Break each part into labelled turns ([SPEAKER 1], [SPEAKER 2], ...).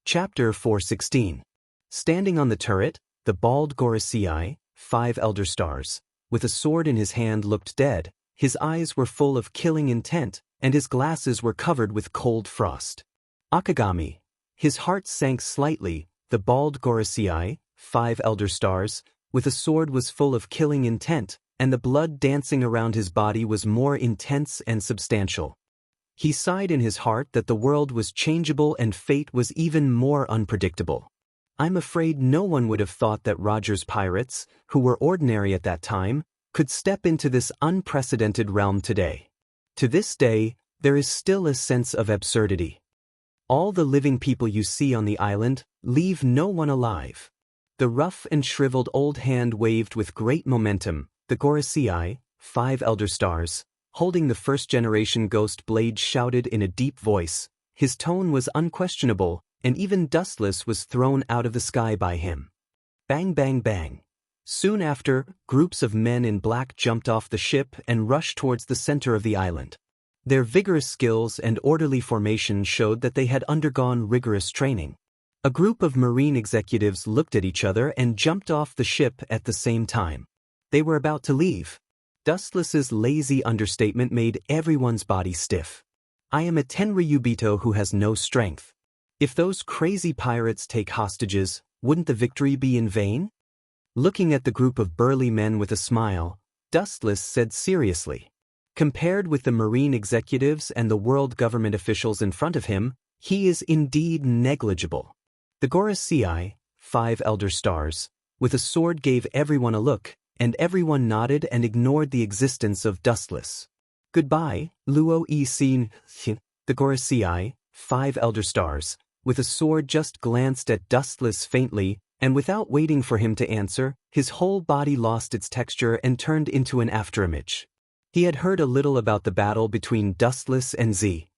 [SPEAKER 1] Chapter 416. Standing on the turret, the bald Gorosei, 5 elder stars, with a sword in his hand looked dead, his eyes were full of killing intent, and his glasses were covered with cold frost. Akagami. His heart sank slightly, the bald Gorosei, 5 elder stars, with a sword was full of killing intent, and the blood dancing around his body was more intense and substantial. He sighed in his heart that the world was changeable and fate was even more unpredictable. I'm afraid no one would have thought that Roger's pirates, who were ordinary at that time, could step into this unprecedented realm today. To this day, there is still a sense of absurdity. All the living people you see on the island leave no one alive. The rough and shriveled old hand waved with great momentum, the Gorosei, 5 elder stars, holding the first-generation ghost blade shouted in a deep voice. His tone was unquestionable, and even Dustless was thrown out of the sky by him. Bang bang bang. Soon after, groups of men in black jumped off the ship and rushed towards the center of the island. Their vigorous skills and orderly formation showed that they had undergone rigorous training. A group of marine executives looked at each other and jumped off the ship at the same time. They were about to leave. Dustless's lazy understatement made everyone's body stiff. I am a Tenryubito who has no strength. If those crazy pirates take hostages, wouldn't the victory be in vain? Looking at the group of burly men with a smile, Dustless said seriously. Compared with the marine executives and the world government officials in front of him, he is indeed negligible. The Gorosei, 5 elder stars, with a sword gave everyone a look, and everyone nodded and ignored the existence of Dustless. Goodbye, Luo Yi-sin. The Gorosei, 5 elder stars, with a sword just glanced at Dustless faintly, and without waiting for him to answer, his whole body lost its texture and turned into an afterimage. He had heard a little about the battle between Dustless and Z.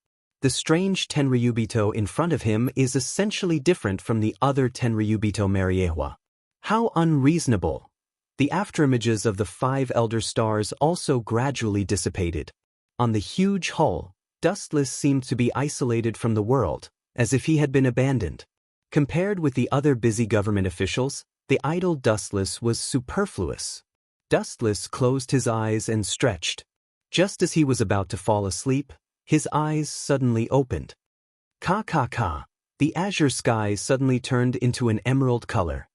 [SPEAKER 1] The strange Tenryubito in front of him is essentially different from the other Tenryubito Mariewa. How unreasonable! The afterimages of the 5 elder stars also gradually dissipated. On the huge hull, Dustless seemed to be isolated from the world, as if he had been abandoned. Compared with the other busy government officials, the idle Dustless was superfluous. Dustless closed his eyes and stretched. Just as he was about to fall asleep, his eyes suddenly opened. Ka. The azure sky suddenly turned into an emerald color.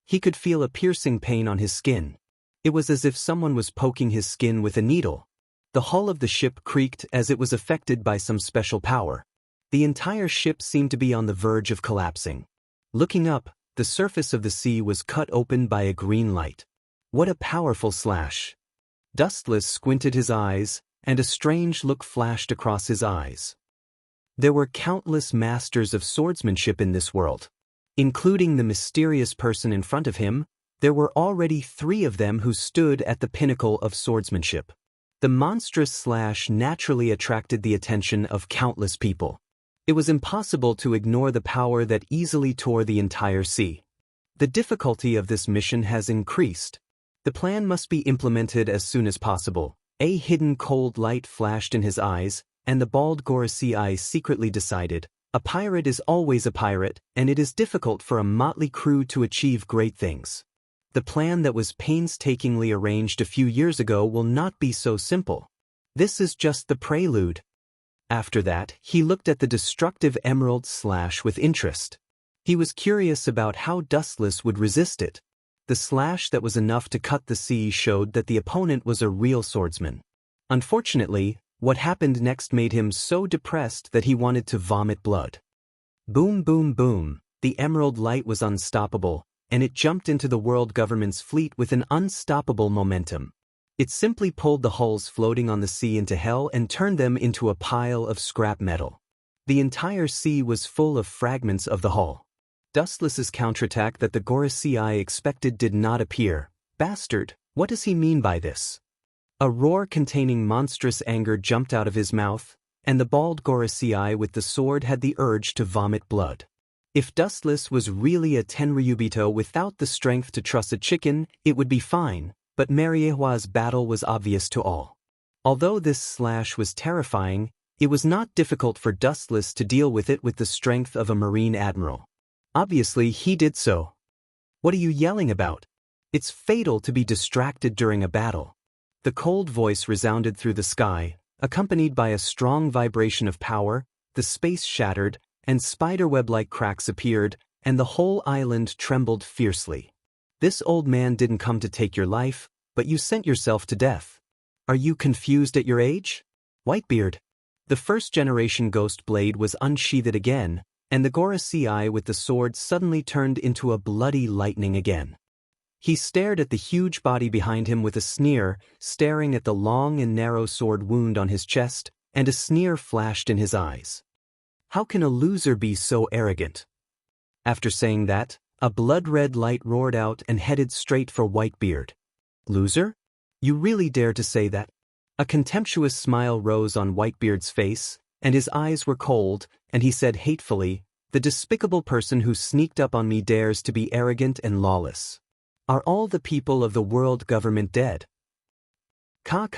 [SPEAKER 1] He could feel a piercing pain on his skin. It was as if someone was poking his skin with a needle. The hull of the ship creaked as it was affected by some special power. The entire ship seemed to be on the verge of collapsing. Looking up, the surface of the sea was cut open by a green light. What a powerful slash! Dustless squinted his eyes, and a strange look flashed across his eyes. There were countless masters of swordsmanship in this world. Including the mysterious person in front of him, there were already 3 of them who stood at the pinnacle of swordsmanship. The monstrous slash naturally attracted the attention of countless people. It was impossible to ignore the power that easily tore the entire sea. The difficulty of this mission has increased. The plan must be implemented as soon as possible. A hidden cold light flashed in his eyes, and the bald Gorosei secretly decided, a pirate is always a pirate, and it is difficult for a motley crew to achieve great things. The plan that was painstakingly arranged a few years ago will not be so simple. This is just the prelude. After that, he looked at the destructive emerald slash with interest. He was curious about how Dustless would resist it. The slash that was enough to cut the sea showed that the opponent was a real swordsman. Unfortunately, what happened next made him so depressed that he wanted to vomit blood. Boom boom boom, the emerald light was unstoppable, and it jumped into the world government's fleet with an unstoppable momentum. It simply pulled the hulls floating on the sea into hell and turned them into a pile of scrap metal. The entire sea was full of fragments of the hull. Dustless's counterattack that the Gorosei expected did not appear. Bastard, what does he mean by this? A roar containing monstrous anger jumped out of his mouth, and the bald Gorosei with the sword had the urge to vomit blood. If Dustless was really a Tenryubito without the strength to truss a chicken, it would be fine, but Mariewa's battle was obvious to all. Although this slash was terrifying, it was not difficult for Dustless to deal with it with the strength of a marine admiral. Obviously, he did so. What are you yelling about? It's fatal to be distracted during a battle. The cold voice resounded through the sky, accompanied by a strong vibration of power. The space shattered, and spiderweb-like cracks appeared, and the whole island trembled fiercely. This old man didn't come to take your life, but you sent yourself to death. Are you confused at your age? Whitebeard. The first-generation ghost blade was unsheathed again, and the Gorosei with the sword suddenly turned into a bloody lightning again. He stared at the huge body behind him with a sneer, staring at the long and narrow sword wound on his chest, and a sneer flashed in his eyes. How can a loser be so arrogant? After saying that, a blood-red light roared out and headed straight for Whitebeard. Loser? You really dare to say that? A contemptuous smile rose on Whitebeard's face, and his eyes were cold, and he said hatefully, "The despicable person who sneaked up on me dares to be arrogant and lawless. Are all the people of the world government dead?" Ka.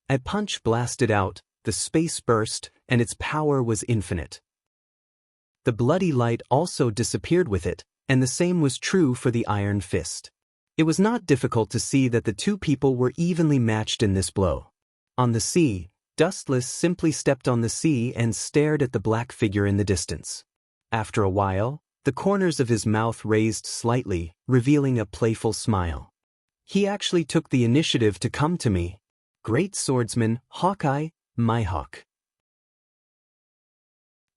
[SPEAKER 1] A punch blasted out, the space burst, and its power was infinite. The bloody light also disappeared with it, and the same was true for the iron fist. It was not difficult to see that the two people were evenly matched in this blow. On the sea, Dustless simply stepped on the sea and stared at the black figure in the distance. After a while, the corners of his mouth raised slightly, revealing a playful smile. He actually took the initiative to come to me. Great swordsman, Hawkeye, my hawk.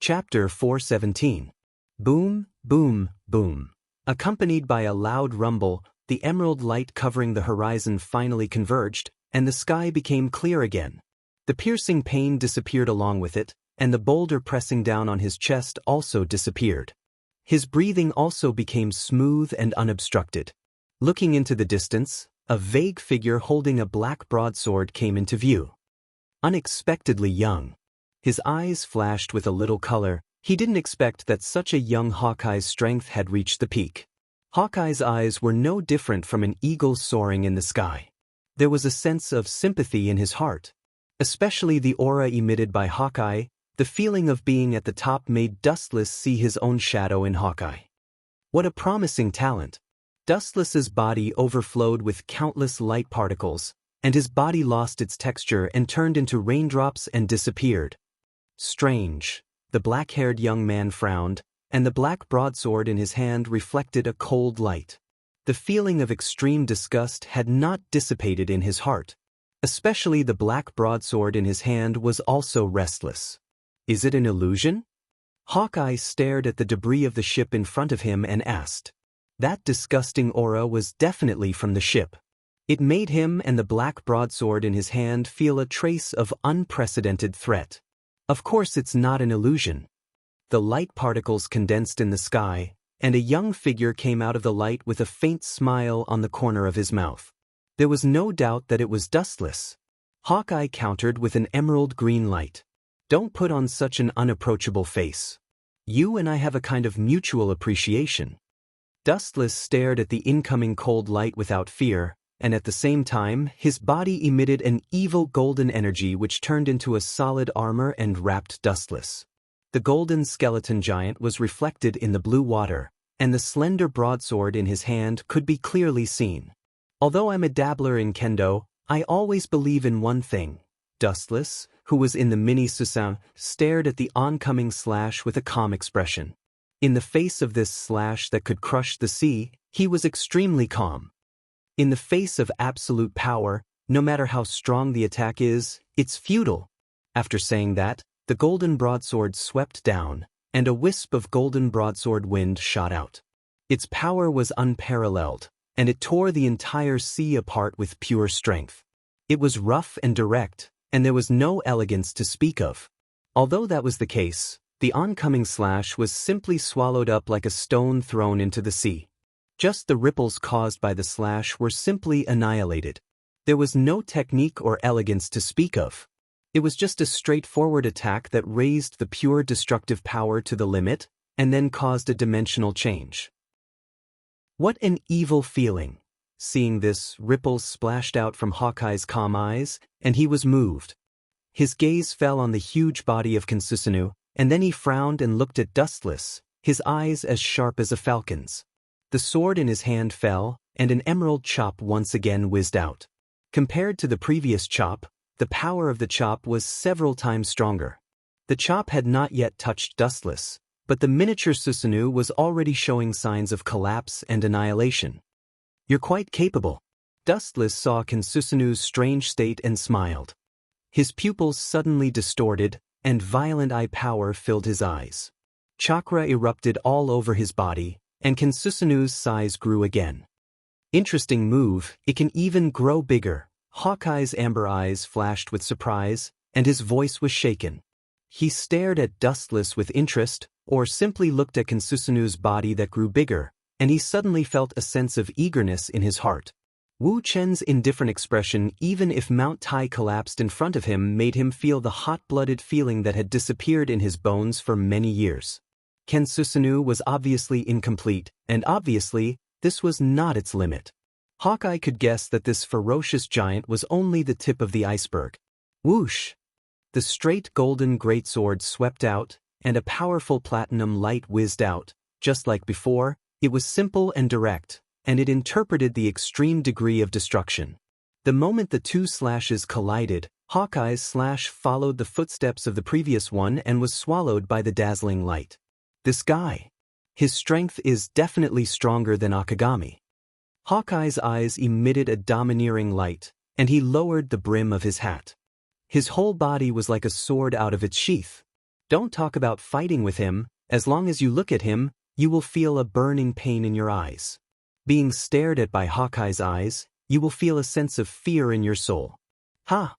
[SPEAKER 1] Chapter 417. Boom, boom, boom. Accompanied by a loud rumble, the emerald light covering the horizon finally converged, and the sky became clear again. The piercing pain disappeared along with it, and the boulder pressing down on his chest also disappeared. His breathing also became smooth and unobstructed. Looking into the distance, a vague figure holding a black broadsword came into view. Unexpectedly young. His eyes flashed with a little color. He didn't expect that such a young Hawkeye's strength had reached the peak. Hawkeye's eyes were no different from an eagle soaring in the sky. There was a sense of sympathy in his heart. Especially the aura emitted by Hawkeye, the feeling of being at the top made Dustless see his own shadow in Hawkeye. What a promising talent. Dustless's body overflowed with countless light particles, and his body lost its texture and turned into raindrops and disappeared. Strange. The black-haired young man frowned, and the black broadsword in his hand reflected a cold light. The feeling of extreme disgust had not dissipated in his heart. Especially the black broadsword in his hand was also restless. Is it an illusion? Hawkeye stared at the debris of the ship in front of him and asked. That disgusting aura was definitely from the ship. It made him and the black broadsword in his hand feel a trace of unprecedented threat. Of course it's not an illusion. The light particles condensed in the sky, and a young figure came out of the light with a faint smile on the corner of his mouth. There was no doubt that it was Dustless. Hawkeye countered with an emerald green light. Don't put on such an unapproachable face. You and I have a kind of mutual appreciation. Dustless stared at the incoming cold light without fear, and at the same time, his body emitted an evil golden energy which turned into a solid armor and wrapped Dustless. The golden skeleton giant was reflected in the blue water, and the slender broadsword in his hand could be clearly seen. Although I'm a dabbler in kendo, I always believe in one thing. Dustless, who was in the mini Susan, stared at the oncoming slash with a calm expression. In the face of this slash that could crush the sea, he was extremely calm. In the face of absolute power, no matter how strong the attack is, it's futile. After saying that, the golden broadsword swept down, and a wisp of golden broadsword wind shot out. Its power was unparalleled, and it tore the entire sea apart with pure strength. It was rough and direct, and there was no elegance to speak of. Although that was the case, the oncoming slash was simply swallowed up like a stone thrown into the sea. Just the ripples caused by the slash were simply annihilated. There was no technique or elegance to speak of. It was just a straightforward attack that raised the pure destructive power to the limit, and then caused a dimensional change. What an evil feeling! Seeing this, ripples splashed out from Hawkeye's calm eyes, and he was moved. His gaze fell on the huge body of Kansusanu, and then he frowned and looked at Dustless, his eyes as sharp as a falcon's. The sword in his hand fell, and an emerald chop once again whizzed out. Compared to the previous chop, the power of the chop was several times stronger. The chop had not yet touched Dustless, but the miniature Susanoo was already showing signs of collapse and annihilation. "You're quite capable." Dustless saw Susanoo's strange state and smiled. His pupils suddenly distorted, and violent eye power filled his eyes. Chakra erupted all over his body, and Susanoo's size grew again. "Interesting move, it can even grow bigger." Hawkeye's amber eyes flashed with surprise, and his voice was shaken. He stared at Dustless with interest, or simply looked at Susanoo's body that grew bigger, and he suddenly felt a sense of eagerness in his heart. Wu Chen's indifferent expression, even if Mount Tai collapsed in front of him, made him feel the hot-blooded feeling that had disappeared in his bones for many years. Susanoo was obviously incomplete, and obviously, this was not its limit. Hawkeye could guess that this ferocious giant was only the tip of the iceberg. Whoosh! The straight golden greatsword swept out, and a powerful platinum light whizzed out. Just like before, it was simple and direct, and it interpreted the extreme degree of destruction. The moment the two slashes collided, Hawkeye's slash followed the footsteps of the previous one and was swallowed by the dazzling light. This guy. His strength is definitely stronger than Akagami. Hawkeye's eyes emitted a domineering light, and he lowered the brim of his hat. His whole body was like a sword out of its sheath. Don't talk about fighting with him. As long as you look at him, you will feel a burning pain in your eyes. Being stared at by Hawkeye's eyes, you will feel a sense of fear in your soul. "Ha!"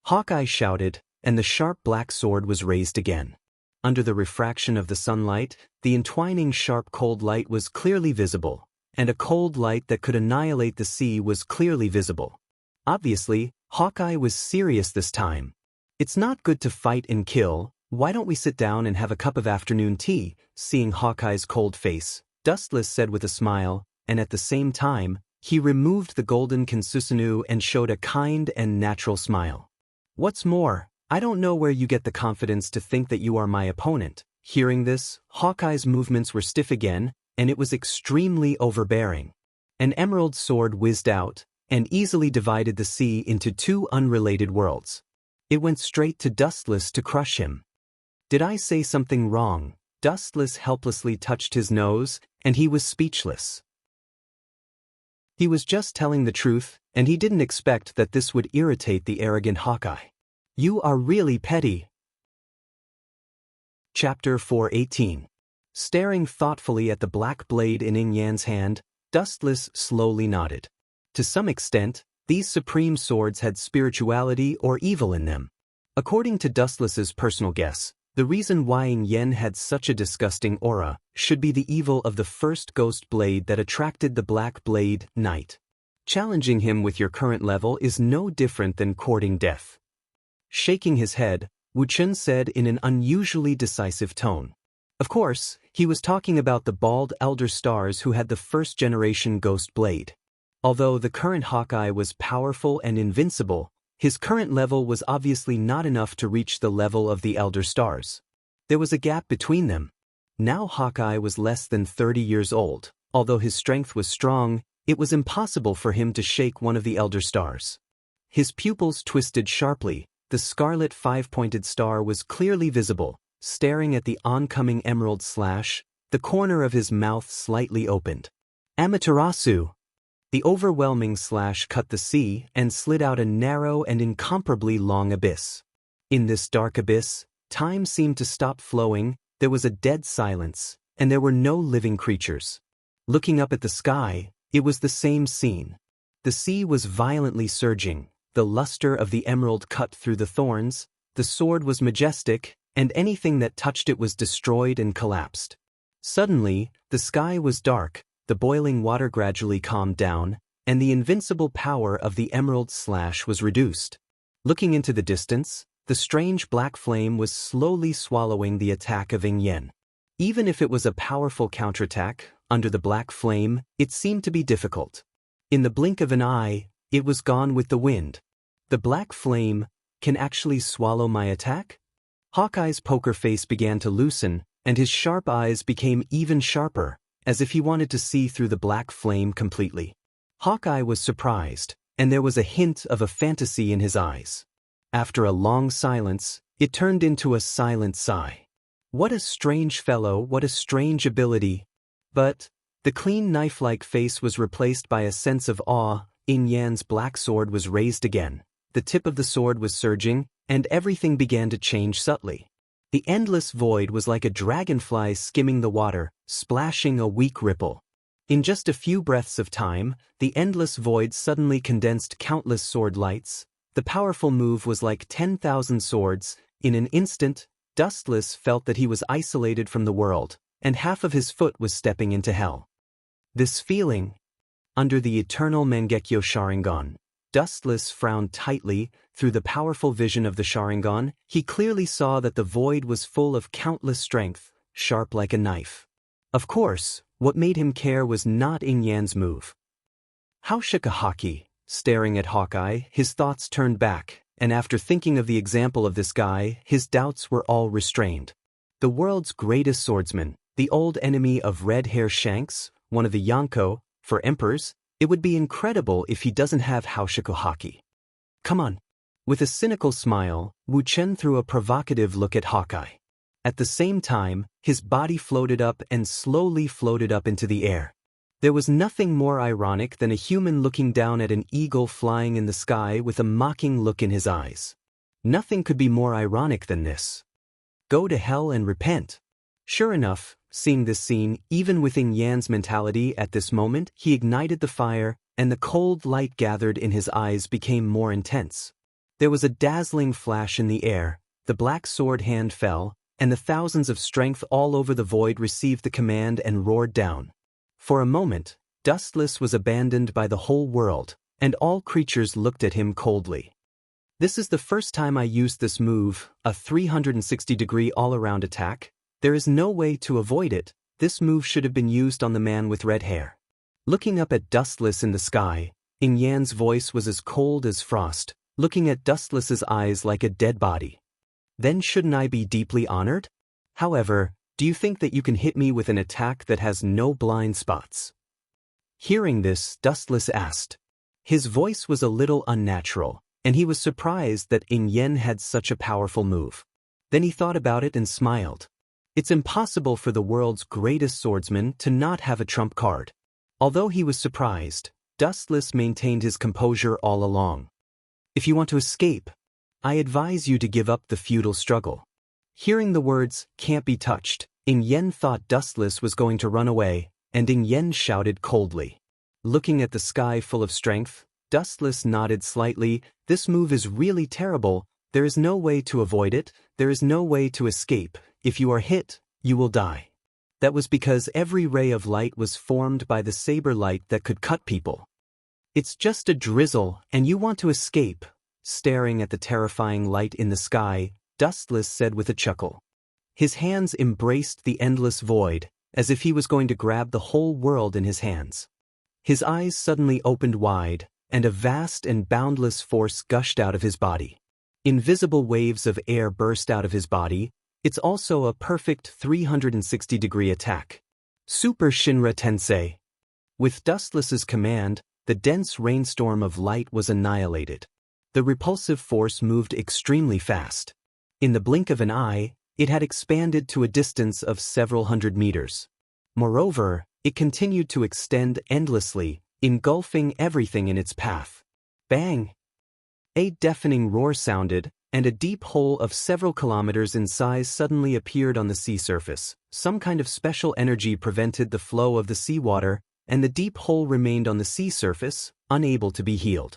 [SPEAKER 1] Hawkeye shouted, and the sharp black sword was raised again. Under the refraction of the sunlight, the entwining sharp cold light was clearly visible, and a cold light that could annihilate the sea was clearly visible. Obviously, Hawkeye was serious this time. "It's not good to fight and kill. Why don't we sit down and have a cup of afternoon tea?" Seeing Hawkeye's cold face, Dustless said with a smile, and at the same time, he removed the golden Susanoo and showed a kind and natural smile. "What's more, I don't know where you get the confidence to think that you are my opponent." Hearing this, Hawkeye's movements were stiff again, and it was extremely overbearing. An emerald sword whizzed out, and easily divided the sea into two unrelated worlds. It went straight to Dustless to crush him. "Did I say something wrong?" Dustless helplessly touched his nose, and he was speechless. He was just telling the truth, and he didn't expect that this would irritate the arrogant Hawkeye. "You are really petty." Chapter 418. Staring thoughtfully at the black blade in Yin Yan's hand, Dustless slowly nodded. To some extent, these supreme swords had spirituality or evil in them. According to Dustless's personal guess, the reason why Yin Yan had such a disgusting aura should be the evil of the first ghost blade that attracted the Black Blade Knight. Challenging him with your current level is no different than courting death. Shaking his head, Wu Chen said in an unusually decisive tone. Of course, he was talking about the bald elder stars who had the first-generation ghost blade. Although the current Hawkeye was powerful and invincible, his current level was obviously not enough to reach the level of the elder stars. There was a gap between them. Now Hawkeye was less than 30 years old. Although his strength was strong, it was impossible for him to shake one of the elder stars. His pupils twisted sharply. The scarlet five-pointed star was clearly visible. Staring at the oncoming emerald slash, the corner of his mouth slightly opened. "Amaterasu!" The overwhelming slash cut the sea and slid out a narrow and incomparably long abyss. In this dark abyss, time seemed to stop flowing, there was a dead silence, and there were no living creatures. Looking up at the sky, it was the same scene. The sea was violently surging, the luster of the emerald cut through the thorns, the sword was majestic, and anything that touched it was destroyed and collapsed. Suddenly, the sky was dark, the boiling water gradually calmed down, and the invincible power of the emerald slash was reduced. Looking into the distance, the strange black flame was slowly swallowing the attack of Yin Yan. Even if it was a powerful counterattack, under the black flame, it seemed to be difficult. In the blink of an eye, it was gone with the wind. The black flame can actually swallow my attack? Hawkeye's poker face began to loosen, and his sharp eyes became even sharper, as if he wanted to see through the black flame completely. Hawkeye was surprised, and there was a hint of a fantasy in his eyes. After a long silence, it turned into a silent sigh. What a strange fellow, what a strange ability. But the clean knife-like face was replaced by a sense of awe. Yan's black sword was raised again. The tip of the sword was surging, and everything began to change subtly. The endless void was like a dragonfly skimming the water, splashing a weak ripple. In just a few breaths of time, the endless void suddenly condensed countless sword lights. The powerful move was like 10,000 swords. In an instant, Dustless felt that he was isolated from the world, and half of his foot was stepping into hell. This feeling, under the eternal Mangekyo Sharingan, Dustless frowned tightly. Through the powerful vision of the Sharingan, he clearly saw that the void was full of countless strength, sharp like a knife. Of course, what made him care was not Yan's move. Haushikahaki, staring at Hawkeye, his thoughts turned back, and after thinking of the example of this guy, his doubts were all restrained. The world's greatest swordsman, the old enemy of Red Hair Shanks, one of the Yonko, for emperors, it would be incredible if he doesn't have Haushikahaki. Come on. With a cynical smile, Wu Chen threw a provocative look at Hawkeye. At the same time, his body floated up and slowly floated up into the air. There was nothing more ironic than a human looking down at an eagle flying in the sky with a mocking look in his eyes. Nothing could be more ironic than this. Go to hell and repent. Sure enough, seeing this scene, even within Yan's mentality at this moment, he ignited the fire, and the cold light gathered in his eyes became more intense. There was a dazzling flash in the air, the black sword hand fell, and the thousands of strength all over the void received the command and roared down. For a moment, Dustless was abandoned by the whole world, and all creatures looked at him coldly. This is the first time I used this move, a 360-degree all-around attack. There is no way to avoid it. This move should have been used on the man with red hair. Looking up at Dustless in the sky, Yan's voice was as cold as frost, looking at Dustless's eyes like a dead body. Then shouldn't I be deeply honored? However, do you think that you can hit me with an attack that has no blind spots? Hearing this, Dustless asked. His voice was a little unnatural, and he was surprised that Yan had such a powerful move. Then he thought about it and smiled. It's impossible for the world's greatest swordsman to not have a trump card. Although he was surprised, Dustless maintained his composure all along. If you want to escape, I advise you to give up the futile struggle. Hearing the words, can't be touched, Yan thought Dustless was going to run away, and Yan shouted coldly. Looking at the sky full of strength, Dustless nodded slightly. This move is really terrible. There is no way to avoid it. There is no way to escape. If you are hit, you will die. That was because every ray of light was formed by the saber light that could cut people. It's just a drizzle, and you want to escape. Staring at the terrifying light in the sky, Dustless said with a chuckle. His hands embraced the endless void, as if he was going to grab the whole world in his hands. His eyes suddenly opened wide, and a vast and boundless force gushed out of his body. Invisible waves of air burst out of his body. It's also a perfect 360-degree attack. Super Shinra Tensei. With Dustless's command, the dense rainstorm of light was annihilated. The repulsive force moved extremely fast. In the blink of an eye, it had expanded to a distance of several hundred meters. Moreover, it continued to extend endlessly, engulfing everything in its path. Bang! A deafening roar sounded, and a deep hole of several kilometers in size suddenly appeared on the sea surface. Some kind of special energy prevented the flow of the seawater, and the deep hole remained on the sea surface, unable to be healed.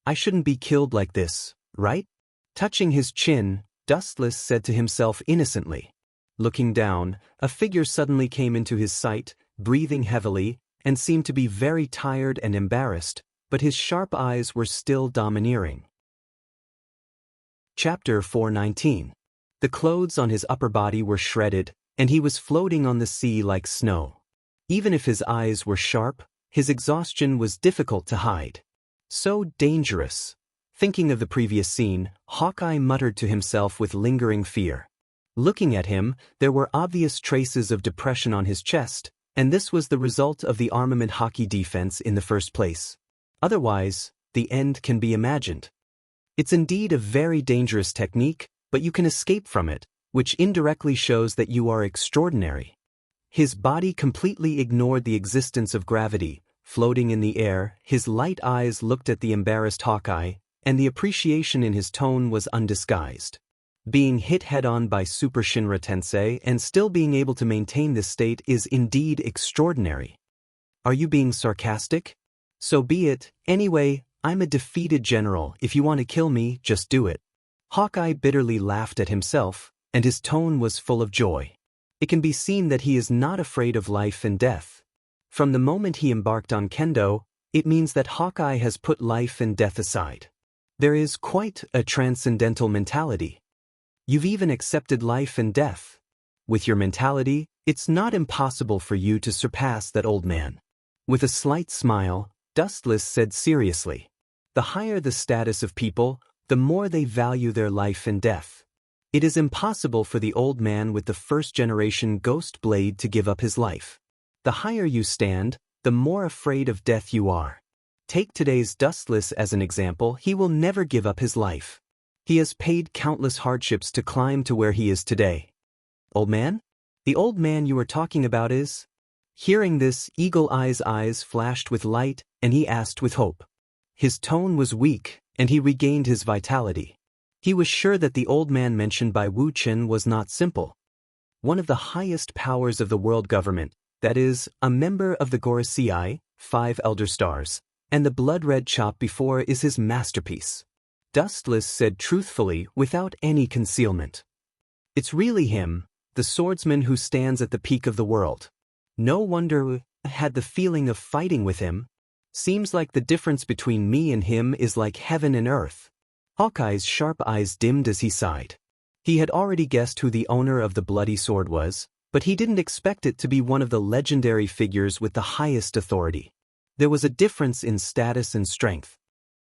[SPEAKER 1] I shouldn't be killed like this, right? Touching his chin, Dustless said to himself innocently. Looking down, a figure suddenly came into his sight, breathing heavily, and seemed to be very tired and embarrassed, but his sharp eyes were still domineering. Chapter 419. The clothes on his upper body were shredded, and he was floating on the sea like snow. Even if his eyes were sharp, his exhaustion was difficult to hide. So dangerous. Thinking of the previous scene, Hawkeye muttered to himself with lingering fear. Looking at him, there were obvious traces of depression on his chest, and this was the result of the armament hockey defense in the first place. Otherwise, the end can be imagined. It's indeed a very dangerous technique, but you can escape from it, which indirectly shows that you are extraordinary. His body completely ignored the existence of gravity, floating in the air. His light eyes looked at the embarrassed Hawkeye, and the appreciation in his tone was undisguised. Being hit head-on by Super Shinra Tensei and still being able to maintain this state is indeed extraordinary. Are you being sarcastic? So be it. Anyway, I'm a defeated general. If you want to kill me, just do it. Hawkeye bitterly laughed at himself, and his tone was full of joy. It can be seen that he is not afraid of life and death. From the moment he embarked on Kendo, it means that Hawkeye has put life and death aside. There is quite a transcendental mentality. You've even accepted life and death. With your mentality, it's not impossible for you to surpass that old man. With a slight smile, Dustless said seriously, "The higher the status of people, the more they value their life and death. It is impossible for the old man with the first-generation ghost blade to give up his life. The higher you stand, the more afraid of death you are. Take today's Dustless as an example. He will never give up his life. He has paid countless hardships to climb to where he is today." Old man? The old man you were talking about is? Hearing this, Eagle Eye's eyes flashed with light, and he asked with hope. His tone was weak, and he regained his vitality. He was sure that the old man mentioned by Wu Chen was not simple. One of the highest powers of the world government, that is, a member of the Gorosei, 5 Elder Stars, and the blood-red chop before is his masterpiece. Dustless said truthfully, without any concealment. It's really him, the swordsman who stands at the peak of the world. No wonder I had the feeling of fighting with him. Seems like the difference between me and him is like heaven and earth. Hawkeye's sharp eyes dimmed as he sighed. He had already guessed who the owner of the bloody sword was, but he didn't expect it to be one of the legendary figures with the highest authority. There was a difference in status and strength.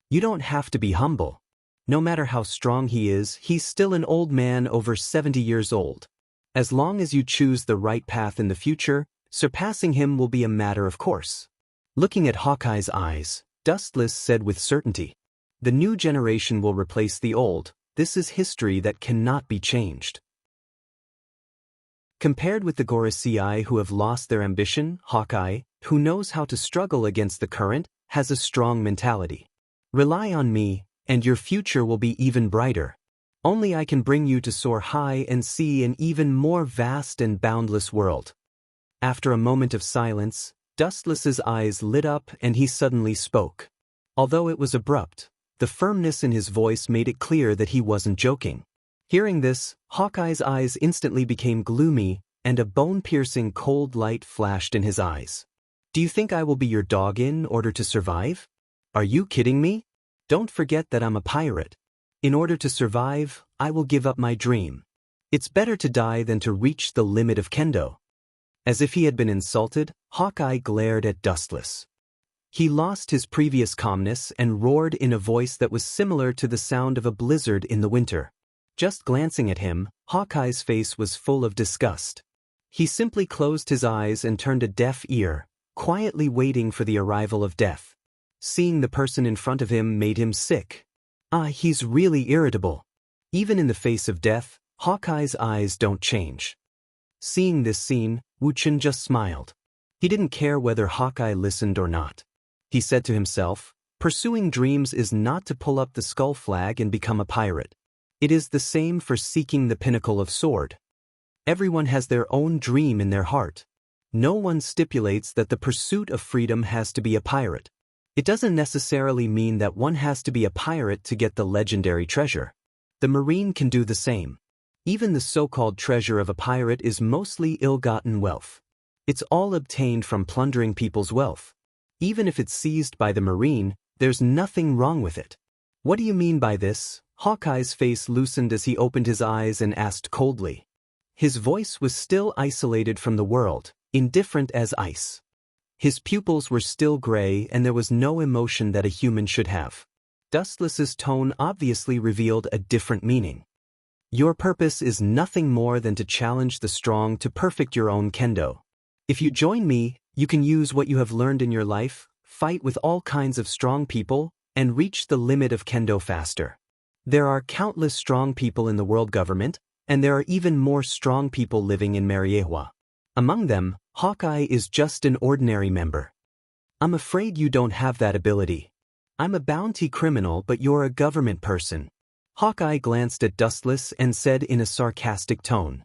[SPEAKER 1] You don't have to be humble. No matter how strong he is, he's still an old man over 70 years old. As long as you choose the right path in the future, surpassing him will be a matter of course. Looking at Hawkeye's eyes, Dustless said with certainty, "The new generation will replace the old. This is history that cannot be changed." Compared with the Gorosei who have lost their ambition, Hawkeye, who knows how to struggle against the current, has a strong mentality. Rely on me, and your future will be even brighter. Only I can bring you to soar high and see an even more vast and boundless world. After a moment of silence, Dustless's eyes lit up and he suddenly spoke. Although it was abrupt, the firmness in his voice made it clear that he wasn't joking. Hearing this, Hawkeye's eyes instantly became gloomy, and a bone-piercing cold light flashed in his eyes. "Do you think I will be your dog in order to survive? Are you kidding me? Don't forget that I'm a pirate. In order to survive, I will give up my dream. It's better to die than to reach the limit of Kendo." As if he had been insulted, Hawkeye glared at Dustless. He lost his previous calmness and roared in a voice that was similar to the sound of a blizzard in the winter. Just glancing at him, Hawkeye's face was full of disgust. He simply closed his eyes and turned a deaf ear, quietly waiting for the arrival of death. Seeing the person in front of him made him sick. He's really irritable. Even in the face of death, Hawkeye's eyes don't change. Seeing this scene, Wu Chen just smiled. He didn't care whether Hawkeye listened or not. He said to himself, pursuing dreams is not to pull up the skull flag and become a pirate. It is the same for seeking the pinnacle of sword. Everyone has their own dream in their heart. No one stipulates that the pursuit of freedom has to be a pirate. It doesn't necessarily mean that one has to be a pirate to get the legendary treasure. The Marine can do the same. Even the so-called treasure of a pirate is mostly ill-gotten wealth. It's all obtained from plundering people's wealth. Even if it's seized by the Marine, there's nothing wrong with it. What do you mean by this? Hawkeye's face loosened as he opened his eyes and asked coldly. His voice was still isolated from the world, indifferent as ice. His pupils were still gray and there was no emotion that a human should have. Dustless's tone obviously revealed a different meaning. Your purpose is nothing more than to challenge the strong to perfect your own kendo. If you join me, you can use what you have learned in your life, fight with all kinds of strong people, and reach the limit of kendo faster. There are countless strong people in the world government, and there are even more strong people living in Mariehua. Among them, Hawkeye is just an ordinary member. I'm afraid you don't have that ability. I'm a bounty criminal, but you're a government person. Hawkeye glanced at Dustless and said in a sarcastic tone.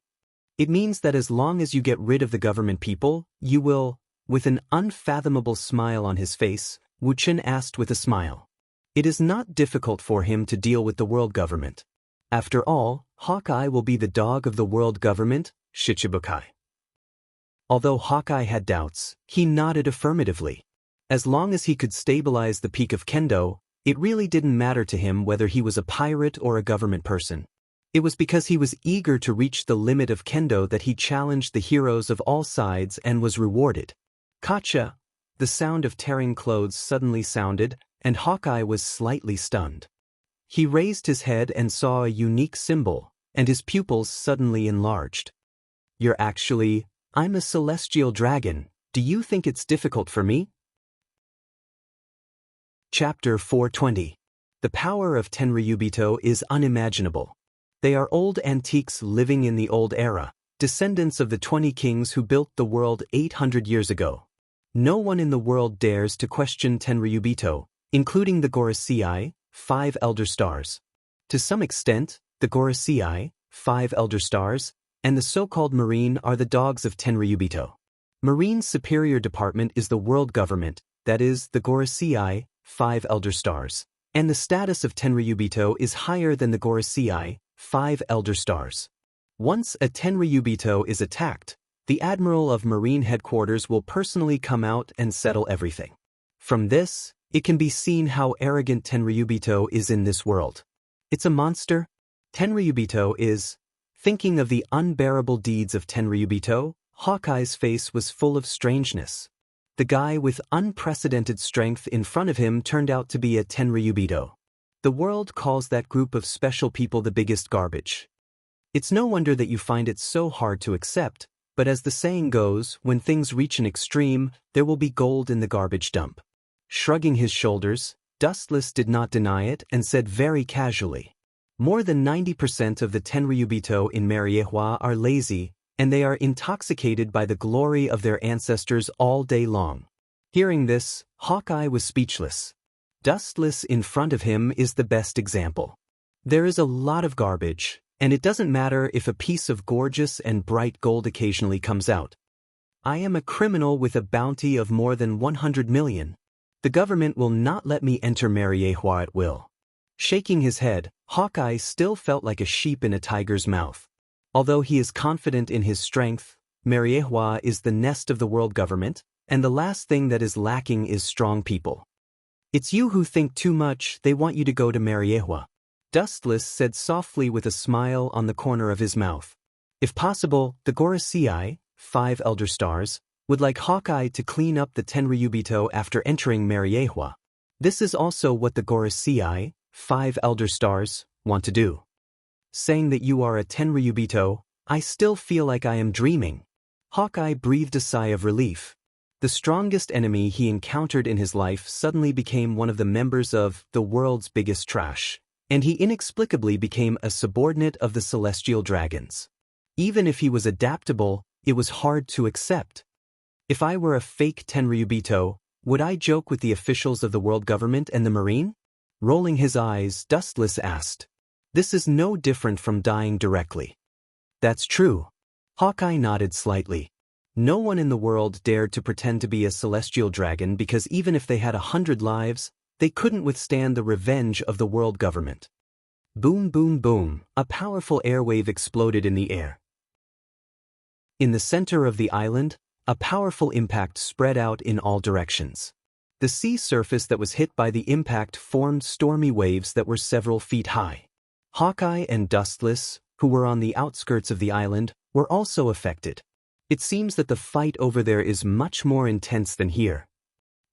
[SPEAKER 1] It means that as long as you get rid of the government people, you will. With an unfathomable smile on his face, Wu Chen asked with a smile. It is not difficult for him to deal with the world government. After all, Hawkeye will be the dog of the world government, Shichibukai. Although Hawkeye had doubts, he nodded affirmatively. As long as he could stabilize the peak of kendo, it really didn't matter to him whether he was a pirate or a government person. It was because he was eager to reach the limit of kendo that he challenged the heroes of all sides and was rewarded. Kacha! The sound of tearing clothes suddenly sounded, and Hawkeye was slightly stunned. He raised his head and saw a unique symbol, and his pupils suddenly enlarged. I'm a celestial dragon. Do you think it's difficult for me? Chapter 420. The power of Tenryubito is unimaginable. They are old antiques living in the old era, descendants of the 20 kings who built the world 800 years ago. No one in the world dares to question Tenryubito, including the Gorosei, 5 elder stars. To some extent, the Gorosei, 5 elder stars, and the so-called Marine are the dogs of Tenryubito. Marine's superior department is the world government, that is, the Gorosei, 5 elder stars, and the status of Tenryubito is higher than the Gorosei, 5 elder stars. Once a Tenryubito is attacked, the Admiral of Marine Headquarters will personally come out and settle everything. From this, it can be seen how arrogant Tenryubito is in this world. It's a monster. Tenryubito is. Thinking of the unbearable deeds of Tenryubito, Hawkeye's face was full of strangeness. The guy with unprecedented strength in front of him turned out to be a Tenryubito. The world calls that group of special people the biggest garbage. It's no wonder that you find it so hard to accept, but as the saying goes, when things reach an extreme, there will be gold in the garbage dump. Shrugging his shoulders, Dustless did not deny it and said very casually, more than 90% of the Tenryubito in Mariehua are lazy, and they are intoxicated by the glory of their ancestors all day long. Hearing this, Hawkeye was speechless. Dustless in front of him is the best example. There is a lot of garbage, and it doesn't matter if a piece of gorgeous and bright gold occasionally comes out. I am a criminal with a bounty of more than 100 million. The government will not let me enter Mariehua at will. Shaking his head, Hawkeye still felt like a sheep in a tiger's mouth. Although he is confident in his strength, Mariehua is the nest of the world government, and the last thing that is lacking is strong people. It's you who think too much. They want you to go to Mariehua. Dustless said softly with a smile on the corner of his mouth. If possible, the Gorosei, 5 elder stars, would like Hawkeye to clean up the Tenryubito after entering Mariehua. This is also what the Gorosei, 5 elder stars, want to do. Saying that you are a Tenryubito, I still feel like I am dreaming. Hawkeye breathed a sigh of relief. The strongest enemy he encountered in his life suddenly became one of the members of the world's biggest trash, and he inexplicably became a subordinate of the celestial dragons. Even if he was adaptable, it was hard to accept. If I were a fake Tenryubito, would I joke with the officials of the world government and the Marine? Rolling his eyes, Dustless asked. This is no different from dying directly. That's true. Hawkeye nodded slightly. No one in the world dared to pretend to be a celestial dragon because even if they had 100 lives, they couldn't withstand the revenge of the world government. Boom, boom, boom, a powerful airwave exploded in the air. In the center of the island, a powerful impact spread out in all directions. The sea surface that was hit by the impact formed stormy waves that were several feet high. Hawkeye and Dustless, who were on the outskirts of the island, were also affected. It seems that the fight over there is much more intense than here.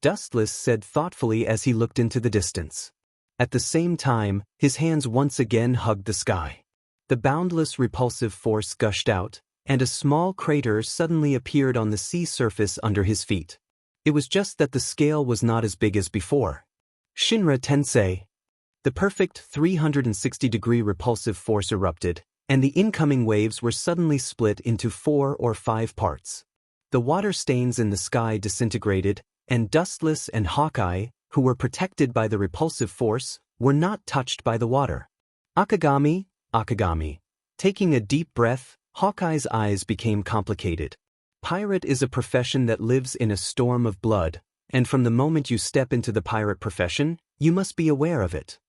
[SPEAKER 1] Dustless said thoughtfully as he looked into the distance. At the same time, his hands once again hugged the sky. The boundless repulsive force gushed out, and a small crater suddenly appeared on the sea surface under his feet. It was just that the scale was not as big as before. Shinra Tensei. The perfect 360-degree repulsive force erupted, and the incoming waves were suddenly split into 4 or 5 parts. The water stains in the sky disintegrated, and Dustless and Hawkeye, who were protected by the repulsive force, were not touched by the water. Akagami. Taking a deep breath, Hawkeye's eyes became complicated. Pirate is a profession that lives in a storm of blood, and from the moment you step into the pirate profession, you must be aware of it.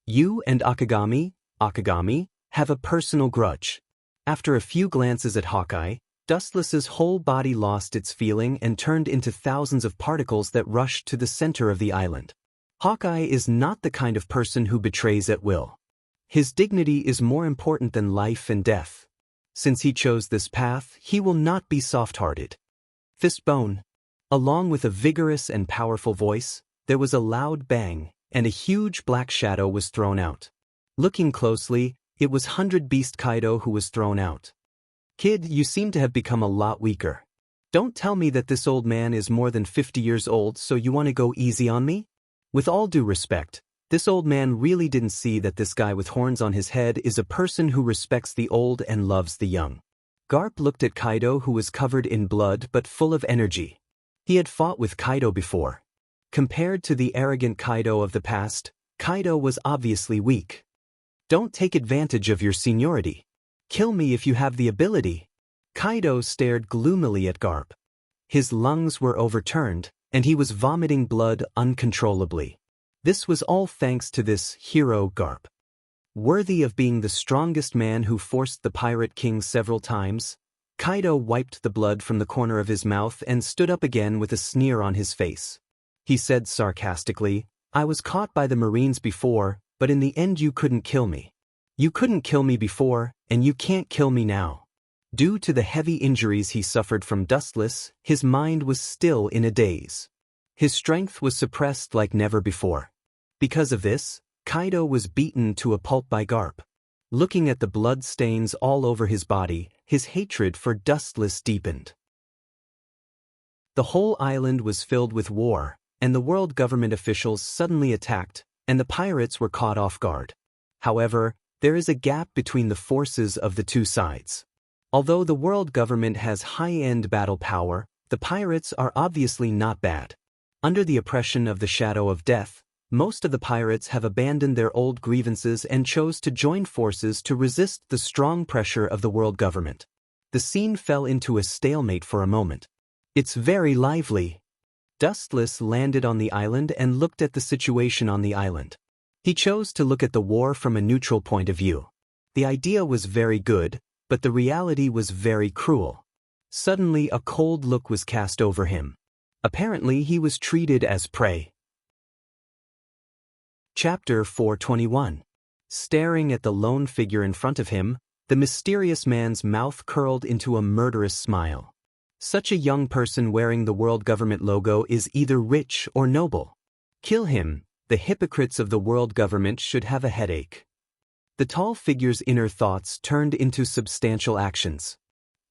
[SPEAKER 1] You and Akagami, have a personal grudge. After a few glances at Hawkeye, Dustless's whole body lost its feeling and turned into thousands of particles that rushed to the center of the island. Hawkeye is not the kind of person who betrays at will. His dignity is more important than life and death. Since he chose this path, he will not be soft-hearted. Fistbone. Along with a vigorous and powerful voice, there was a loud bang, and a huge black shadow was thrown out. Looking closely, it was 100 Beast Kaido who was thrown out. Kid, you seem to have become a lot weaker. Don't tell me that this old man is more than 50 years old, so you want to go easy on me? With all due respect, this old man really didn't see that this guy with horns on his head is a person who respects the old and loves the young. Garp looked at Kaido, who was covered in blood but full of energy. He had fought with Kaido before. Compared to the arrogant Kaido of the past, Kaido was obviously weak. Don't take advantage of your seniority. Kill me if you have the ability. Kaido stared gloomily at Garp. His lungs were overturned, and he was vomiting blood uncontrollably. This was all thanks to this hero Garp. Worthy of being the strongest man who forced the Pirate King several times, Kaido wiped the blood from the corner of his mouth and stood up again with a sneer on his face. He said sarcastically, "I was caught by the Marines before, but in the end you couldn't kill me. You couldn't kill me before, and you can't kill me now." Due to the heavy injuries he suffered from Dustless, his mind was still in a daze. His strength was suppressed like never before. Because of this, Kaido was beaten to a pulp by Garp. Looking at the blood stains all over his body, his hatred for Dustless deepened. The whole island was filled with war, and the world government officials suddenly attacked, and the pirates were caught off guard. However, there is a gap between the forces of the two sides. Although the world government has high-end battle power, the pirates are obviously not bad. Under the oppression of the shadow of death, most of the pirates have abandoned their old grievances and chose to join forces to resist the strong pressure of the world government. The scene fell into a stalemate for a moment. It's very lively. Dustless landed on the island and looked at the situation on the island. He chose to look at the war from a neutral point of view. The idea was very good, but the reality was very cruel. Suddenly a cold look was cast over him. Apparently he was treated as prey. Chapter 421. Staring at the lone figure in front of him, the mysterious man's mouth curled into a murderous smile. Such a young person wearing the world government logo is either rich or noble. Kill him. The hypocrites of the world government should have a headache. The tall figure's inner thoughts turned into substantial actions.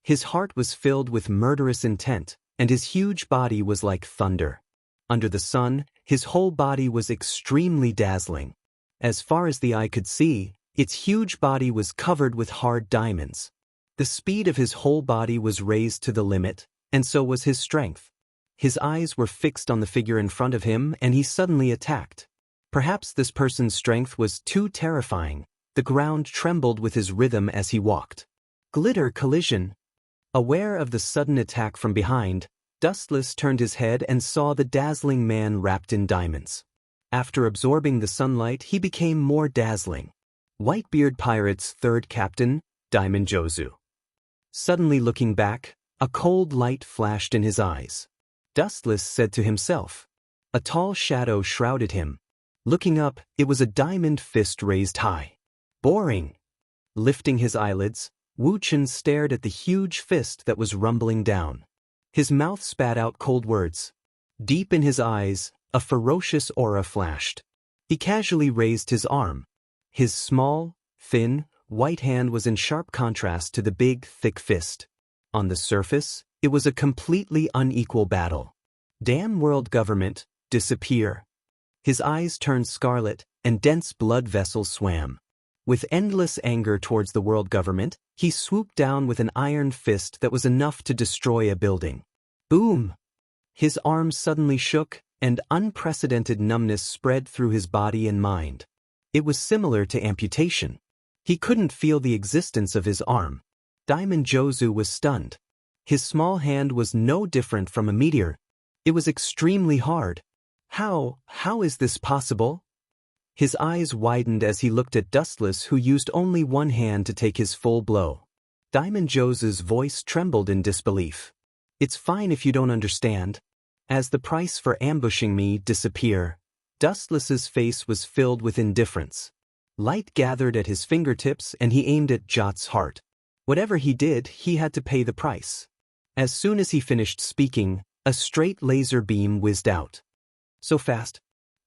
[SPEAKER 1] His heart was filled with murderous intent, and his huge body was like thunder. Under the sun, his whole body was extremely dazzling. As far as the eye could see, its huge body was covered with hard diamonds. The speed of his whole body was raised to the limit, and so was his strength. His eyes were fixed on the figure in front of him, and he suddenly attacked. Perhaps this person's strength was too terrifying. The ground trembled with his rhythm as he walked. Glitter collision. Aware of the sudden attack from behind, Dustless turned his head and saw the dazzling man wrapped in diamonds. After absorbing the sunlight, he became more dazzling. Whitebeard Pirate's third captain, Diamond Jozu. Suddenly looking back, a cold light flashed in his eyes. Dustless said to himself. A tall shadow shrouded him. Looking up, it was a diamond fist raised high. Boring. Lifting his eyelids, Wu Chen stared at the huge fist that was rumbling down. His mouth spat out cold words. Deep in his eyes, a ferocious aura flashed. He casually raised his arm. His small, thin, white hand was in sharp contrast to the big, thick fist. On the surface, it was a completely unequal battle. Damn world government, disappear. His eyes turned scarlet, and dense blood vessels swam. With endless anger towards the world government, he swooped down with an iron fist that was enough to destroy a building. Boom! His arms suddenly shook, and unprecedented numbness spread through his body and mind. It was similar to amputation. He couldn't feel the existence of his arm. Diamond Jozu was stunned. His small hand was no different from a meteor. It was extremely hard. How is this possible? His eyes widened as he looked at Dustless, who used only one hand to take his full blow. Diamond Jozu's voice trembled in disbelief. It's fine if you don't understand. As the price for ambushing me, disappear. Dustless's face was filled with indifference. Light gathered at his fingertips and he aimed at Jot's heart. Whatever he did, he had to pay the price. As soon as he finished speaking, a straight laser beam whizzed out. So fast.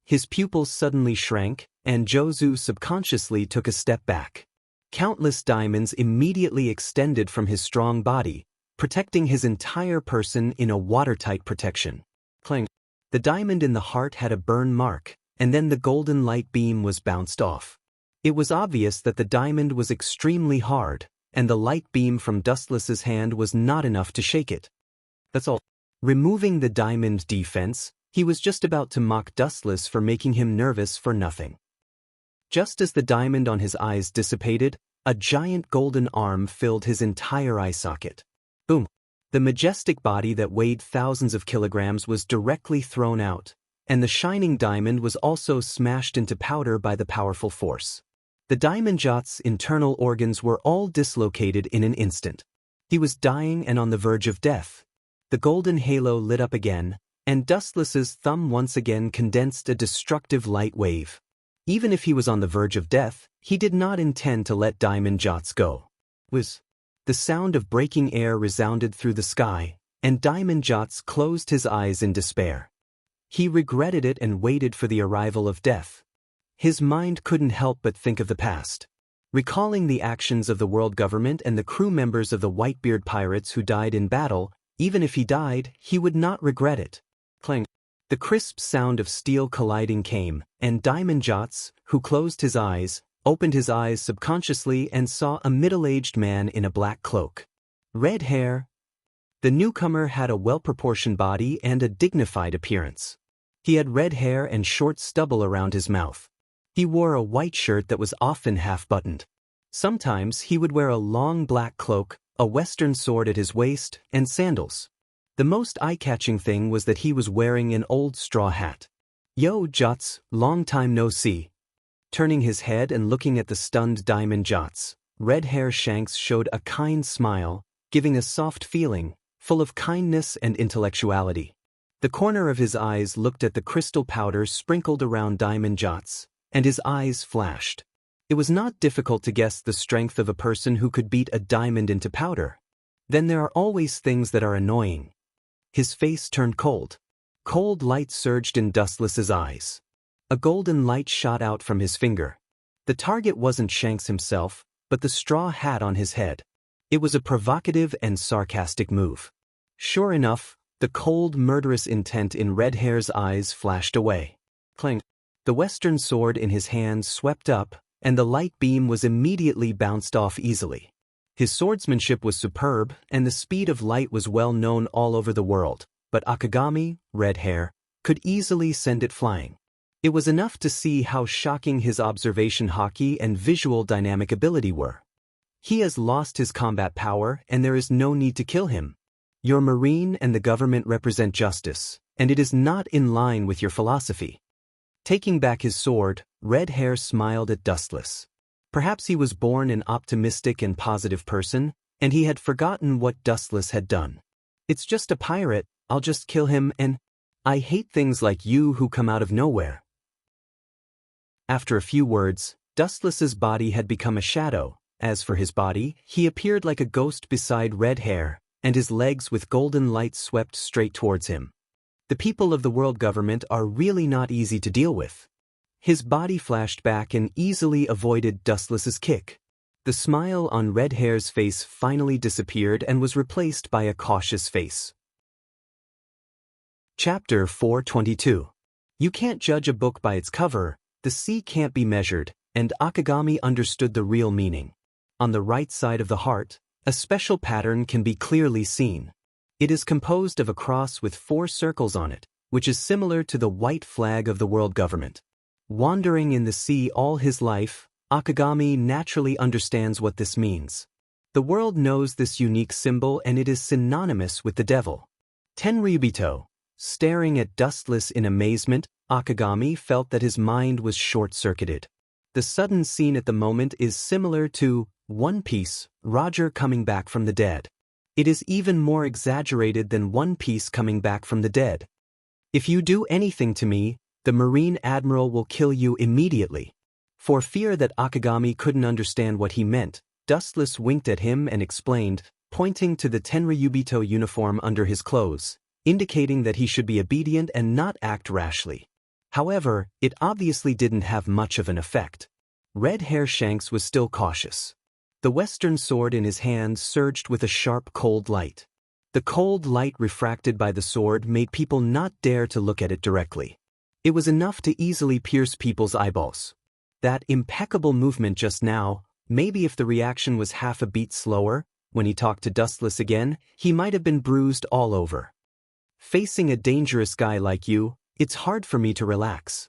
[SPEAKER 1] His pupils suddenly shrank, and Jozu subconsciously took a step back. Countless diamonds immediately extended from his strong body, protecting his entire person in a watertight protection. Clang. The diamond in the heart had a burn mark, and then the golden light beam was bounced off. It was obvious that the diamond was extremely hard, and the light beam from Dustless's hand was not enough to shake it. That's all. Removing the diamond defense, he was just about to mock Dustless for making him nervous for nothing. Just as the diamond on his eyes dissipated, a giant golden arm filled his entire eye socket. Boom! The majestic body that weighed thousands of kilograms was directly thrown out, and the shining diamond was also smashed into powder by the powerful force. The Diamond Jot's internal organs were all dislocated in an instant. He was dying and on the verge of death. The golden halo lit up again, and Dustless's thumb once again condensed a destructive light wave. Even if he was on the verge of death, he did not intend to let Diamond Jots go. The sound of breaking air resounded through the sky, and Diamond Jots closed his eyes in despair. He regretted it and waited for the arrival of death. His mind couldn't help but think of the past. Recalling the actions of the world government and the crew members of the Whitebeard pirates who died in battle, even if he died, he would not regret it. Clang. The crisp sound of steel colliding came, and Diamond Jots, who closed his eyes, opened his eyes subconsciously and saw a middle-aged man in a black cloak. Red hair. The newcomer had a well-proportioned body and a dignified appearance. He had red hair and short stubble around his mouth. He wore a white shirt that was often half-buttoned. Sometimes he would wear a long black cloak, a western sword at his waist, and sandals. The most eye-catching thing was that he was wearing an old straw hat. Yo, Jots, long time no see. Turning his head and looking at the stunned Diamond Jots, Red Hair Shanks showed a kind smile, giving a soft feeling, full of kindness and intellectuality. The corner of his eyes looked at the crystal powder sprinkled around Diamond Jots, and his eyes flashed. It was not difficult to guess the strength of a person who could beat a diamond into powder. Then there are always things that are annoying. His face turned cold. Cold light surged in Dustless's eyes. A golden light shot out from his finger. The target wasn't Shanks himself, but the straw hat on his head. It was a provocative and sarcastic move. Sure enough, the cold, murderous intent in Red Hair's eyes flashed away. Clang. The western sword in his hand swept up, and the light beam was immediately bounced off easily. His swordsmanship was superb, and the speed of light was well known all over the world, but Akagami, Red Hair, could easily send it flying. It was enough to see how shocking his observation hockey and visual dynamic ability were. He has lost his combat power, and there is no need to kill him. Your Marine and the government represent justice, and it is not in line with your philosophy. Taking back his sword, Red Hair smiled at Dustless. Perhaps he was born an optimistic and positive person, and he had forgotten what Dustless had done. It's just a pirate, I'll just kill him, and I hate things like you who come out of nowhere. After a few words, Dustless's body had become a shadow. As for his body, he appeared like a ghost beside Red Hair, and his legs with golden light swept straight towards him. The people of the world government are really not easy to deal with. His body flashed back and easily avoided Dustless's kick. The smile on Red Hair's face finally disappeared and was replaced by a cautious face. Chapter 422. You can't judge a book by its cover, the sea can't be measured, and Akagami understood the real meaning. On the right side of the heart, a special pattern can be clearly seen. It is composed of a cross with 4 circles on it, which is similar to the white flag of the world government. Wandering in the sea all his life, Akagami naturally understands what this means. The world knows this unique symbol and it is synonymous with the devil. Tenryubito. Staring at Dustless in amazement, Akagami felt that his mind was short-circuited. The sudden scene at the moment is similar to One Piece, Roger coming back from the dead. It is even more exaggerated than One Piece coming back from the dead. If you do anything to me, the Marine Admiral will kill you immediately. For fear that Akagami couldn't understand what he meant, Dustless winked at him and explained, pointing to the Tenryubito uniform under his clothes, indicating that he should be obedient and not act rashly. However, it obviously didn't have much of an effect. Red Hair Shanks was still cautious. The western sword in his hand surged with a sharp cold light. The cold light refracted by the sword made people not dare to look at it directly. It was enough to easily pierce people's eyeballs. That impeccable movement just now, maybe if the reaction was half a beat slower, when he talked to Dustless again, he might have been bruised all over. Facing a dangerous guy like you, it's hard for me to relax.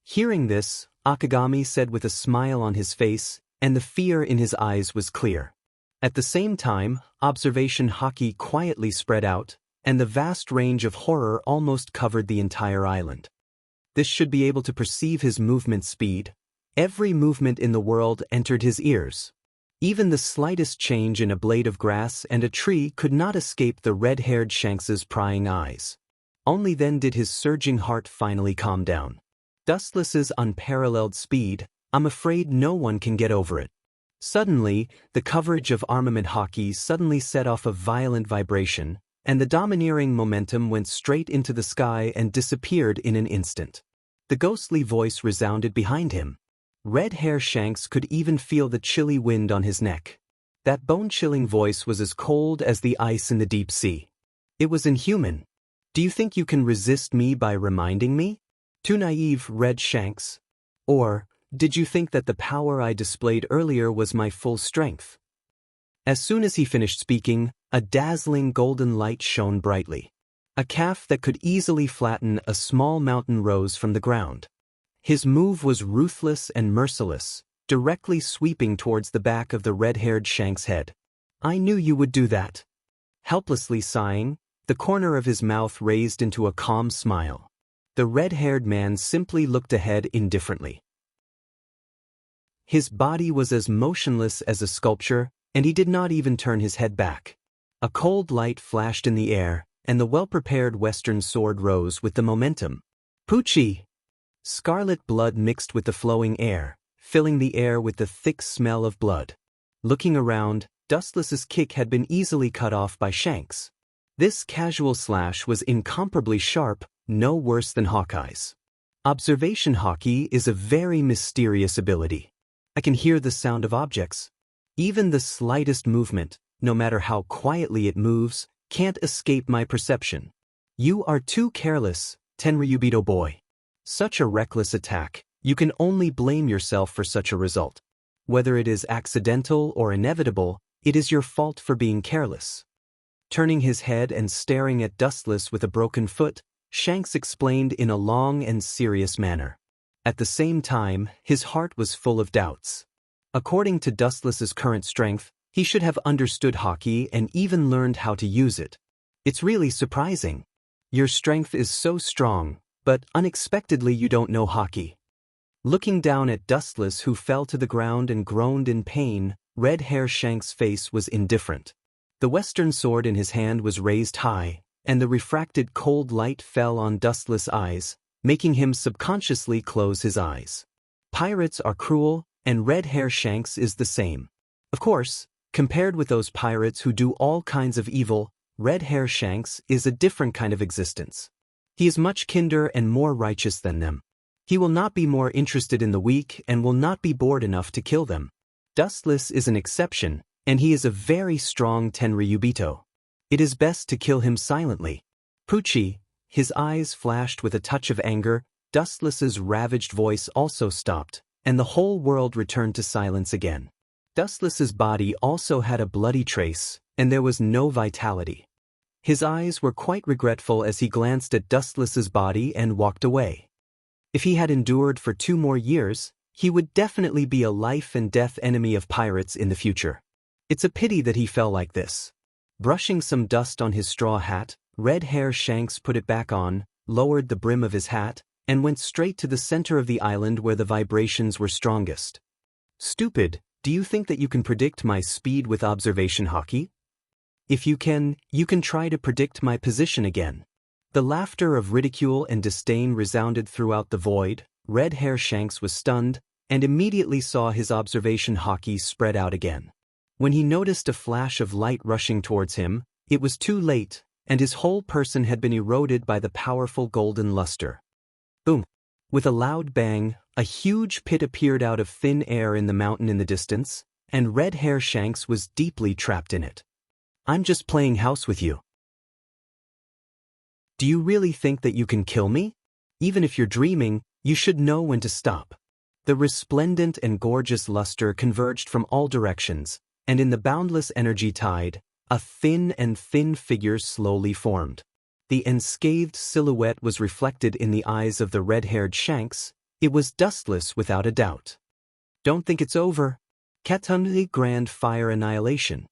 [SPEAKER 1] Hearing this, Akagami said with a smile on his face, and the fear in his eyes was clear. At the same time, observation haki quietly spread out, and the vast range of horror almost covered the entire island. This should be able to perceive his movement speed. Every movement in the world entered his ears. Even the slightest change in a blade of grass and a tree could not escape the red-haired Shanks's prying eyes. Only then did his surging heart finally calm down. Dustless's unparalleled speed, I'm afraid no one can get over it. Suddenly, the coverage of armament haki suddenly set off a violent vibration, and the domineering momentum went straight into the sky and disappeared in an instant. The ghostly voice resounded behind him. Red Hair Shanks could even feel the chilly wind on his neck. That bone-chilling voice was as cold as the ice in the deep sea. It was inhuman. Do you think you can resist me by reminding me? Too naive, Red Shanks. Or, did you think that the power I displayed earlier was my full strength? As soon as he finished speaking, a dazzling golden light shone brightly. A calf that could easily flatten a small mountain rose from the ground. His move was ruthless and merciless, directly sweeping towards the back of the red-haired Shank's head. I knew you would do that. Helplessly sighing, the corner of his mouth raised into a calm smile. The red-haired man simply looked ahead indifferently. His body was as motionless as a sculpture, and he did not even turn his head back. A cold light flashed in the air, and the well-prepared western sword rose with the momentum. Poochie! Scarlet blood mixed with the flowing air, filling the air with the thick smell of blood. Looking around, Dustless's kick had been easily cut off by Shanks. This casual slash was incomparably sharp, no worse than Hawkeye's. Observation haki is a very mysterious ability. I can hear the sound of objects. Even the slightest movement, no matter how quietly it moves, can't escape my perception. You are too careless, Tenryubito boy. Such a reckless attack, you can only blame yourself for such a result. Whether it is accidental or inevitable, it is your fault for being careless. Turning his head and staring at Dustless with a broken foot, Shanks explained in a long and serious manner. At the same time, his heart was full of doubts. According to Dustless's current strength, he should have understood haki and even learned how to use it. It's really surprising. Your strength is so strong, but unexpectedly you don't know haki. Looking down at Dustless, who fell to the ground and groaned in pain, Red Hair Shank's face was indifferent. The western sword in his hand was raised high, and the refracted cold light fell on Dustless' eyes, making him subconsciously close his eyes. Pirates are cruel, and Red Hair Shanks is the same. Of course, compared with those pirates who do all kinds of evil, Red Hair Shanks is a different kind of existence. He is much kinder and more righteous than them. He will not be more interested in the weak and will not be bored enough to kill them. Dustless is an exception, and he is a very strong Tenryubito. It is best to kill him silently. Pucci, his eyes flashed with a touch of anger. Dustless's ravaged voice also stopped, and the whole world returned to silence again. Dustless's body also had a bloody trace, and there was no vitality. His eyes were quite regretful as he glanced at Dustless's body and walked away. If he had endured for 2 more years, he would definitely be a life-and-death enemy of pirates in the future. It's a pity that he fell like this. Brushing some dust on his straw hat, Red Hair Shanks put it back on, lowered the brim of his hat, and went straight to the center of the island where the vibrations were strongest. Stupid, do you think that you can predict my speed with observation hockey? If you can try to predict my position again. The laughter of ridicule and disdain resounded throughout the void. Red Hair Shanks was stunned, and immediately saw his observation hockey spread out again. When he noticed a flash of light rushing towards him, it was too late, and his whole person had been eroded by the powerful golden luster. Boom! With a loud bang, a huge pit appeared out of thin air in the mountain in the distance, and Red Hair Shanks was deeply trapped in it. I'm just playing house with you. Do you really think that you can kill me? Even if you're dreaming, you should know when to stop. The resplendent and gorgeous luster converged from all directions, and in the boundless energy tide, a thin figure slowly formed. The unscathed silhouette was reflected in the eyes of the red-haired Shanks. It was Dustless without a doubt. Don't think it's over. Katunli Grand Fire Annihilation.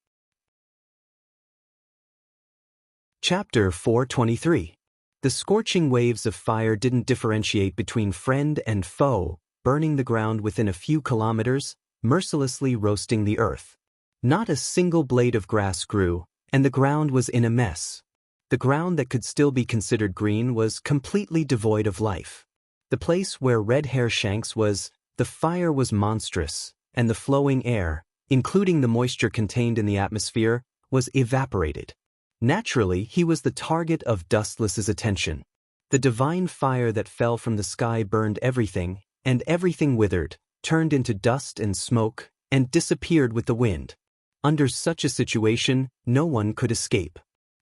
[SPEAKER 1] Chapter 423. The scorching waves of fire didn't differentiate between friend and foe, burning the ground within a few kilometers, mercilessly roasting the earth. Not a single blade of grass grew, and the ground was in a mess. The ground that could still be considered green was completely devoid of life. The place where Red Hair Shanks was, the fire was monstrous, and the flowing air, including the moisture contained in the atmosphere, was evaporated. Naturally, he was the target of Dustless's attention. The divine fire that fell from the sky burned everything, and everything withered, turned into dust and smoke, and disappeared with the wind. Under such a situation, no one could escape.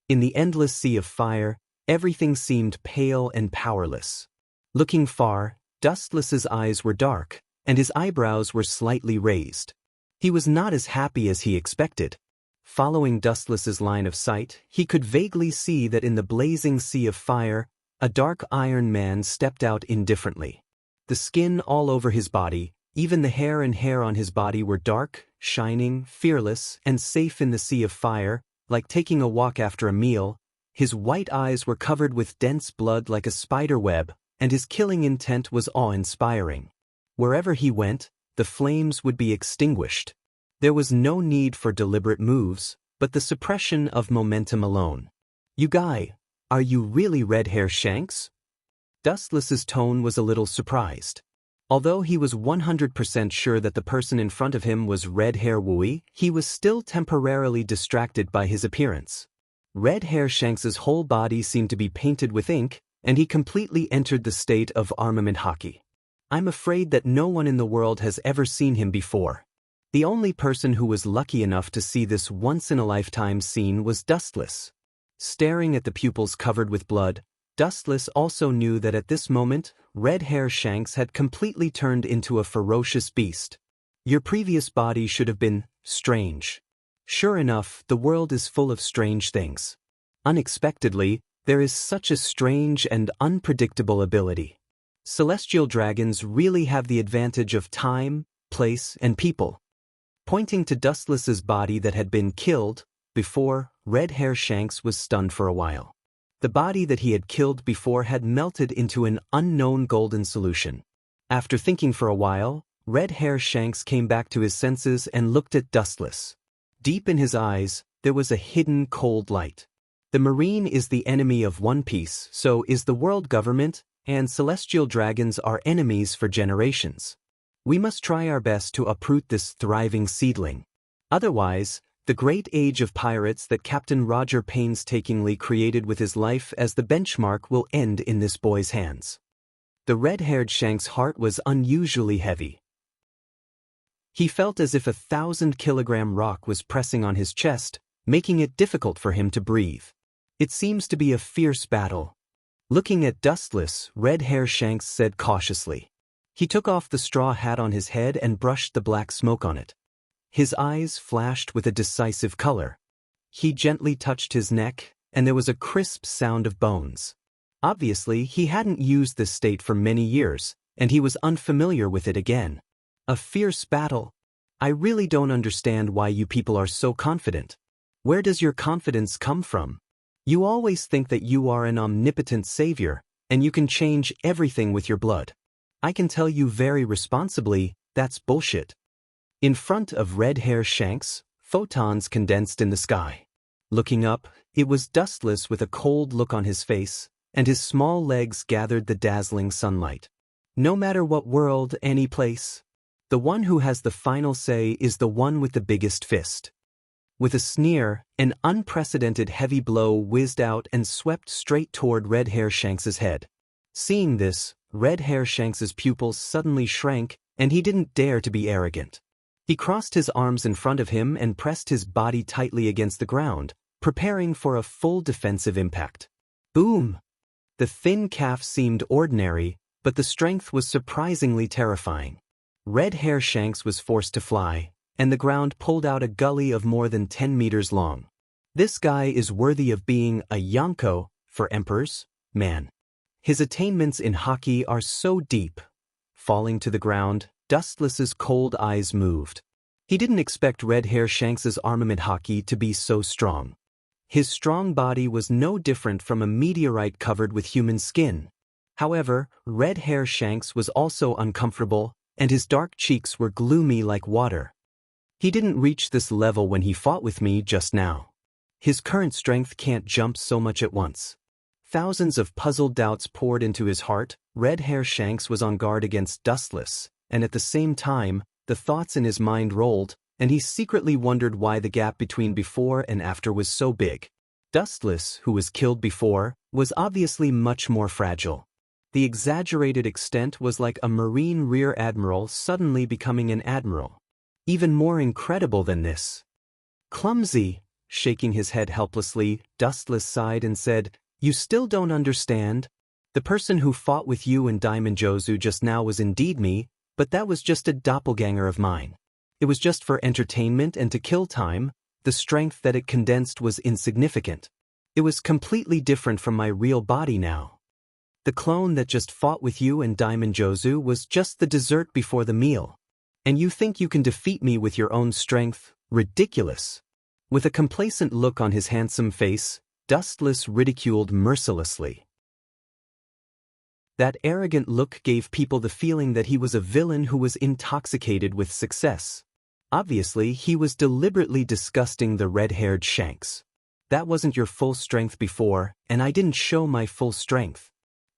[SPEAKER 1] In the endless sea of fire, everything seemed pale and powerless. Looking far, Dustless's eyes were dark, and his eyebrows were slightly raised. He was not as happy as he expected. Following Dustless's line of sight, he could vaguely see that in the blazing sea of fire, a dark iron man stepped out indifferently. The skin all over his body, even the hair and hair on his body were dark, shining, fearless, and safe in the sea of fire, like taking a walk after a meal. His white eyes were covered with dense blood like a spider web, and his killing intent was awe-inspiring. Wherever he went, the flames would be extinguished. There was no need for deliberate moves, but the suppression of momentum alone. You guy, are you really Red Hair Shanks? Dustless's tone was a little surprised. Although he was 100% sure that the person in front of him was Red Hair Wooey, he was still temporarily distracted by his appearance. Red Hair Shanks's whole body seemed to be painted with ink, and he completely entered the state of armament hockey. I'm afraid that no one in the world has ever seen him before. The only person who was lucky enough to see this once-in-a-lifetime scene was Dustless. Staring at the pupils covered with blood, Dustless also knew that at this moment, Red Hair Shanks had completely turned into a ferocious beast. Your previous body should have been strange. Sure enough, the world is full of strange things. Unexpectedly, there is such a strange and unpredictable ability. Celestial dragons really have the advantage of time, place, and people. Pointing to Dustless's body that had been killed before, Red Hair Shanks was stunned for a while. The body that he had killed before had melted into an unknown golden solution. After thinking for a while, Red Hair Shanks came back to his senses and looked at Dustless. Deep in his eyes, there was a hidden cold light. The Marine is the enemy of One Piece, so is the world government, and celestial dragons are enemies for generations. We must try our best to uproot this thriving seedling. Otherwise, the great age of pirates that Captain Roger painstakingly created with his life as the benchmark will end in this boy's hands. The red-haired Shanks' heart was unusually heavy. He felt as if a 1,000-kilogram rock was pressing on his chest, making it difficult for him to breathe. It seems to be a fierce battle. Looking at Dustless, Red Hair Shanks said cautiously. He took off the straw hat on his head and brushed the black smoke on it. His eyes flashed with a decisive color. He gently touched his neck, and there was a crisp sound of bones. Obviously, he hadn't used this state for many years, and he was unfamiliar with it again. A fierce battle. I really don't understand why you people are so confident. Where does your confidence come from? You always think that you are an omnipotent savior, and you can change everything with your blood. I can tell you very responsibly, that's bullshit. In front of Red Hair Shanks, photons condensed in the sky. Looking up, it was Dustless with a cold look on his face, and his small legs gathered the dazzling sunlight. No matter what world, any place, the one who has the final say is the one with the biggest fist. With a sneer, an unprecedented heavy blow whizzed out and swept straight toward Red Hair Shanks's head. Seeing this, Red Hair Shanks's pupils suddenly shrank, and he didn't dare to be arrogant. He crossed his arms in front of him and pressed his body tightly against the ground, preparing for a full defensive impact. Boom! The thin calf seemed ordinary, but the strength was surprisingly terrifying. Red Hair Shanks was forced to fly, and the ground pulled out a gully of more than 10 meters long. This guy is worthy of being a Yonko, for Emperor's man. His attainments in hockey are so deep. Falling to the ground, Dustless's cold eyes moved. He didn't expect Red Hair Shanks's armament hockey to be so strong. His strong body was no different from a meteorite covered with human skin. However, Red Hair Shanks was also uncomfortable, and his dark cheeks were gloomy like water. He didn't reach this level when he fought with me just now. His current strength can't jump so much at once. Thousands of puzzled doubts poured into his heart. Red Hair Shanks was on guard against Dustless, and at the same time, the thoughts in his mind rolled, and he secretly wondered why the gap between before and after was so big. Dustless, who was killed before, was obviously much more fragile. The exaggerated extent was like a Marine rear admiral suddenly becoming an admiral. Even more incredible than this. Clumsy, shaking his head helplessly, Dustless sighed and said, "You still don't understand? The person who fought with you and Diamond Jozu just now was indeed me, but that was just a doppelganger of mine. It was just for entertainment and to kill time. The strength that it condensed was insignificant. It was completely different from my real body now. The clone that just fought with you and Diamond Jozu was just the dessert before the meal. And you think you can defeat me with your own strength? Ridiculous." With a complacent look on his handsome face, Dustless ridiculed mercilessly. That arrogant look gave people the feeling that he was a villain who was intoxicated with success. Obviously, he was deliberately disgusting the red-haired Shanks. That wasn't your full strength before, and I didn't show my full strength.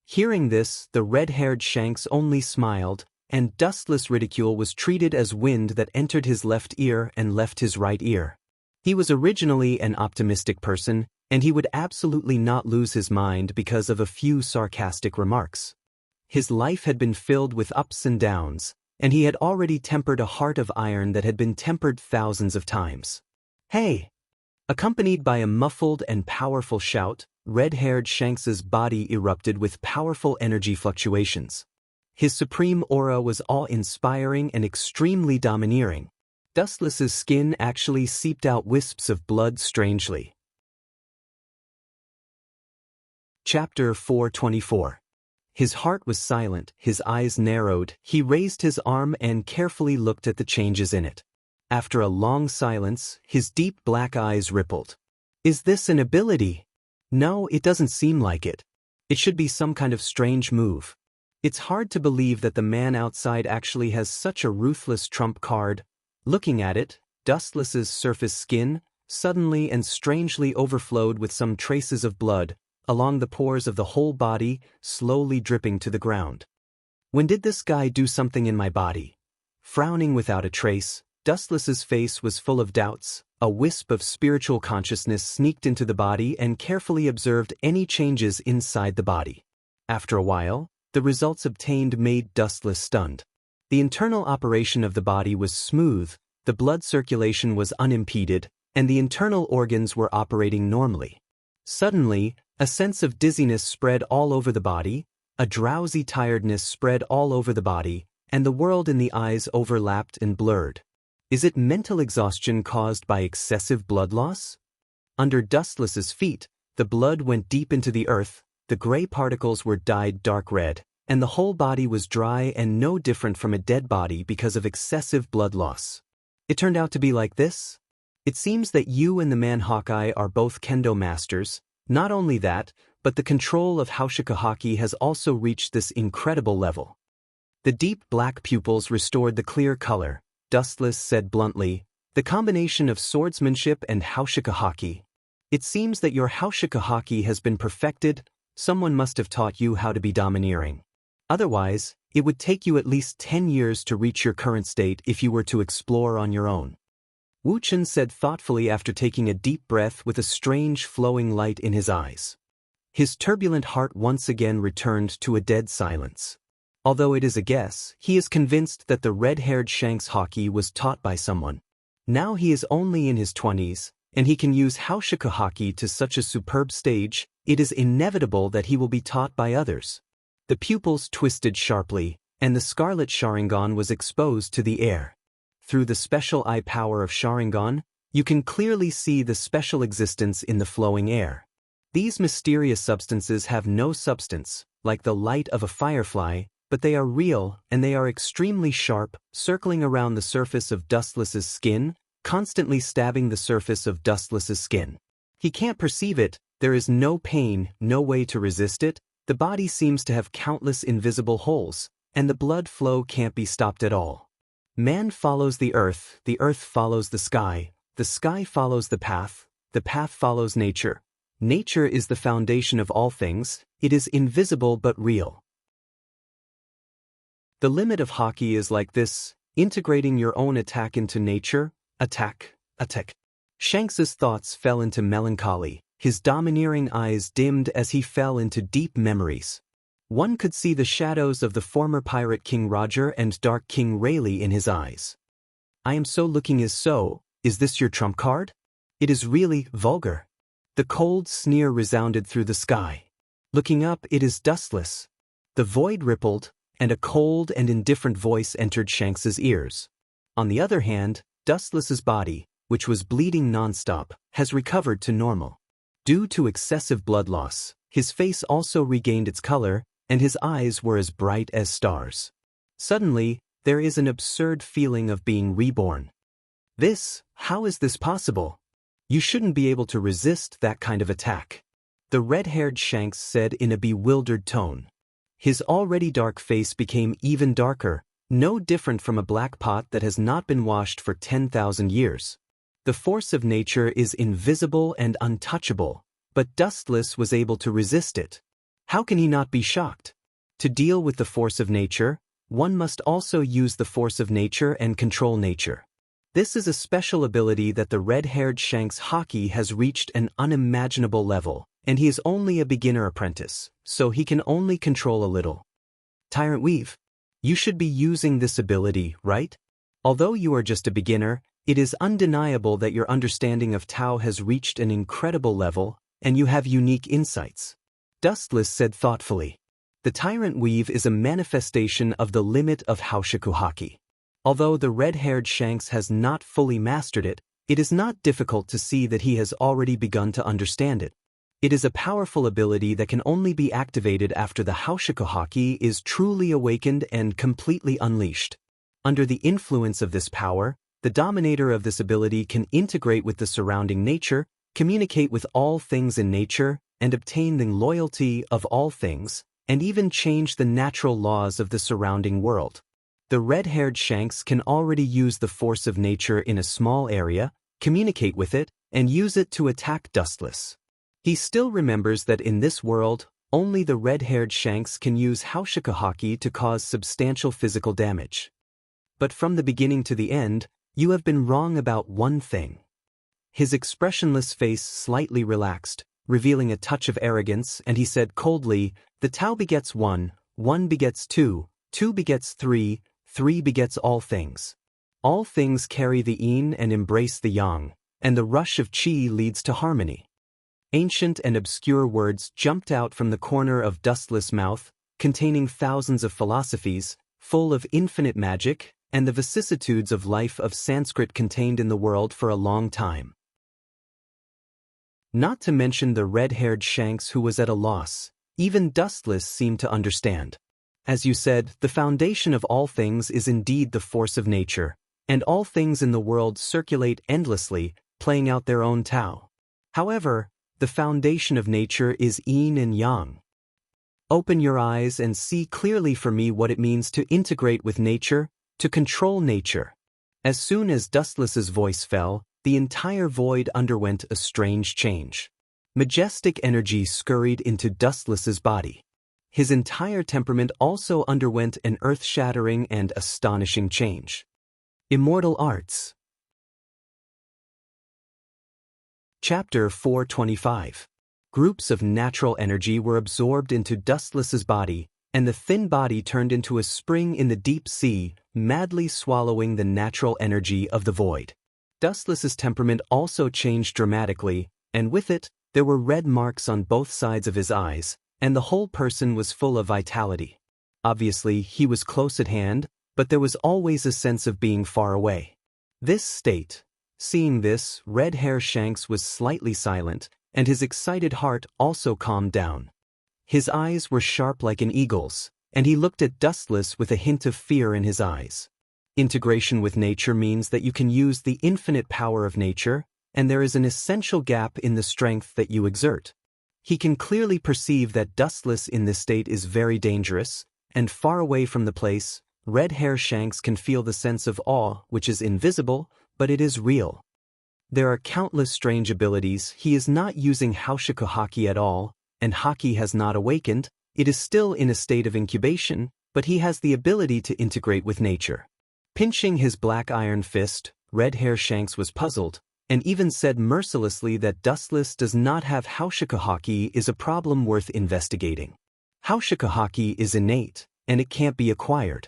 [SPEAKER 1] Hearing this, the red-haired Shanks only smiled, and Dustless ridicule was treated as wind that entered his left ear and left his right ear. He was originally an optimistic person, and he would absolutely not lose his mind because of a few sarcastic remarks. His life had been filled with ups and downs, and he had already tempered a heart of iron that had been tempered thousands of times. "Hey!" Accompanied by a muffled and powerful shout, red-haired Shanks's body erupted with powerful energy fluctuations. His supreme aura was awe-inspiring and extremely domineering. Dustless's skin actually seeped out wisps of blood strangely. Chapter 424. His heart was silent, his eyes narrowed, he raised his arm and carefully looked at the changes in it. After a long silence, his deep black eyes rippled. "Is this an ability? No, it doesn't seem like it. It should be some kind of strange move. It's hard to believe that the man outside actually has such a ruthless trump card." Looking at it, Dustless's surface skin suddenly and strangely overflowed with some traces of blood, along the pores of the whole body, slowly dripping to the ground. When did this guy do something in my body? Frowning without a trace, Dustless's face was full of doubts. A wisp of spiritual consciousness sneaked into the body and carefully observed any changes inside the body. After a while, the results obtained made Dustless stunned. The internal operation of the body was smooth, the blood circulation was unimpeded, and the internal organs were operating normally. Suddenly, a sense of dizziness spread all over the body, a drowsy tiredness spread all over the body, and the world in the eyes overlapped and blurred. Is it mental exhaustion caused by excessive blood loss? Under Dustless's feet, the blood went deep into the earth, the gray particles were dyed dark red, and the whole body was dry and no different from a dead body because of excessive blood loss. It turned out to be like this? It seems that you and the man Hawkeye are both kendo masters. Not only that, but the control of Haushikuhaki has also reached this incredible level. The deep black pupils restored the clear color. Dustless said bluntly, the combination of swordsmanship and Haushikuhaki. It seems that your Haushikuhaki has been perfected. Someone must have taught you how to be domineering. Otherwise, it would take you at least 10 years to reach your current state if you were to explore on your own. Wu Chen said thoughtfully after taking a deep breath with a strange flowing light in his eyes. His turbulent heart once again returned to a dead silence. Although it is a guess, he is convinced that the red-haired Shanks Haki was taught by someone. Now he is only in his 20s, and he can use Haushikuhaki to such a superb stage, it is inevitable that he will be taught by others. The pupils twisted sharply, and the scarlet Sharingan was exposed to the air. Through the special eye power of Sharingan, you can clearly see the special existence in the flowing air. These mysterious substances have no substance, like the light of a firefly, but they are real, and they are extremely sharp, circling around the surface of Dustless's skin, constantly stabbing the surface of Dustless's skin. He can't perceive it, there is no pain, no way to resist it, the body seems to have countless invisible holes, and the blood flow can't be stopped at all. Man follows the earth follows the sky follows the path follows nature. Nature is the foundation of all things, it is invisible but real. The limit of Haki is like this, integrating your own attack into nature, attack. Shanks's thoughts fell into melancholy, his domineering eyes dimmed as he fell into deep memories. One could see the shadows of the former pirate King Roger and Dark King Rayleigh in his eyes. I am so looking is this your trump card? It is really vulgar. The cold sneer resounded through the sky. Looking up, it is Dustless. The void rippled, and a cold and indifferent voice entered Shanks's ears. On the other hand, Dustless's body, which was bleeding nonstop, has recovered to normal. Due to excessive blood loss, his face also regained its color, and his eyes were as bright as stars. Suddenly, there is an absurd feeling of being reborn. How is this possible? You shouldn't be able to resist that kind of attack. The red-haired Shanks said in a bewildered tone. His already dark face became even darker, no different from a black pot that has not been washed for 10,000 years. The force of nature is invisible and untouchable, but Dustless was able to resist it. How can he not be shocked? To deal with the force of nature, one must also use the force of nature and control nature. This is a special ability that the red-haired Shanks Haki has reached an unimaginable level, and he is only a beginner apprentice, so he can only control a little. Tyrant Weave, you should be using this ability, right? Although you are just a beginner, it is undeniable that your understanding of Tao has reached an incredible level, and you have unique insights. Dustless said thoughtfully. The Tyrant Weave is a manifestation of the limit of Haushikuhaki. Although the red-haired Shanks has not fully mastered it, it is not difficult to see that he has already begun to understand it. It is a powerful ability that can only be activated after the Haushikuhaki is truly awakened and completely unleashed. Under the influence of this power, the dominator of this ability can integrate with the surrounding nature, communicate with all things in nature, and obtain the loyalty of all things, and even change the natural laws of the surrounding world. The red-haired Shanks can already use the force of nature in a small area, communicate with it, and use it to attack Dustless. He still remembers that in this world, only the red-haired Shanks can use Haushikuhaki to cause substantial physical damage. But from the beginning to the end, you have been wrong about one thing. His expressionless face slightly relaxed, revealing a touch of arrogance, and he said coldly, the Tao begets one begets two begets three three begets all things. All things carry the yin and embrace the yang, and the rush of qi leads to harmony. Ancient and obscure words jumped out from the corner of Dustless' mouth, containing thousands of philosophies, full of infinite magic, and the vicissitudes of life of Sanskrit contained in the world for a long time. Not to mention the red-haired Shanks who was at a loss. Even Dustless seemed to understand. As you said, the foundation of all things is indeed the force of nature, and all things in the world circulate endlessly, playing out their own Tao. However, the foundation of nature is yin and yang. Open your eyes and see clearly for me what it means to integrate with nature, to control nature. As soon as Dustless's voice fell, the entire void underwent a strange change. Majestic energy scurried into Dustless's body. His entire temperament also underwent an earth-shattering and astonishing change. Immortal Arts. Chapter 425. Groups of natural energy were absorbed into Dustless's body, and the thin body turned into a spring in the deep sea, madly swallowing the natural energy of the void. Dustless's temperament also changed dramatically, and with it, there were red marks on both sides of his eyes, and the whole person was full of vitality. Obviously, he was close at hand, but there was always a sense of being far away. Seeing this, Red Hair Shanks was slightly silent, and his excited heart also calmed down. His eyes were sharp like an eagle's, and he looked at Dustless with a hint of fear in his eyes. Integration with nature means that you can use the infinite power of nature, and there is an essential gap in the strength that you exert. He can clearly perceive that Dustless in this state is very dangerous, and far away from the place, Red Hair Shanks can feel the sense of awe which is invisible, but it is real. There are countless strange abilities. He is not using Haushiku Haki at all, and Haki has not awakened. It is still in a state of incubation, but he has the ability to integrate with nature. Pinching his black iron fist, Red Hair Shanks was puzzled, and even said mercilessly that Dustless does not have Haushiku Haki is a problem worth investigating. Haushiku Haki is innate, and it can't be acquired.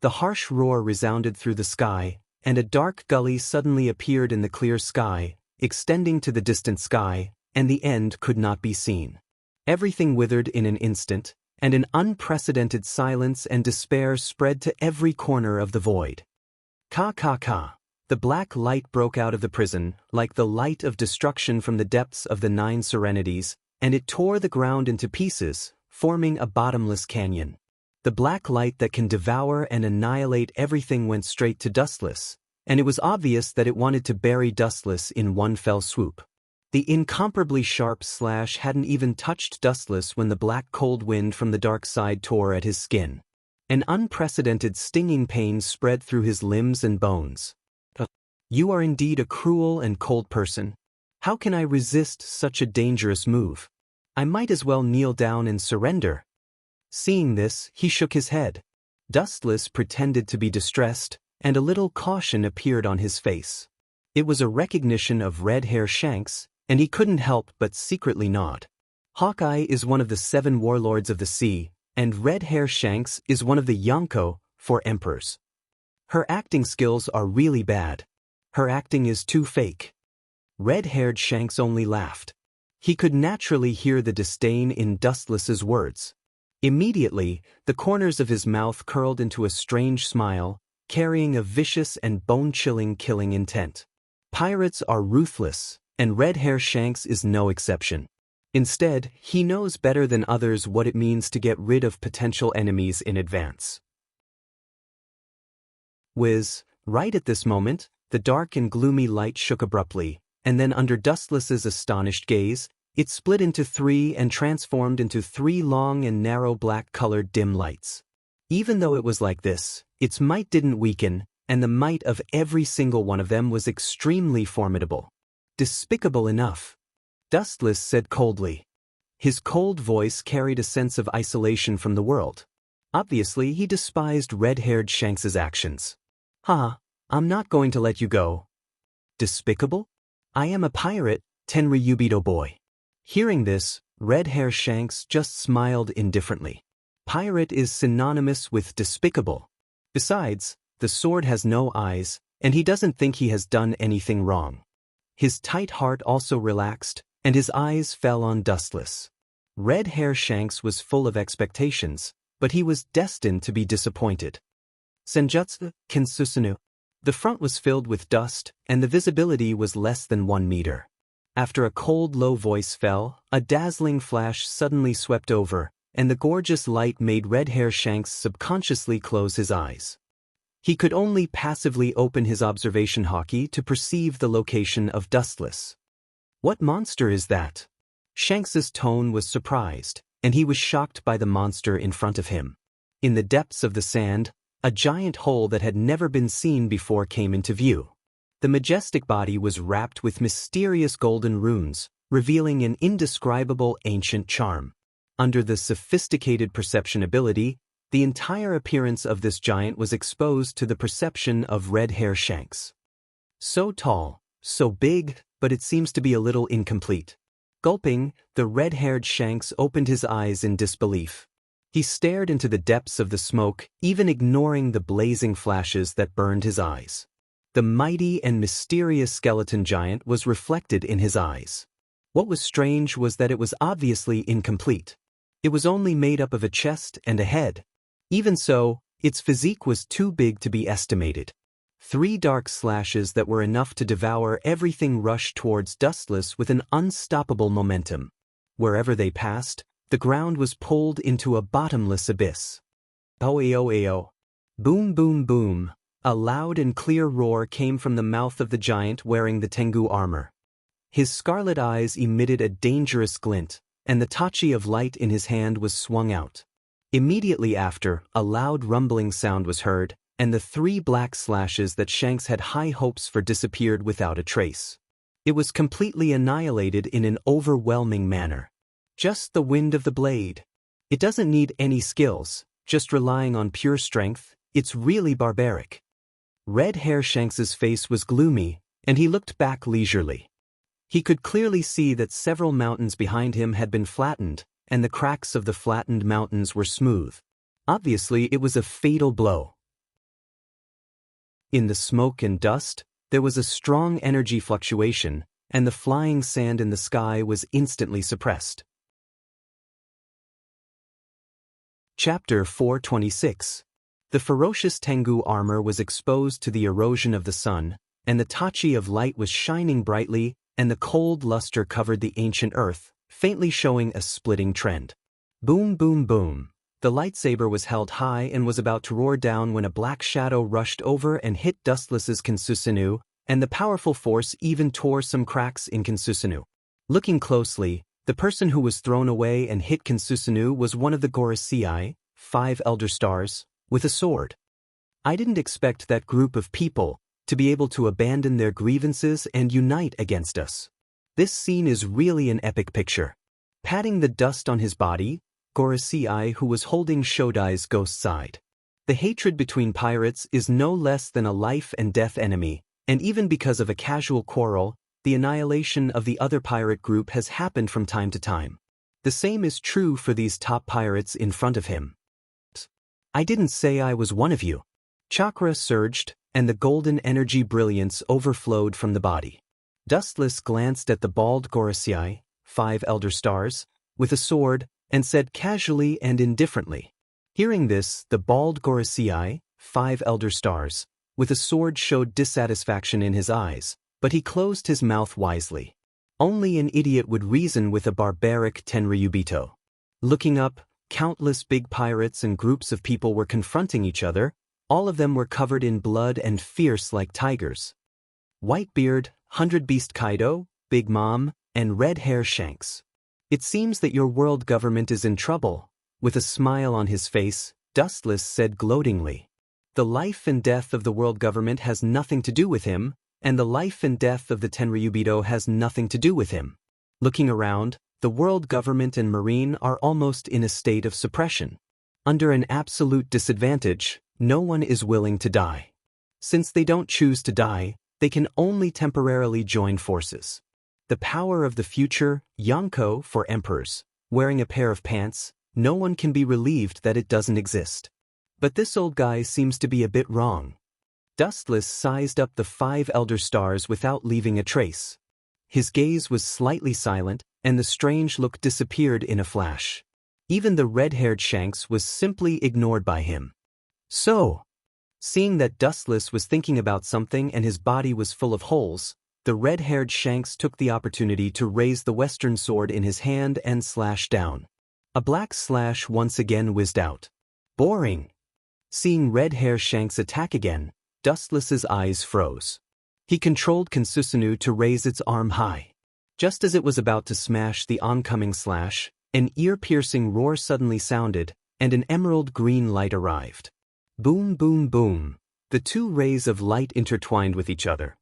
[SPEAKER 1] The harsh roar resounded through the sky, and a dark gully suddenly appeared in the clear sky, extending to the distant sky, and the end could not be seen. Everything withered in an instant, and an unprecedented silence and despair spread to every corner of the void. Ka ka ka. The black light broke out of the prison, like the light of destruction from the depths of the Nine Serenities, and it tore the ground into pieces, forming a bottomless canyon. The black light that can devour and annihilate everything went straight to Dustless, and it was obvious that it wanted to bury Dustless in one fell swoop. The incomparably sharp slash hadn't even touched Dustless when the black cold wind from the dark side tore at his skin. An unprecedented stinging pain spread through his limbs and bones. You are indeed a cruel and cold person. How can I resist such a dangerous move? I might as well kneel down and surrender. Seeing this, he shook his head. Dustless pretended to be distressed, and a little caution appeared on his face. It was a recognition of Red Hair Shanks, and he couldn't help but secretly nod. Hawkeye is one of the 7 warlords of the sea, and Red Hair Shanks is one of the Yonko, 4 emperors. Her acting skills are really bad. Her acting is too fake. Red-haired Shanks only laughed. He could naturally hear the disdain in Dustless's words. Immediately, the corners of his mouth curled into a strange smile, carrying a vicious and bone-chilling killing intent. Pirates are ruthless, and Red Hair Shanks is no exception. Instead, he knows better than others what it means to get rid of potential enemies in advance. Right at this moment, the dark and gloomy light shook abruptly, and then under Dustless's astonished gaze, it split into 3 and transformed into 3 long and narrow black-colored dim lights. Even though it was like this, its might didn't weaken, and the might of every single one of them was extremely formidable. Despicable enough, Dustless said coldly. His cold voice carried a sense of isolation from the world. Obviously, he despised Red-haired Shanks's actions. I'm not going to let you go. Despicable? I am a pirate, Tenryubido boy. Hearing this, Red Hair Shanks just smiled indifferently. Pirate is synonymous with despicable. Besides, the sword has no eyes, and he doesn't think he has done anything wrong. His tight heart also relaxed, and his eyes fell on Dustless. Red Hair Shanks was full of expectations, but he was destined to be disappointed. Senjutsu Kinsusunu. The front was filled with dust, and the visibility was less than 1 meter. After a cold, low voice fell, a dazzling flash suddenly swept over, and the gorgeous light made Red Hair Shanks subconsciously close his eyes. He could only passively open his observation hockey to perceive the location of Dustless. What monster is that? Shanks's tone was surprised, and he was shocked by the monster in front of him. In the depths of the sand, a giant hole that had never been seen before came into view. The majestic body was wrapped with mysterious golden runes, revealing an indescribable ancient charm. Under the sophisticated perception ability, the entire appearance of this giant was exposed to the perception of Red Hair Shanks. So tall, so big, but it seems to be a little incomplete. Gulping, the red-haired Shanks opened his eyes in disbelief. He stared into the depths of the smoke, even ignoring the blazing flashes that burned his eyes. The mighty and mysterious skeleton giant was reflected in his eyes. What was strange was that it was obviously incomplete. It was only made up of a chest and a head. Even so, its physique was too big to be estimated. 3 dark slashes that were enough to devour everything rushed towards Dustless with an unstoppable momentum. Wherever they passed, the ground was pulled into a bottomless abyss. Oeo. Boom boom boom. A loud and clear roar came from the mouth of the giant wearing the Tengu armor. His scarlet eyes emitted a dangerous glint, and the tachi of light in his hand was swung out. Immediately after, a loud rumbling sound was heard, and the 3 black slashes that Shanks had high hopes for disappeared without a trace. It was completely annihilated in an overwhelming manner. Just the wind of the blade. It doesn't need any skills, just relying on pure strength. It's really barbaric. Red Hair Shanks's face was gloomy, and he looked back leisurely. He could clearly see that several mountains behind him had been flattened, and the cracks of the flattened mountains were smooth. Obviously, it was a fatal blow. In the smoke and dust, there was a strong energy fluctuation, and the flying sand in the sky was instantly suppressed. Chapter 426. The ferocious Tengu armor was exposed to the erosion of the sun, and the tachi of light was shining brightly, and the cold luster covered the ancient earth, faintly showing a splitting trend. Boom boom boom. The lightsaber was held high and was about to roar down when a black shadow rushed over and hit Dustless's Kinsusunu, and the powerful force even tore some cracks in Kinsusunu. Looking closely, the person who was thrown away and hit Kinsusunu was one of the Gorosei, 5 Elder Stars, with a sword. I didn't expect that group of people to be able to abandon their grievances and unite against us. This scene is really an epic picture. Patting the dust on his body, Gorosei, who was holding Shodai's ghost side. The hatred between pirates is no less than a life and death enemy, and even because of a casual quarrel, the annihilation of the other pirate group has happened from time to time. The same is true for these top pirates in front of him. I didn't say I was one of you. Chakra surged, and the golden energy brilliance overflowed from the body. Dustless glanced at the bald Gorosei, 5 Elder Stars, with a sword, and said casually and indifferently. Hearing this, the bald Gorosei, 5 Elder Stars, with a sword showed dissatisfaction in his eyes, but he closed his mouth wisely. Only an idiot would reason with a barbaric Tenryubito. Looking up, countless big pirates and groups of people were confronting each other. All of them were covered in blood and fierce like tigers. Whitebeard, 100 Beast Kaido, Big Mom, and Red Hair Shanks. It seems that your world government is in trouble. With a smile on his face, Dustless said gloatingly. The life and death of the world government has nothing to do with him, and the life and death of the Tenryubito has nothing to do with him. Looking around, the world government and marine are almost in a state of suppression. Under an absolute disadvantage, no one is willing to die. Since they don't choose to die, they can only temporarily join forces. The power of the future, Yonko for emperors, wearing a pair of pants, no one can be relieved that it doesn't exist. But this old guy seems to be a bit wrong. Dustless sized up the 5 elder stars without leaving a trace. His gaze was slightly silent, and the strange look disappeared in a flash. Even the red-haired Shanks was simply ignored by him. So, seeing that Dustless was thinking about something and his body was full of holes, the red-haired Shanks took the opportunity to raise the western sword in his hand and slash down. A black slash once again whizzed out. Boring. Seeing red-haired Shanks attack again, Dustless's eyes froze. He controlled Konsusunu to raise its arm high. Just as it was about to smash the oncoming slash, an ear-piercing roar suddenly sounded, and an emerald green light arrived. Boom, boom, boom. The two rays of light intertwined with each other.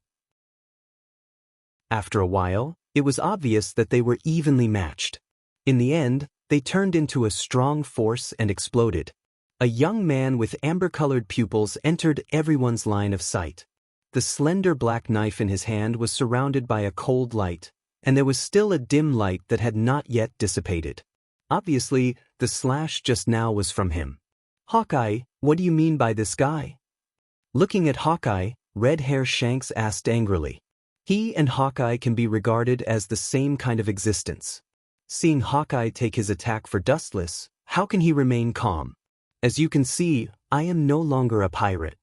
[SPEAKER 1] After a while, it was obvious that they were evenly matched. In the end, they turned into a strong force and exploded. A young man with amber-colored pupils entered everyone's line of sight. The slender black knife in his hand was surrounded by a cold light, and there was still a dim light that had not yet dissipated. Obviously, the slash just now was from him. Hawkeye, what do you mean by this guy? Looking at Hawkeye, red-haired Shanks asked angrily. He and Hawkeye can be regarded as the same kind of existence. Seeing Hawkeye take his attack for Dustless, how can he remain calm? As you can see, I am no longer a pirate.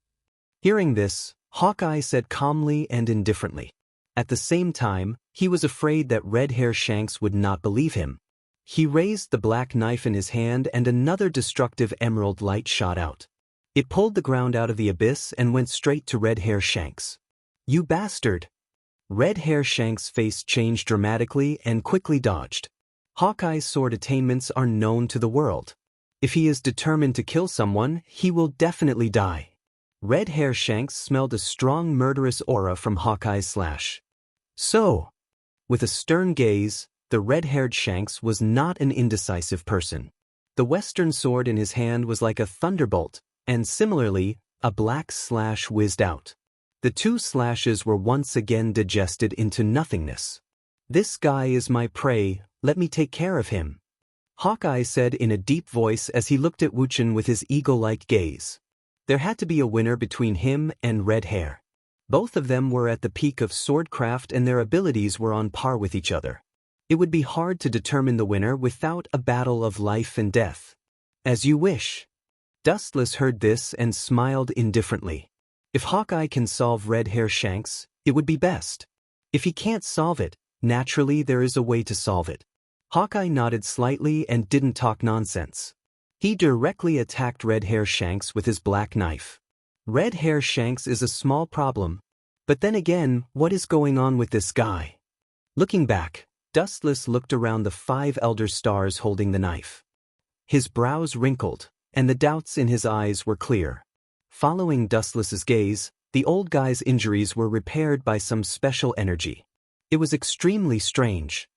[SPEAKER 1] Hearing this, Hawkeye said calmly and indifferently. At the same time, he was afraid that red-haired Shanks would not believe him. He raised the black knife in his hand and another destructive emerald light shot out. It pulled the ground out of the abyss and went straight to red-haired Shanks. You bastard! Red-haired Shanks' face changed dramatically and quickly dodged. Hawkeye's sword attainments are known to the world. If he is determined to kill someone, he will definitely die. Red-haired Shanks smelled a strong murderous aura from Hawkeye's slash. So, with a stern gaze, the red-haired Shanks was not an indecisive person. The western sword in his hand was like a thunderbolt, and similarly, a black slash whizzed out. The two slashes were once again digested into nothingness. This guy is my prey, let me take care of him. Hawkeye said in a deep voice as he looked at Wuchen with his eagle-like gaze. There had to be a winner between him and Red Hair. Both of them were at the peak of swordcraft and their abilities were on par with each other. It would be hard to determine the winner without a battle of life and death. As you wish. Dustless heard this and smiled indifferently. If Hawkeye can solve red-haired Shanks, it would be best. If he can't solve it, naturally there is a way to solve it. Hawkeye nodded slightly and didn't talk nonsense. He directly attacked red-haired Shanks with his black knife. Red-haired Shanks is a small problem. But then again, what is going on with this guy? Looking back, Dustless looked around the 5 elder stars holding the knife. His brows wrinkled, and the doubts in his eyes were clear. Following Dustless's gaze, the old guy's injuries were repaired by some special energy. It was extremely strange.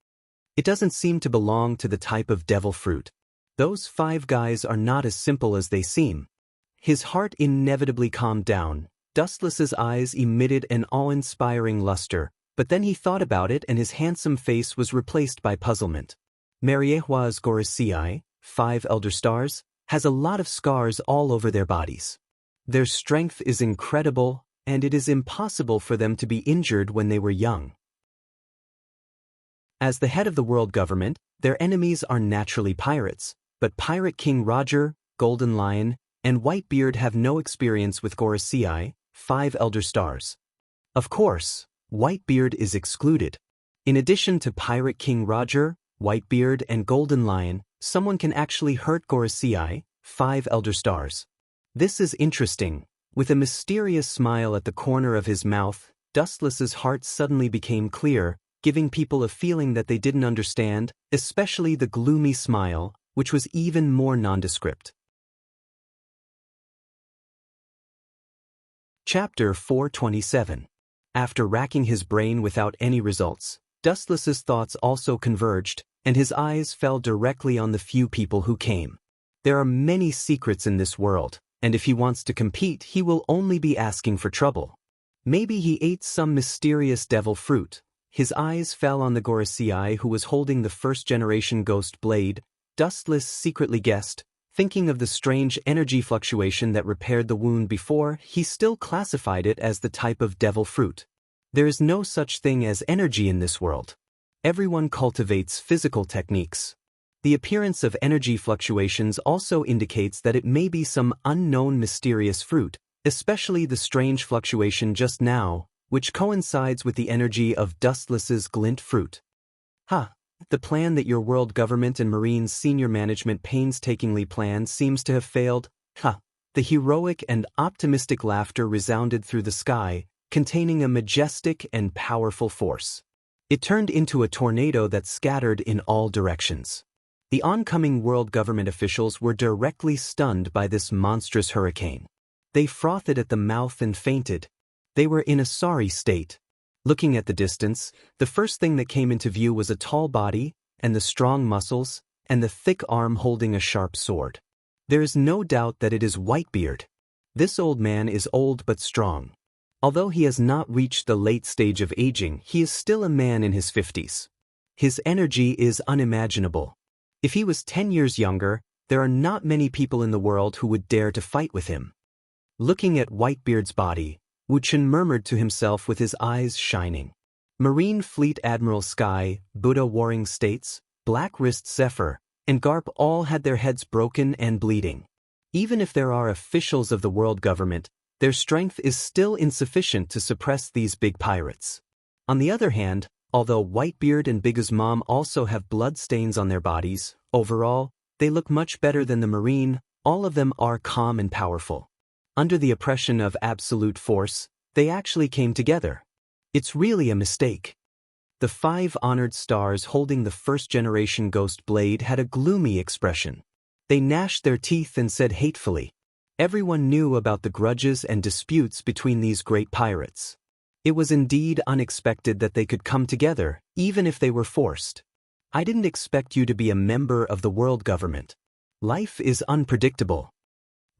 [SPEAKER 1] It doesn't seem to belong to the type of devil fruit. Those 5 guys are not as simple as they seem. His heart inevitably calmed down. Dustless's eyes emitted an awe-inspiring luster, but then he thought about it and his handsome face was replaced by puzzlement. Mariehua's Gorisei, 5 elder stars, has a lot of scars all over their bodies. Their strength is incredible, and it is impossible for them to be injured when they were young. As the head of the world government, their enemies are naturally pirates, but Pirate King Roger, Golden Lion, and Whitebeard have no experience with Gorisei, 5 elder stars. Of course, Whitebeard is excluded. In addition to Pirate King Roger, Whitebeard, and Golden Lion, someone can actually hurt Gorisei, 5 elder stars. This is interesting. With a mysterious smile at the corner of his mouth, Dustless's heart suddenly became clear, giving people a feeling that they didn't understand, especially the gloomy smile, which was even more nondescript. Chapter 427. After racking his brain without any results, Dustless's thoughts also converged, and his eyes fell directly on the few people who came. There are many secrets in this world, and if he wants to compete, he will only be asking for trouble. Maybe he ate some mysterious devil fruit. His eyes fell on the Gorisei who was holding the first-generation ghost blade. Dustless secretly guessed, Thinking of the strange energy fluctuation that repaired the wound before, he still classified it as the type of devil fruit. There is no such thing as energy in this world. Everyone cultivates physical techniques. The appearance of energy fluctuations also indicates that it may be some unknown mysterious fruit, especially the strange fluctuation just now, which coincides with the energy of Dustless's glint fruit. The plan that your world government and Marine's senior management painstakingly planned seems to have failed. The heroic and optimistic laughter resounded through the sky, containing a majestic and powerful force. It turned into a tornado that scattered in all directions. The oncoming world government officials were directly stunned by this monstrous hurricane. They frothed at the mouth and fainted. They were in a sorry state. Looking at the distance, the first thing that came into view was a tall body, and the strong muscles, and the thick arm holding a sharp sword. There is no doubt that it is Whitebeard. This old man is old but strong. Although he has not reached the late stage of aging, he is still a man in his 50s. His energy is unimaginable. If he was 10 years younger, there are not many people in the world who would dare to fight with him. Looking at Whitebeard's body, Wu Chen murmured to himself with his eyes shining. Marine Fleet Admiral Sky, Buddha Warring States, Black Wrist Zephyr, and Garp all had their heads broken and bleeding. Even if there are officials of the world government, their strength is still insufficient to suppress these big pirates. On the other hand, although Whitebeard and Big's mom also have blood stains on their bodies, overall, they look much better than the Marine. All of them are calm and powerful. Under the oppression of absolute force, they actually came together. It's really a mistake. The 5 honored stars holding the first-generation ghost blade had a gloomy expression. They gnashed their teeth and said hatefully. Everyone knew about the grudges and disputes between these great pirates. It was indeed unexpected that they could come together, even if they were forced. I didn't expect you to be a member of the world government. Life is unpredictable.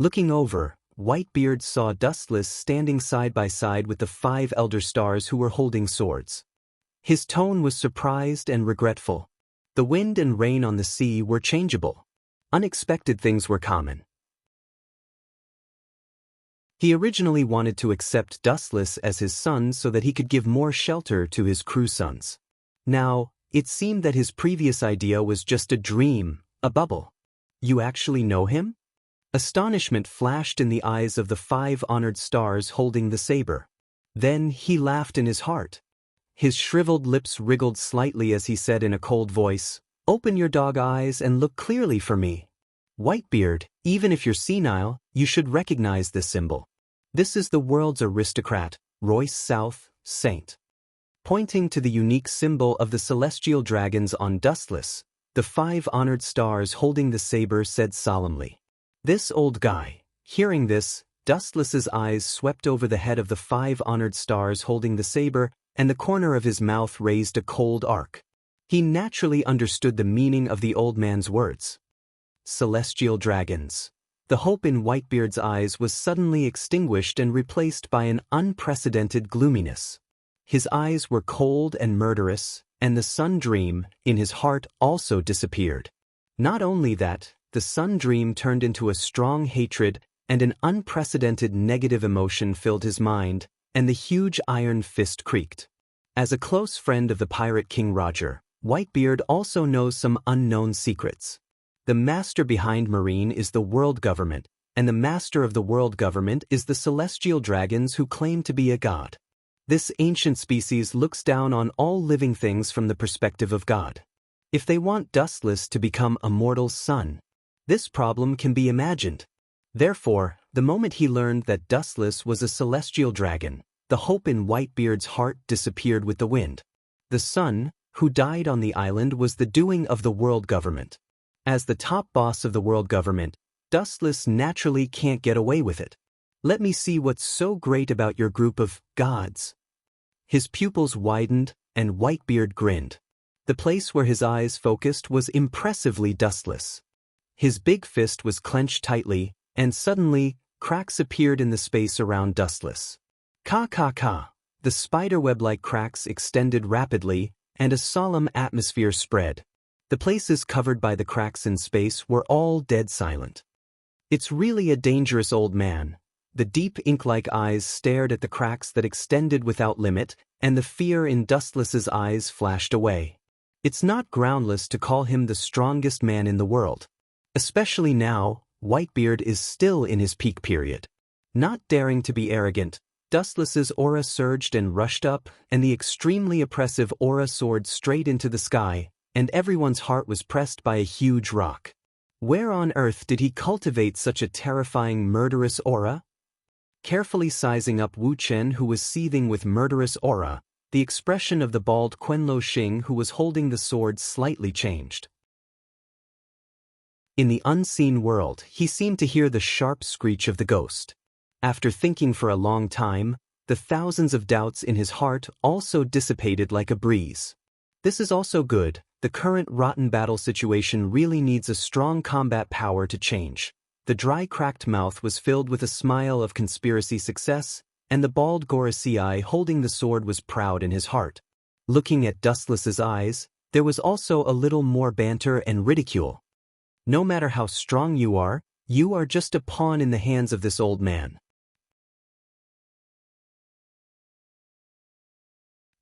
[SPEAKER 1] Looking over, Whitebeard saw Dustless standing side by side with the 5 elder stars who were holding swords. His tone was surprised and regretful. The wind and rain on the sea were changeable. Unexpected things were common. He originally wanted to accept Dustless as his son so that he could give more shelter to his crew sons. Now, it seemed that his previous idea was just a dream, a bubble. You actually know him? Astonishment flashed in the eyes of the 5 honored stars holding the saber. Then he laughed in his heart. His shriveled lips wriggled slightly as he said in a cold voice, "Open your dog eyes and look clearly for me. Whitebeard, even if you're senile, you should recognize this symbol. This is the world's aristocrat, Royce South, Saint." Pointing to the unique symbol of the celestial dragons on Dustless, the 5 honored stars holding the saber said solemnly. This old guy. Hearing this, Dustless's eyes swept over the head of the 5 honored stars holding the saber, and the corner of his mouth raised a cold arc. He naturally understood the meaning of the old man's words. Celestial dragons. The hope in Whitebeard's eyes was suddenly extinguished and replaced by an unprecedented gloominess. His eyes were cold and murderous, and the sun dream in his heart also disappeared. Not only that, the sun dream turned into a strong hatred, and an unprecedented negative emotion filled his mind, and the huge iron fist creaked. As a close friend of the pirate King Roger, Whitebeard also knows some unknown secrets. The master behind Marine is the world government, and the master of the world government is the celestial dragons who claim to be a god. This ancient species looks down on all living things from the perspective of God. If they want Dustless to become a mortal's son, this problem can be imagined. Therefore, the moment he learned that Dustless was a celestial dragon, the hope in Whitebeard's heart disappeared with the wind. The son, who died on the island, was the doing of the world government. As the top boss of the world government, Dustless naturally can't get away with it. Let me see what's so great about your group of gods. His pupils widened, and Whitebeard grinned. The place where his eyes focused was impressively Dustless. His big fist was clenched tightly, and suddenly, cracks appeared in the space around Dustless. Ka. The spiderweb-like cracks extended rapidly, and a solemn atmosphere spread. The places covered by the cracks in space were all dead silent. It's really a dangerous old man. The deep ink-like eyes stared at the cracks that extended without limit, and the fear in Dustless's eyes flashed away. It's not groundless to call him the strongest man in the world. Especially now, Whitebeard is still in his peak period. Not daring to be arrogant, Dustless's aura surged and rushed up, and the extremely oppressive aura soared straight into the sky, and everyone's heart was pressed by a huge rock. Where on earth did he cultivate such a terrifying murderous aura? Carefully sizing up Wu Chen, who was seething with murderous aura, the expression of the bald Quenlo Xing, who was holding the sword, slightly changed. In the unseen world, he seemed to hear the sharp screech of the ghost. After thinking for a long time, the thousands of doubts in his heart also dissipated like a breeze. This is also good. The current rotten battle situation really needs a strong combat power to change. The dry, cracked mouth was filled with a smile of conspiracy success, and the bald Gorosei holding the sword was proud in his heart. Looking at Dustless's eyes, there was also a little more banter and ridicule. No matter how strong you are just a pawn in the hands of this old man.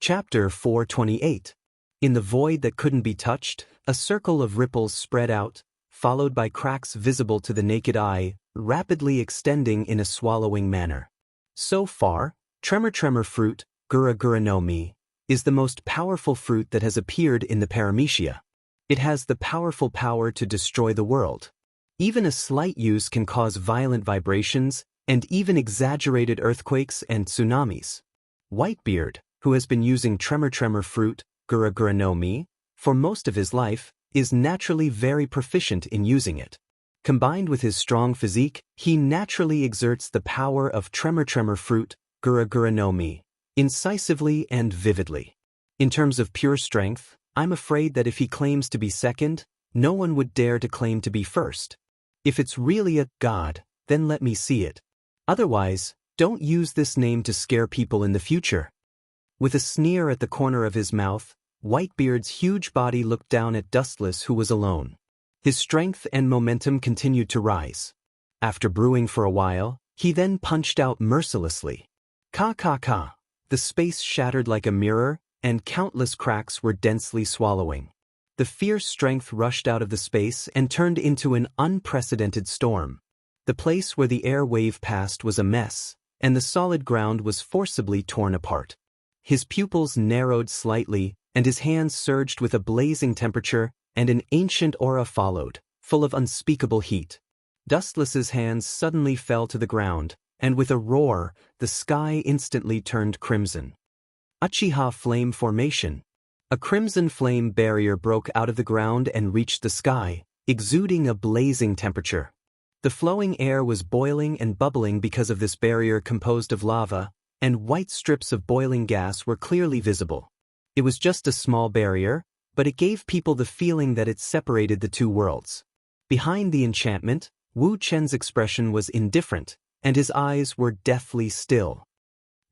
[SPEAKER 1] Chapter 428. In the void that couldn't be touched, a circle of ripples spread out, followed by cracks visible to the naked eye, rapidly extending in a swallowing manner. So far, Tremor fruit, Gura no Mi, is the most powerful fruit that has appeared in the Paramecia. It has the powerful power to destroy the world. Even a slight use can cause violent vibrations, and even exaggerated earthquakes and tsunamis. Whitebeard, who has been using Tremor fruit, Gura no Mi, for most of his life, is naturally very proficient in using it. Combined with his strong physique, he naturally exerts the power of Tremor fruit, Gura no Mi, incisively and vividly. In terms of pure strength, I'm afraid that if he claims to be second, no one would dare to claim to be first. If it's really a god, then let me see it. Otherwise, don't use this name to scare people in the future. With a sneer at the corner of his mouth, Whitebeard's huge body looked down at Dustless, who was alone. His strength and momentum continued to rise. After brewing for a while, he then punched out mercilessly. Ka. The space shattered like a mirror, and countless cracks were densely swallowing. The fierce strength rushed out of the space and turned into an unprecedented storm. The place where the air wave passed was a mess, and the solid ground was forcibly torn apart. His pupils narrowed slightly, and his hands surged with a blazing temperature, and an ancient aura followed, full of unspeakable heat. Dustless's hands suddenly fell to the ground, and with a roar, the sky instantly turned crimson. Uchiha Flame Formation. A crimson flame barrier broke out of the ground and reached the sky, exuding a blazing temperature. The flowing air was boiling and bubbling because of this barrier composed of lava, and white strips of boiling gas were clearly visible. It was just a small barrier, but it gave people the feeling that it separated the two worlds. Behind the enchantment, Wu Chen's expression was indifferent, and his eyes were deathly still.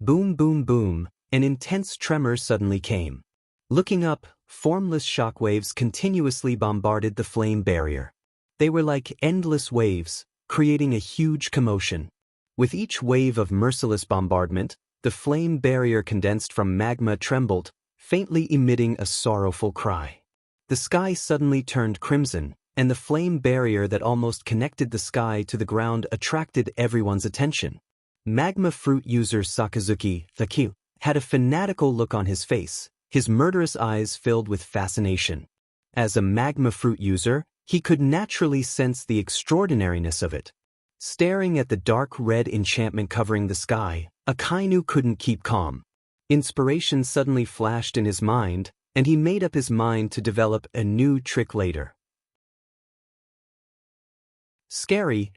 [SPEAKER 1] Boom, boom, boom, an intense tremor suddenly came. Looking up, formless shockwaves continuously bombarded the flame barrier. They were like endless waves, creating a huge commotion. With each wave of merciless bombardment, the flame barrier condensed from magma trembled, faintly emitting a sorrowful cry. The sky suddenly turned crimson, and the flame barrier that almost connected the sky to the ground attracted everyone's attention. Magma fruit user Sakazuki, the Q, had a fanatical look on his face, his murderous eyes filled with fascination. As a magma fruit user, he could naturally sense the extraordinariness of it. Staring at the dark red enchantment covering the sky, Akainu couldn't keep calm. Inspiration suddenly flashed in his mind, and he made up his mind to develop a new trick later. Scary,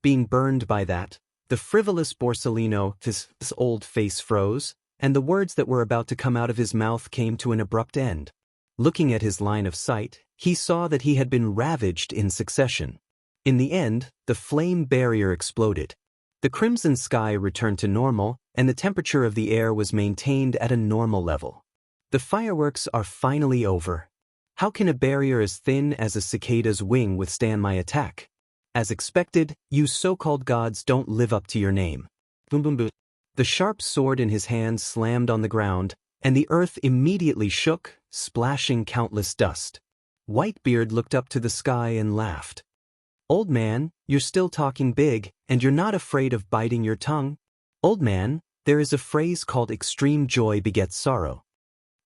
[SPEAKER 1] being burned by that. The frivolous Borsellino, his old face froze, and the words that were about to come out of his mouth came to an abrupt end. Looking at his line of sight, he saw that he had been ravaged in succession. In the end, the flame barrier exploded. The crimson sky returned to normal, and the temperature of the air was maintained at a normal level. The fireworks are finally over. How can a barrier as thin as a cicada's wing withstand my attack? As expected, you so-called gods don't live up to your name. Boom boom boom. The sharp sword in his hand slammed on the ground, and the earth immediately shook, splashing countless dust. Whitebeard looked up to the sky and laughed. Old man, you're still talking big, and you're not afraid of biting your tongue? Old man, there is a phrase called extreme joy begets sorrow.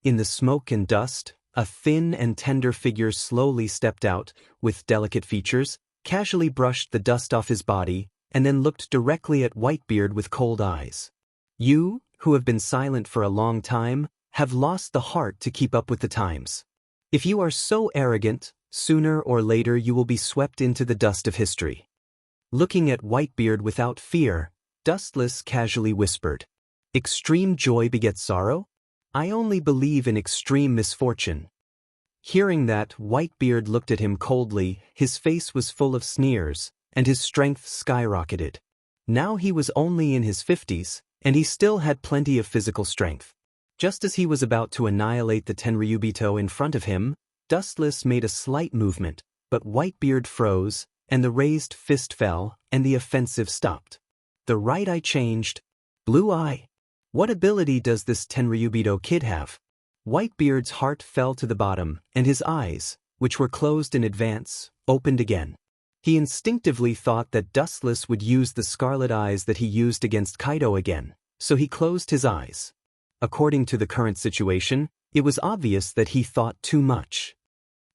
[SPEAKER 1] In the smoke and dust, a thin and tender figure slowly stepped out, with delicate features, casually brushed the dust off his body, and then looked directly at Whitebeard with cold eyes. You, who have been silent for a long time, have lost the heart to keep up with the times. If you are so arrogant, sooner or later you will be swept into the dust of history. Looking at Whitebeard without fear, Dustless casually whispered, "Extreme joy begets sorrow? I only believe in extreme misfortune." Hearing that, Whitebeard looked at him coldly, his face was full of sneers, and his strength skyrocketed. Now he was only in his 50s, and he still had plenty of physical strength. Just as he was about to annihilate the Tenryubito in front of him, Dustless made a slight movement, but Whitebeard froze, and the raised fist fell, and the offensive stopped. The right eye changed. Blue eye. What ability does this Tenryubito kid have? Whitebeard's heart fell to the bottom, and his eyes, which were closed in advance, opened again. He instinctively thought that Dustless would use the scarlet eyes that he used against Kaido again, so he closed his eyes. According to the current situation, it was obvious that he thought too much.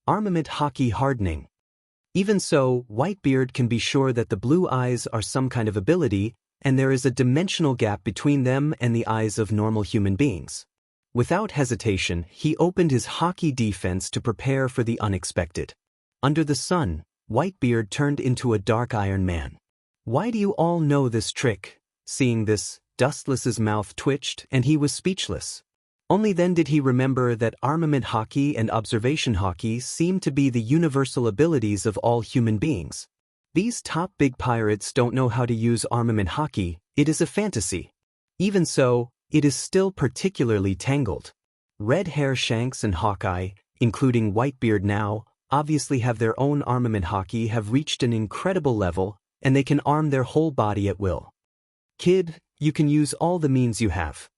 [SPEAKER 1] Armament Haki hardening. Even so, Whitebeard can be sure that the blue eyes are some kind of ability, and there is a dimensional gap between them and the eyes of normal human beings. Without hesitation, he opened his Haki defense to prepare for the unexpected. Under the sun, Whitebeard turned into a dark Iron Man. Why do you all know this trick? Seeing this, Dustless's mouth twitched and he was speechless. Only then did he remember that Armament Haki and Observation Haki seem to be the universal abilities of all human beings. These top big pirates don't know how to use Armament Haki, it is a fantasy. Even so, it is still particularly tangled. Red Hair Shanks and Hawkeye, including Whitebeard now, obviously have their own Armament Haki, have reached an incredible level, and they can arm their whole body at will. Kid, you can use all the means you have.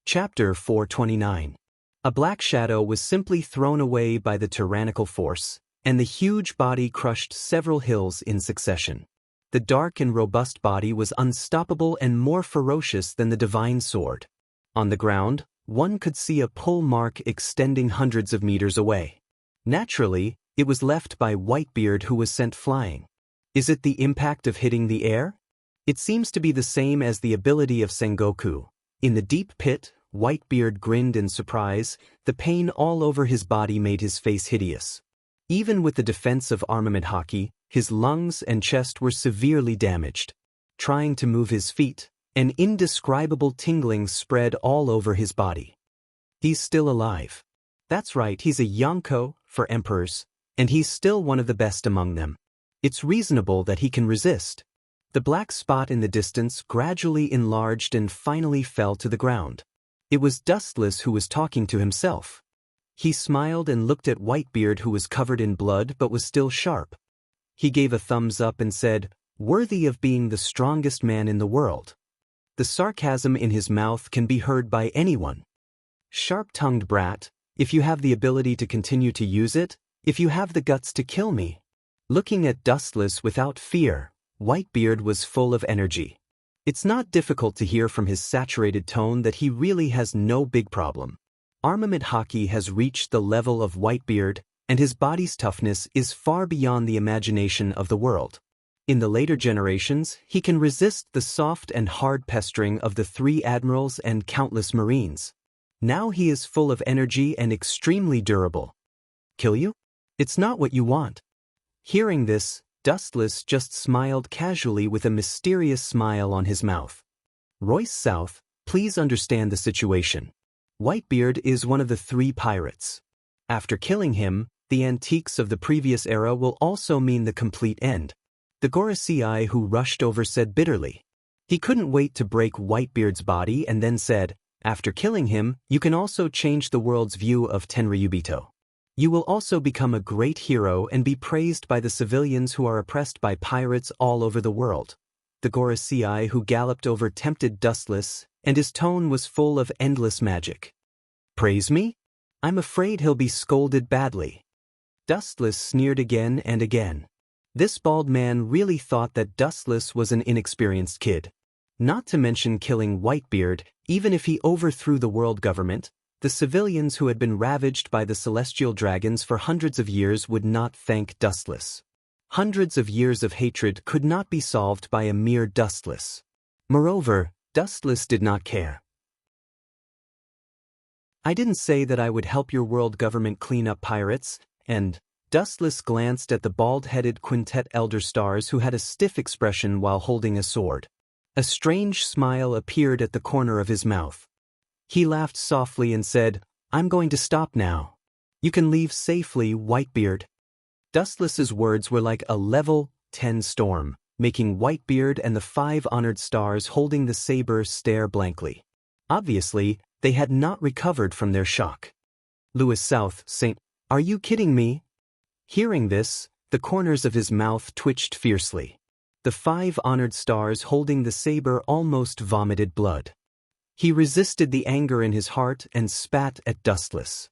[SPEAKER 1] Chapter 429. A black shadow was simply thrown away by the tyrannical force, and the huge body crushed several hills in succession. The dark and robust body was unstoppable and more ferocious than the divine sword. On the ground, one could see a pull mark extending hundreds of meters away. Naturally, it was left by Whitebeard, who was sent flying. Is it the impact of hitting the air? It seems to be the same as the ability of Sengoku. In the deep pit, Whitebeard grinned in surprise. The pain all over his body made his face hideous. Even with the defense of Armament Haki, his lungs and chest were severely damaged. Trying to move his feet, an indescribable tingling spread all over his body. He's still alive. That's right, he's a Yonko for emperors, and he's still one of the best among them. It's reasonable that he can resist. The black spot in the distance gradually enlarged and finally fell to the ground. It was Dustless who was talking to himself. He smiled and looked at Whitebeard, who was covered in blood but was still sharp. He gave a thumbs up and said, "Worthy of being the strongest man in the world." The sarcasm in his mouth can be heard by anyone. Sharp-tongued brat, if you have the ability to continue to use it, if you have the guts to kill me. Looking at Dustless without fear, Whitebeard was full of energy. It's not difficult to hear from his saturated tone that he really has no big problem. Armament Haki has reached the level of Whitebeard, and his body's toughness is far beyond the imagination of the world. In the later generations, he can resist the soft and hard pestering of the 3 admirals and countless marines. Now he is full of energy and extremely durable. Kill you? It's not what you want. Hearing this, Dustless just smiled casually with a mysterious smile on his mouth. Royce South, please understand the situation. Whitebeard is one of the 3 pirates. After killing him, the antiques of the previous era will also mean the complete end. The Gorosei who rushed over said bitterly. He couldn't wait to break Whitebeard's body and then said, After killing him, you can also change the world's view of Tenryubito. You will also become a great hero and be praised by the civilians who are oppressed by pirates all over the world. The Gorosei who galloped over tempted Dustless, and his tone was full of endless magic. Praise me? I'm afraid he'll be scolded badly. Dustless sneered again and again. This bald man really thought that Dustless was an inexperienced kid. Not to mention killing Whitebeard, even if he overthrew the world government, the civilians who had been ravaged by the celestial dragons for hundreds of years would not thank Dustless. Hundreds of years of hatred could not be solved by a mere Dustless. Moreover, Dustless did not care. I didn't say that I would help your world government clean up pirates, and Dustless glanced at the bald-headed quintet elder stars who had a stiff expression while holding a sword. A strange smile appeared at the corner of his mouth. He laughed softly and said, I'm going to stop now. You can leave safely, Whitebeard. Dustless's words were like a level 10 storm, making Whitebeard and the 5 honored stars holding the saber stare blankly. Obviously, they had not recovered from their shock. Louis South, St. Are you kidding me? Hearing this, the corners of his mouth twitched fiercely. The 5 honored stars holding the saber almost vomited blood. He resisted the anger in his heart and spat at Dustless.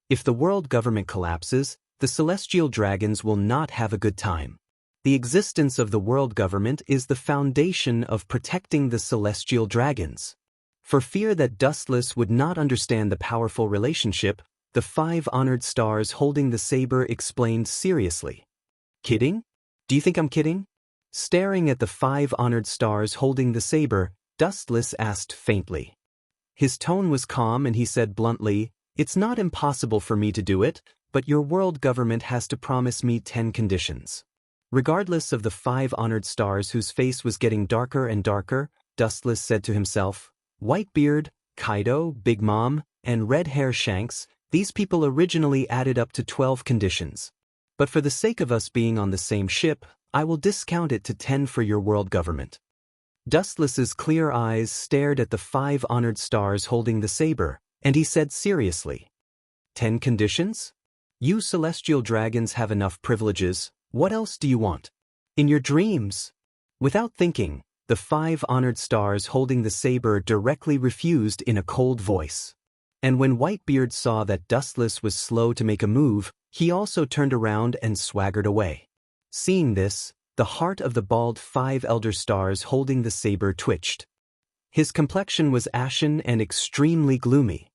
[SPEAKER 1] If the world government collapses, the celestial dragons will not have a good time. The existence of the world government is the foundation of protecting the celestial dragons. For fear that Dustless would not understand the powerful relationship, the 5 honored stars holding the saber explained seriously. Kidding? Do you think I'm kidding? Staring at the 5 honored stars holding the saber, Dustless asked faintly. His tone was calm and he said bluntly, It's not impossible for me to do it, but your world government has to promise me 10 conditions. Regardless of the 5 honored stars whose face was getting darker and darker, Dustless said to himself, Whitebeard, Kaido, Big Mom, and Red Hair Shanks, these people originally added up to 12 conditions. But for the sake of us being on the same ship, I will discount it to 10 for your world government. Dustless's clear eyes stared at the 5 honored stars holding the saber, and he said seriously, 10 conditions? You celestial dragons have enough privileges, what else do you want? In your dreams? Without thinking, the 5 honored stars holding the saber directly refused in a cold voice. And when Whitebeard saw that Dustless was slow to make a move, he also turned around and swaggered away. Seeing this, the heart of the bald 5 elder stars holding the saber twitched. His complexion was ashen and extremely gloomy.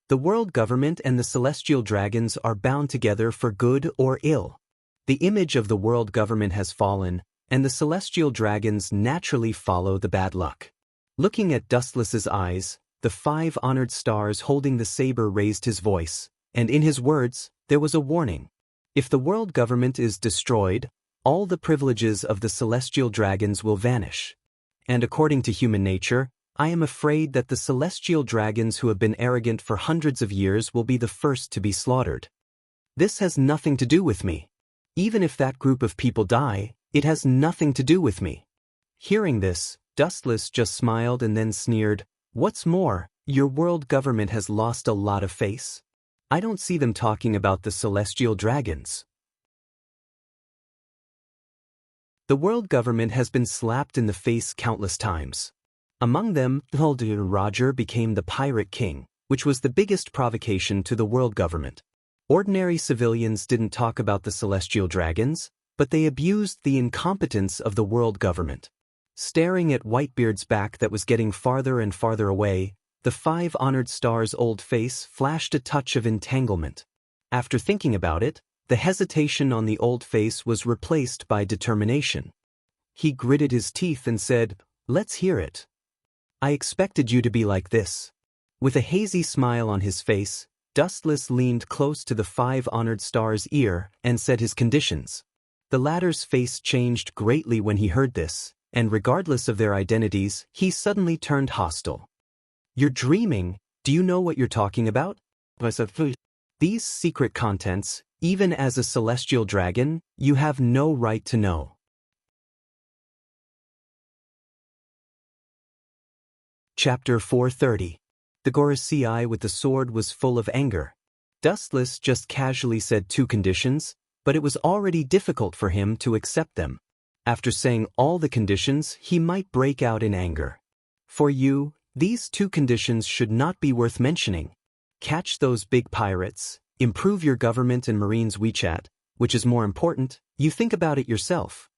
[SPEAKER 1] The world government and the celestial dragons are bound together for good or ill. The image of the world government has fallen, and the celestial dragons naturally follow the bad luck. Looking at Dustless's eyes, the 5 honored stars holding the saber raised his voice, and in his words, there was a warning. If the world government is destroyed, all the privileges of the celestial dragons will vanish. And according to human nature, I am afraid that the celestial dragons who have been arrogant for hundreds of years will be the first to be slaughtered. This has nothing to do with me. Even if that group of people die, it has nothing to do with me. Hearing this, Dustless just smiled and then sneered, What's more, your world government has lost a lot of face. I don't see them talking about the celestial dragons. The world government has been slapped in the face countless times. Among them, Roger became the Pirate King, which was the biggest provocation to the world government. Ordinary civilians didn't talk about the celestial dragons, but they abused the incompetence of the world government. Staring at Whitebeard's back that was getting farther and farther away, the 5 honored stars' old face flashed a touch of entanglement. After thinking about it, the hesitation on the old face was replaced by determination. He gritted his teeth and said, Let's hear it. I expected you to be like this. With a hazy smile on his face, Dustless leaned close to the 5 honored star's ear and said his conditions. The latter's face changed greatly when he heard this, and regardless of their identities, he suddenly turned hostile. You're dreaming, do you know what you're talking about? These secret contents, even as a celestial dragon, you have no right to know. Chapter 430. The Gorosei with the sword was full of anger. Dustless just casually said 2 conditions, but it was already difficult for him to accept them. After saying all the conditions, he might break out in anger. For you, these 2 conditions should not be worth mentioning. Catch those big pirates, improve your government and Marine's WeChat, which is more important, you think about it yourself.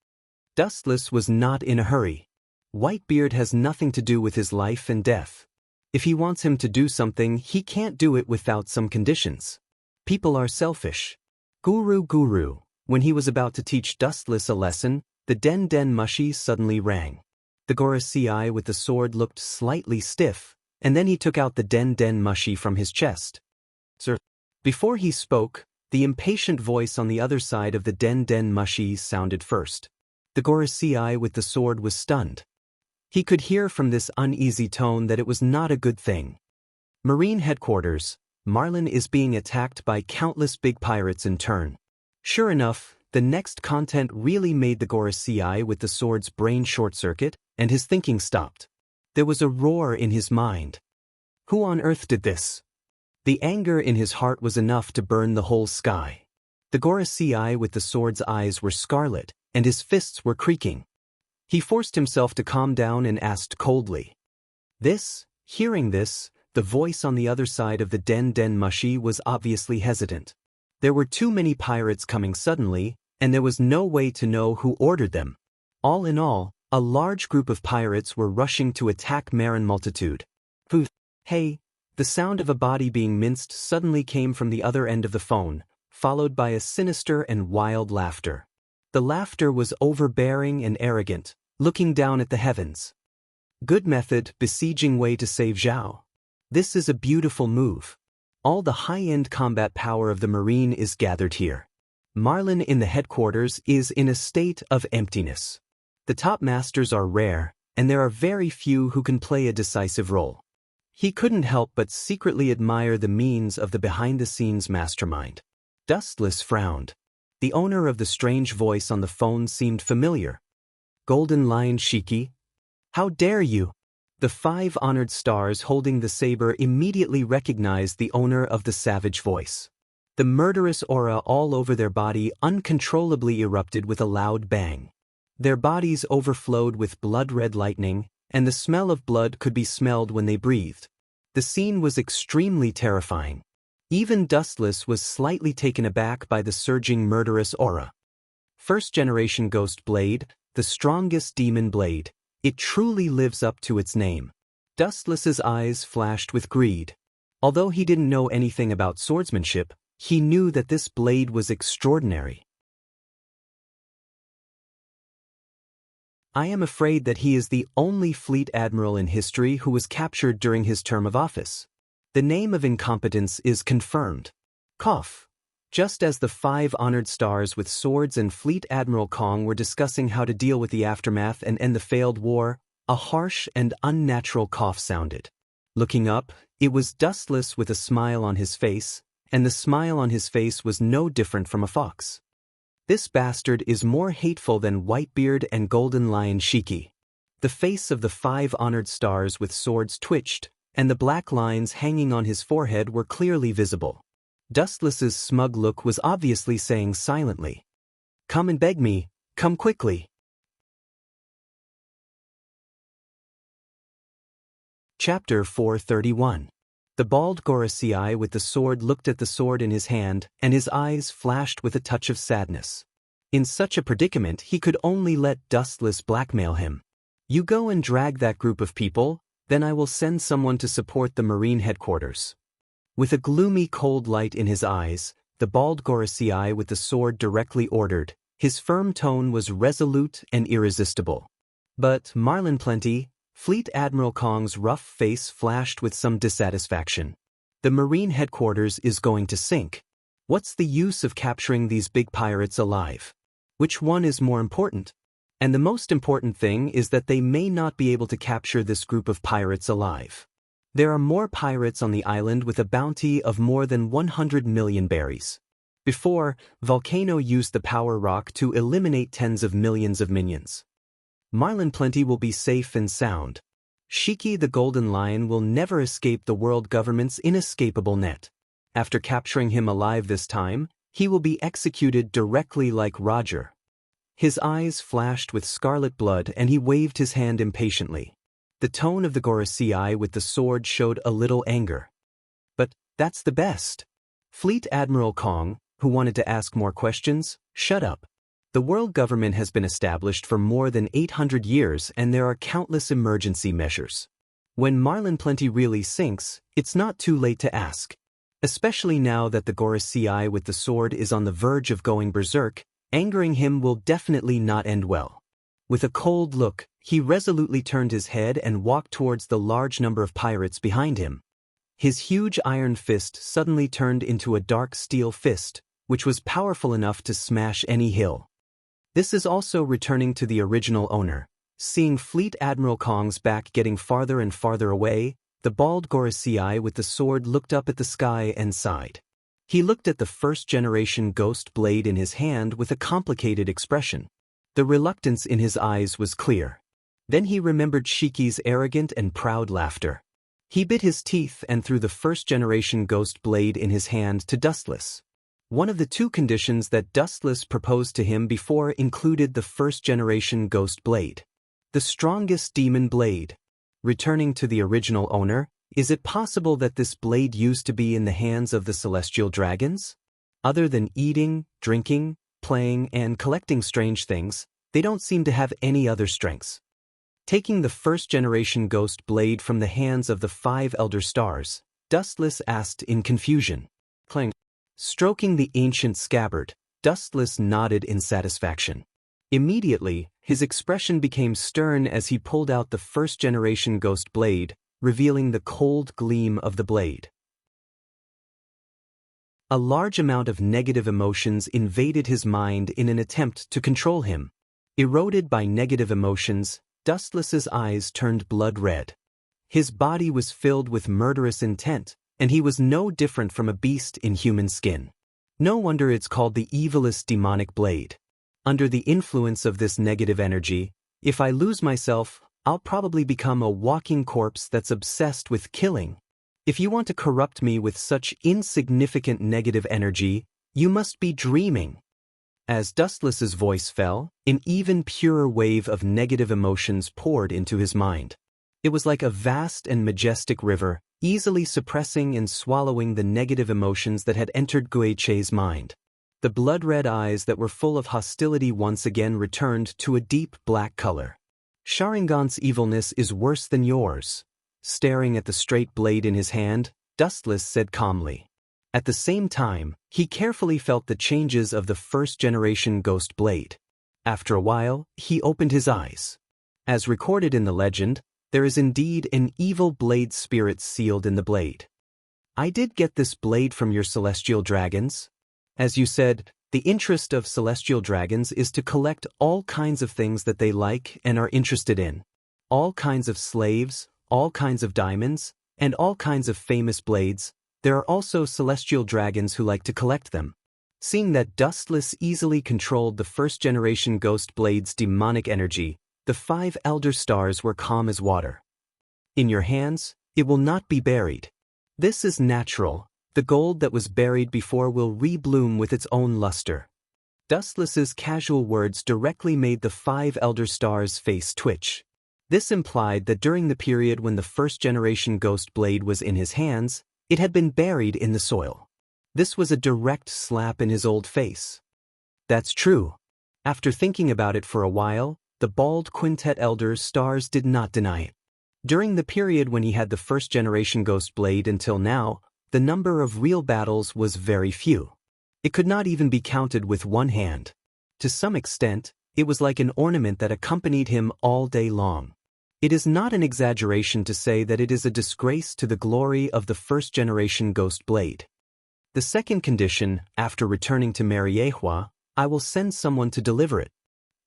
[SPEAKER 1] Dustless was not in a hurry. Whitebeard has nothing to do with his life and death. If he wants him to do something, he can't do it without some conditions. People are selfish. Guru. When he was about to teach Dustless a lesson, the Den Den Mushi suddenly rang. The Gorosei with the sword looked slightly stiff, and then he took out the Den Den Mushi from his chest. Sir. Before he spoke, the impatient voice on the other side of the Den Den Mushi sounded first. The Gorosei with the sword was stunned. He could hear from this uneasy tone that it was not a good thing. Marine headquarters, Marlin is being attacked by countless big pirates in turn. Sure enough, the next content really made the Gorosei with the sword's brain short-circuit, and his thinking stopped. There was a roar in his mind. Who on earth did this? The anger in his heart was enough to burn the whole sky. The Gorosei with the sword's eyes were scarlet, and his fists were creaking. He forced himself to calm down and asked coldly. Hearing this, the voice on the other side of the Den Den Mushi was obviously hesitant. There were too many pirates coming suddenly, and there was no way to know who ordered them. All in all, a large group of pirates were rushing to attack Marin Multitude. Hey, the sound of a body being minced suddenly came from the other end of the phone, followed by a sinister and wild laughter. The laughter was overbearing and arrogant, looking down at the heavens. Good method, besieging way to save Zhao. This is a beautiful move. All the high-end combat power of the Marine is gathered here. Marlin in the headquarters is in a state of emptiness. The top masters are rare, and there are very few who can play a decisive role. He couldn't help but secretly admire the means of the behind-the-scenes mastermind. Dustless frowned. The owner of the strange voice on the phone seemed familiar. Golden Lion Shiki? How dare you? The 5 honored stars holding the saber immediately recognized the owner of the savage voice. The murderous aura all over their body uncontrollably erupted with a loud bang. Their bodies overflowed with blood-red lightning, and the smell of blood could be smelled when they breathed. The scene was extremely terrifying. Even Dustless was slightly taken aback by the surging murderous aura. First-generation Ghost Blade, the strongest demon blade. It truly lives up to its name. Dustless's eyes flashed with greed. Although he didn't know anything about swordsmanship, he knew that this blade was extraordinary. I am afraid that he is the only fleet admiral in history who was captured during his term of office. The name of incompetence is confirmed. Cough. Just as the 5 honored stars with swords and Fleet Admiral Kong were discussing how to deal with the aftermath and end the failed war, a harsh and unnatural cough sounded. Looking up, it was Dustless with a smile on his face, and the smile on his face was no different from a fox. This bastard is more hateful than Whitebeard and Golden Lion Shiki. The face of the 5 honored stars with swords twitched, and the black lines hanging on his forehead were clearly visible. Dustless's smug look was obviously saying silently, "Come and beg me, come quickly." Chapter 431. The bald Gorosei with the sword looked at the sword in his hand, and his eyes flashed with a touch of sadness. In such a predicament he could only let Dustless blackmail him. You go and drag that group of people, then I will send someone to support the Marine headquarters. With a gloomy cold light in his eyes, the bald Gorosei with the sword directly ordered. His firm tone was resolute and irresistible. But Marlin Plenty, Fleet Admiral Kong's rough face flashed with some dissatisfaction. The Marine headquarters is going to sink. What's the use of capturing these big pirates alive? Which one is more important? And the most important thing is that they may not be able to capture this group of pirates alive. There are more pirates on the island with a bounty of more than 100 million berries. Before, Volcano used the power rock to eliminate tens of millions of minions. Marlin Plenty will be safe and sound. Shiki the Golden Lion will never escape the world government's inescapable net. After capturing him alive this time, he will be executed directly like Roger. His eyes flashed with scarlet blood and he waved his hand impatiently. The tone of the Gorosei with the sword showed a little anger. But that's the best. Fleet Admiral Kong, who wanted to ask more questions, shut up. The world government has been established for more than 800 years and there are countless emergency measures. When Marlin Plenty really sinks, it's not too late to ask. Especially now that the Gorosei with the sword is on the verge of going berserk, angering him will definitely not end well. With a cold look, he resolutely turned his head and walked towards the large number of pirates behind him. His huge iron fist suddenly turned into a dark steel fist, which was powerful enough to smash any hill. This is also returning to the original owner. Seeing Fleet Admiral Kong's back getting farther and farther away, the bald Gorosei with the sword looked up at the sky and sighed. He looked at the first-generation ghost blade in his hand with a complicated expression. The reluctance in his eyes was clear. Then he remembered Shiki's arrogant and proud laughter. He bit his teeth and threw the first-generation ghost blade in his hand to Dustless. One of the two conditions that Dustless proposed to him before included the first-generation ghost blade. The strongest demon blade. Returning to the original owner, is it possible that this blade used to be in the hands of the celestial dragons? Other than eating, drinking, playing, and collecting strange things, they don't seem to have any other strengths. Taking the first-generation ghost blade from the hands of the 5 Elder Stars, Dustless asked in confusion. Clang. Stroking the ancient scabbard, Dustless nodded in satisfaction. Immediately, his expression became stern as he pulled out the first-generation ghost blade, revealing the cold gleam of the blade. A large amount of negative emotions invaded his mind in an attempt to control him. Eroded by negative emotions, Dustless's eyes turned blood red. His body was filled with murderous intent, and he was no different from a beast in human skin. No wonder it's called the evilest demonic blade. Under the influence of this negative energy, if I lose myself, I'll probably become a walking corpse that's obsessed with killing. If you want to corrupt me with such insignificant negative energy, you must be dreaming. As Dustless's voice fell, an even purer wave of negative emotions poured into his mind. It was like a vast and majestic river, easily suppressing and swallowing the negative emotions that had entered Guiche's mind. The blood-red eyes that were full of hostility once again returned to a deep black color. Sharingan's evilness is worse than yours. Staring at the straight blade in his hand, Dustless said calmly. At the same time, he carefully felt the changes of the first-generation ghost blade. After a while, he opened his eyes. As recorded in the legend, there is indeed an evil blade spirit sealed in the blade. I did get this blade from your celestial dragons. As you said, the interest of celestial dragons is to collect all kinds of things that they like and are interested in. All kinds of slaves, all kinds of diamonds, and all kinds of famous blades. There are also celestial dragons who like to collect them. Seeing that Dustless easily controlled the first-generation ghost blade's demonic energy, the 5 Elder Stars were calm as water. In your hands, it will not be buried. This is natural. The gold that was buried before will rebloom with its own luster. Dustless's casual words directly made the 5 Elder Stars' face twitch. This implied that during the period when the first-generation ghost blade was in his hands, it had been buried in the soil. This was a direct slap in his old face. That's true. After thinking about it for a while, the bald Quintet Elder Stars did not deny it. During the period when he had the first-generation ghost blade until now, the number of real battles was very few. It could not even be counted with one hand. To some extent, it was like an ornament that accompanied him all day long. It is not an exaggeration to say that it is a disgrace to the glory of the first-generation ghost blade. The second condition, after returning to Mariehua, I will send someone to deliver it.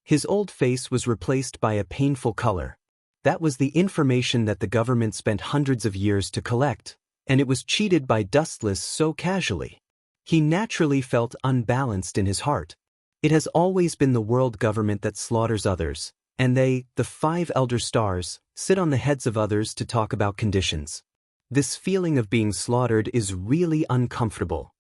[SPEAKER 1] His old face was replaced by a painful color. That was the information that the government spent hundreds of years to collect, and it was cheated by Dustless so casually. He naturally felt unbalanced in his heart. It has always been the world government that slaughters others, and they, the 5 elder stars, sit on the heads of others to talk about conditions. This feeling of being slaughtered is really uncomfortable.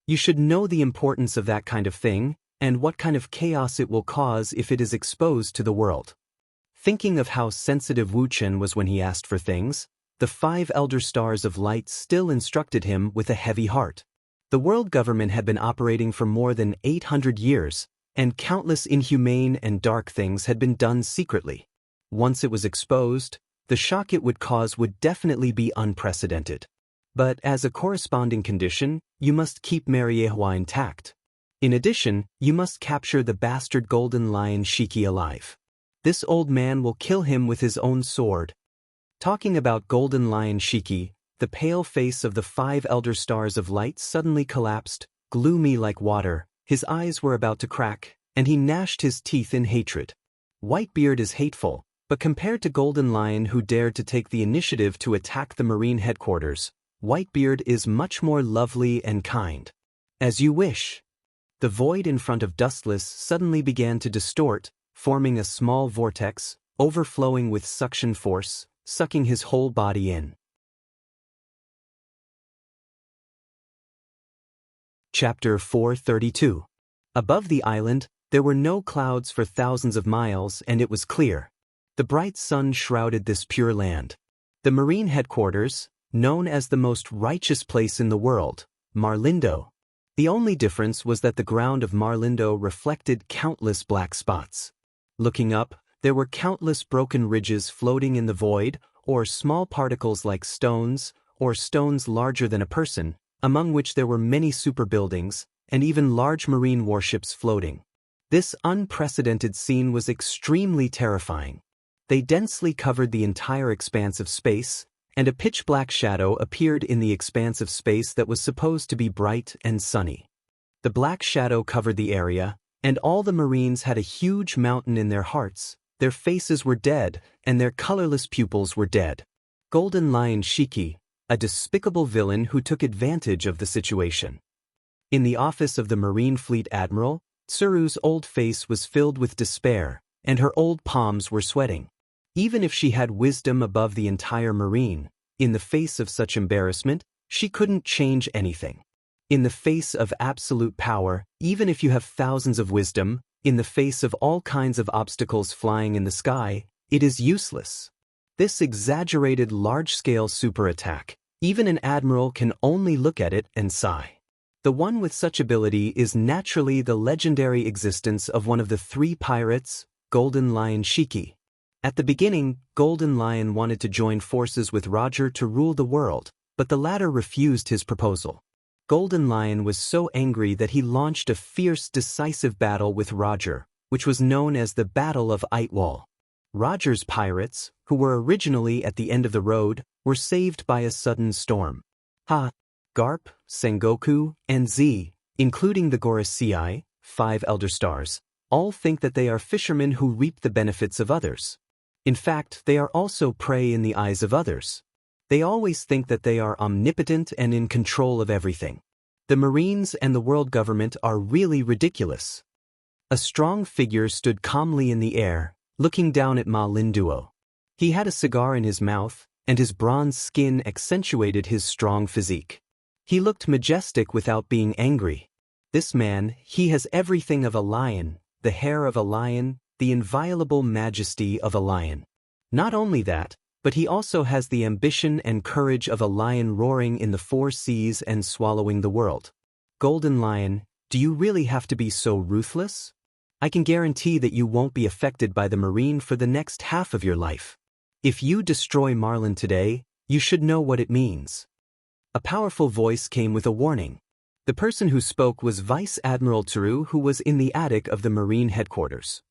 [SPEAKER 1] You should know the importance of that kind of thing, and what kind of chaos it will cause if it is exposed to the world. Thinking of how sensitive Wu Chen was when he asked for things, the 5 elder stars of light still instructed him with a heavy heart. The world government had been operating for more than 800 years, and countless inhumane and dark things had been done secretly. Once it was exposed, the shock it would cause would definitely be unprecedented. But as a corresponding condition, you must keep Mariehua intact. In addition, you must capture the bastard golden lion Shiki alive. This old man will kill him with his own sword. Talking about golden lion Shiki, the pale face of the 5 elder stars of light suddenly collapsed, gloomy like water. His eyes were about to crack, and he gnashed his teeth in hatred. Whitebeard is hateful, but compared to Golden Lion, who dared to take the initiative to attack the Marine headquarters, Whitebeard is much more lovely and kind. As you wish. The void in front of Dustless suddenly began to distort, forming a small vortex, overflowing with suction force, sucking his whole body in. Chapter 432. Above the island, there were no clouds for thousands of miles, and it was clear. The bright sun shrouded this pure land. The Marine headquarters, known as the most righteous place in the world, Marlindo. The only difference was that the ground of Marlindo reflected countless black spots. Looking up, there were countless broken ridges floating in the void, or small particles like stones, or stones larger than a person, among which there were many super buildings, and even large marine warships floating. This unprecedented scene was extremely terrifying. They densely covered the entire expanse of space, and a pitch-black shadow appeared in the expanse of space that was supposed to be bright and sunny. The black shadow covered the area, and all the Marines had a huge mountain in their hearts. Their faces were dead, and their colorless pupils were dead. Golden Lion Shiki, a despicable villain who took advantage of the situation. In the office of the Marine Fleet Admiral, Tsuru's old face was filled with despair, and her old palms were sweating. Even if she had wisdom above the entire Marine, in the face of such embarrassment, she couldn't change anything. In the face of absolute power, even if you have thousands of wisdom, in the face of all kinds of obstacles flying in the sky, it is useless. This exaggerated large-scale super attack, even an admiral can only look at it and sigh. The one with such ability is naturally the legendary existence of one of the 3 pirates, Golden Lion Shiki. At the beginning, Golden Lion wanted to join forces with Roger to rule the world, but the latter refused his proposal. Golden Lion was so angry that he launched a fierce, decisive battle with Roger, which was known as the Battle of Eitwall. Roger's pirates, who were originally at the end of the road, were saved by a sudden storm. Garp, Sengoku, and Z, including the Gorosei, 5 elder stars, all think that they are fishermen who reap the benefits of others. In fact, they are also prey in the eyes of others. They always think that they are omnipotent and in control of everything. The Marines and the world government are really ridiculous. A strong figure stood calmly in the air, looking down at Ma Linduo. He had a cigar in his mouth, and his bronze skin accentuated his strong physique. He looked majestic without being angry. This man, he has everything of a lion, the hair of a lion, the inviolable majesty of a lion. Not only that, but he also has the ambition and courage of a lion roaring in the 4 seas and swallowing the world. Golden Lion, do you really have to be so ruthless? I can guarantee that you won't be affected by the Marine for the next half of your life. If you destroy Marlin today, you should know what it means. A powerful voice came with a warning. The person who spoke was Vice Admiral Tsuru, who was in the attic of the Marine headquarters.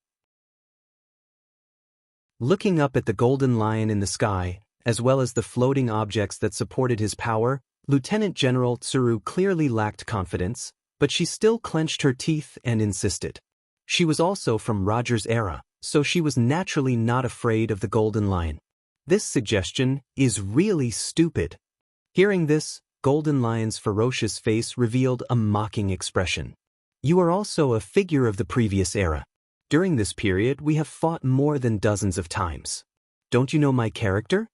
[SPEAKER 1] Looking up at the Golden Lion in the sky, as well as the floating objects that supported his power, Lieutenant General Tsuru clearly lacked confidence, but she still clenched her teeth and insisted. She was also from Roger's era, so she was naturally not afraid of the Golden Lion. This suggestion is really stupid. Hearing this, Golden Lion's ferocious face revealed a mocking expression. You are also a figure of the previous era. During this period, we have fought more than dozens of times. Don't you know my character?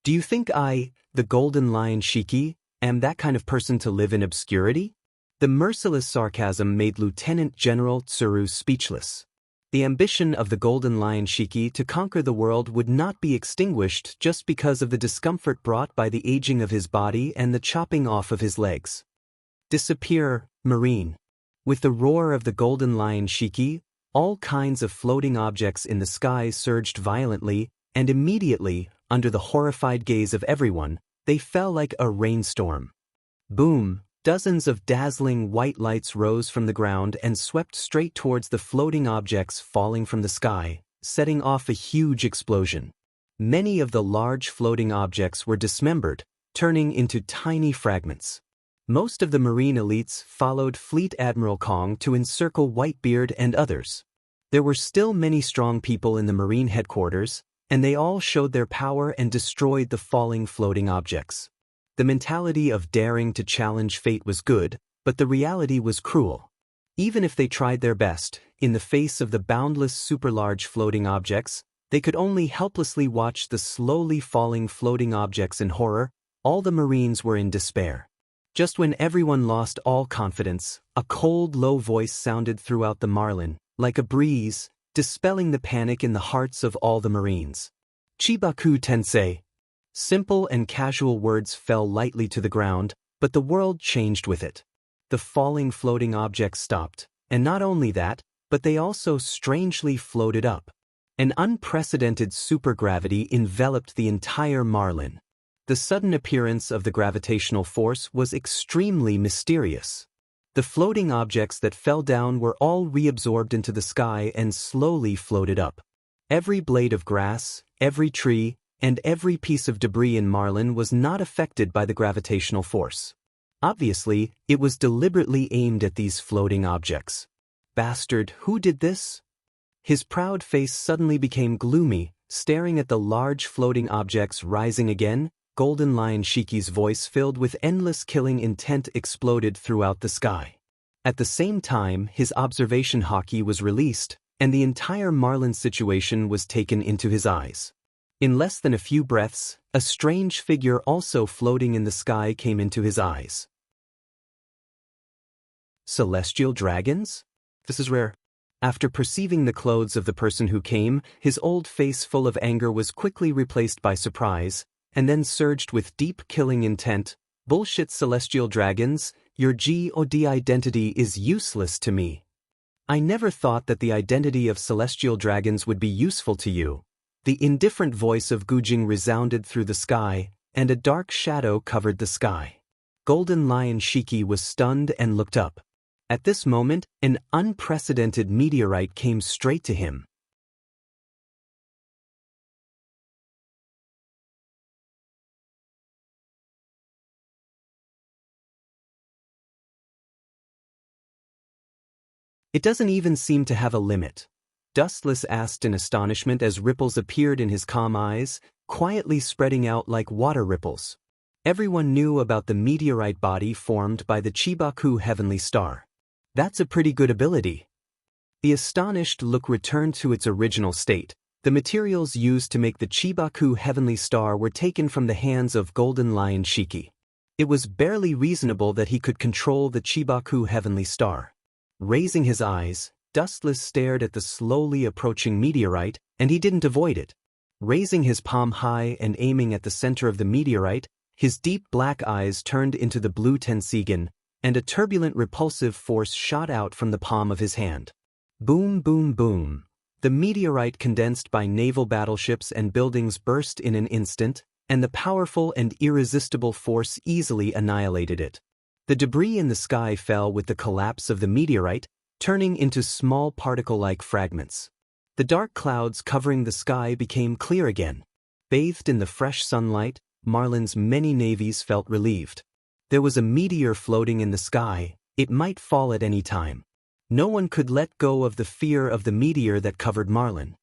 [SPEAKER 1] Do you think I, the Golden Lion Shiki, am that kind of person to live in obscurity? The merciless sarcasm made Lieutenant General Tsuru speechless. The ambition of the Golden Lion Shiki to conquer the world would not be extinguished just because of the discomfort brought by the aging of his body and the chopping off of his legs. Disappear, Marine. With the roar of the Golden Lion Shiki, all kinds of floating objects in the sky surged violently, and immediately, under the horrified gaze of everyone, they fell like a rainstorm. Boom! Dozens of dazzling white lights rose from the ground and swept straight towards the floating objects falling from the sky, setting off a huge explosion. Many of the large floating objects were dismembered, turning into tiny fragments. Most of the Marine elites followed Fleet Admiral Kong to encircle Whitebeard and others. There were still many strong people in the Marine headquarters, and they all showed their power and destroyed the falling floating objects. The mentality of daring to challenge fate was good, but the reality was cruel. Even if they tried their best, in the face of the boundless super-large floating objects, they could only helplessly watch the slowly falling floating objects in horror. All the Marines were in despair. Just when everyone lost all confidence, a cold, low voice sounded throughout the Marlin, like a breeze, dispelling the panic in the hearts of all the Marines. Chibaku Tensei. Simple and casual words fell lightly to the ground, but the world changed with it. The falling floating objects stopped, and not only that, but they also strangely floated up. An unprecedented supergravity enveloped the entire Marlin. The sudden appearance of the gravitational force was extremely mysterious. The floating objects that fell down were all reabsorbed into the sky and slowly floated up. Every blade of grass, every tree, and every piece of debris in Marlin was not affected by the gravitational force. Obviously, it was deliberately aimed at these floating objects. Bastard, who did this? His proud face suddenly became gloomy, staring at the large floating objects rising again. Golden Lion Shiki's voice filled with endless killing intent exploded throughout the sky. At the same time, his observation haki was released, and the entire Marlin situation was taken into his eyes. In less than a few breaths, a strange figure also floating in the sky came into his eyes. Celestial dragons? This is rare. After perceiving the clothes of the person who came, his old face full of anger was quickly replaced by surprise, and then surged with deep killing intent. Bullshit, celestial dragons, your God identity is useless to me. I never thought that the identity of celestial dragons would be useful to you. The indifferent voice of Gujing resounded through the sky, and a dark shadow covered the sky. Golden Lion Shiki was stunned and looked up. At this moment, an unprecedented meteorite came straight to him. It doesn't even seem to have a limit. Dustless asked in astonishment as ripples appeared in his calm eyes, quietly spreading out like water ripples. Everyone knew about the meteorite body formed by the Chibaku heavenly star. That's a pretty good ability. The astonished look returned to its original state. The materials used to make the Chibaku heavenly star were taken from the hands of Golden Lion Shiki. It was barely reasonable that he could control the Chibaku heavenly star. Raising his eyes, Dustless stared at the slowly approaching meteorite, and he didn't avoid it. Raising his palm high and aiming at the center of the meteorite, his deep black eyes turned into the blue Tensigen, and a turbulent repulsive force shot out from the palm of his hand. Boom, boom, boom. The meteorite condensed by naval battleships and buildings burst in an instant, and the powerful and irresistible force easily annihilated it. The debris in the sky fell with the collapse of the meteorite, turning into small particle-like fragments. The dark clouds covering the sky became clear again. Bathed in the fresh sunlight, Marlin's many navies felt relieved. There was a meteor floating in the sky. It might fall at any time. No one could let go of the fear of the meteor that covered Marlin.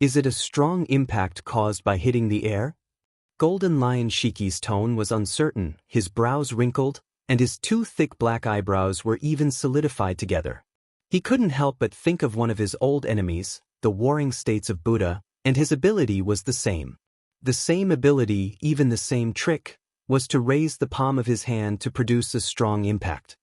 [SPEAKER 1] Is it a strong impact caused by hitting the air? Golden Lion Shiki's tone was uncertain, his brows wrinkled, and his two thick black eyebrows were even solidified together. He couldn't help but think of one of his old enemies, the warring states of Buddha, and his ability was the same. The same ability, even the same trick, was to raise the palm of his hand to produce a strong impact.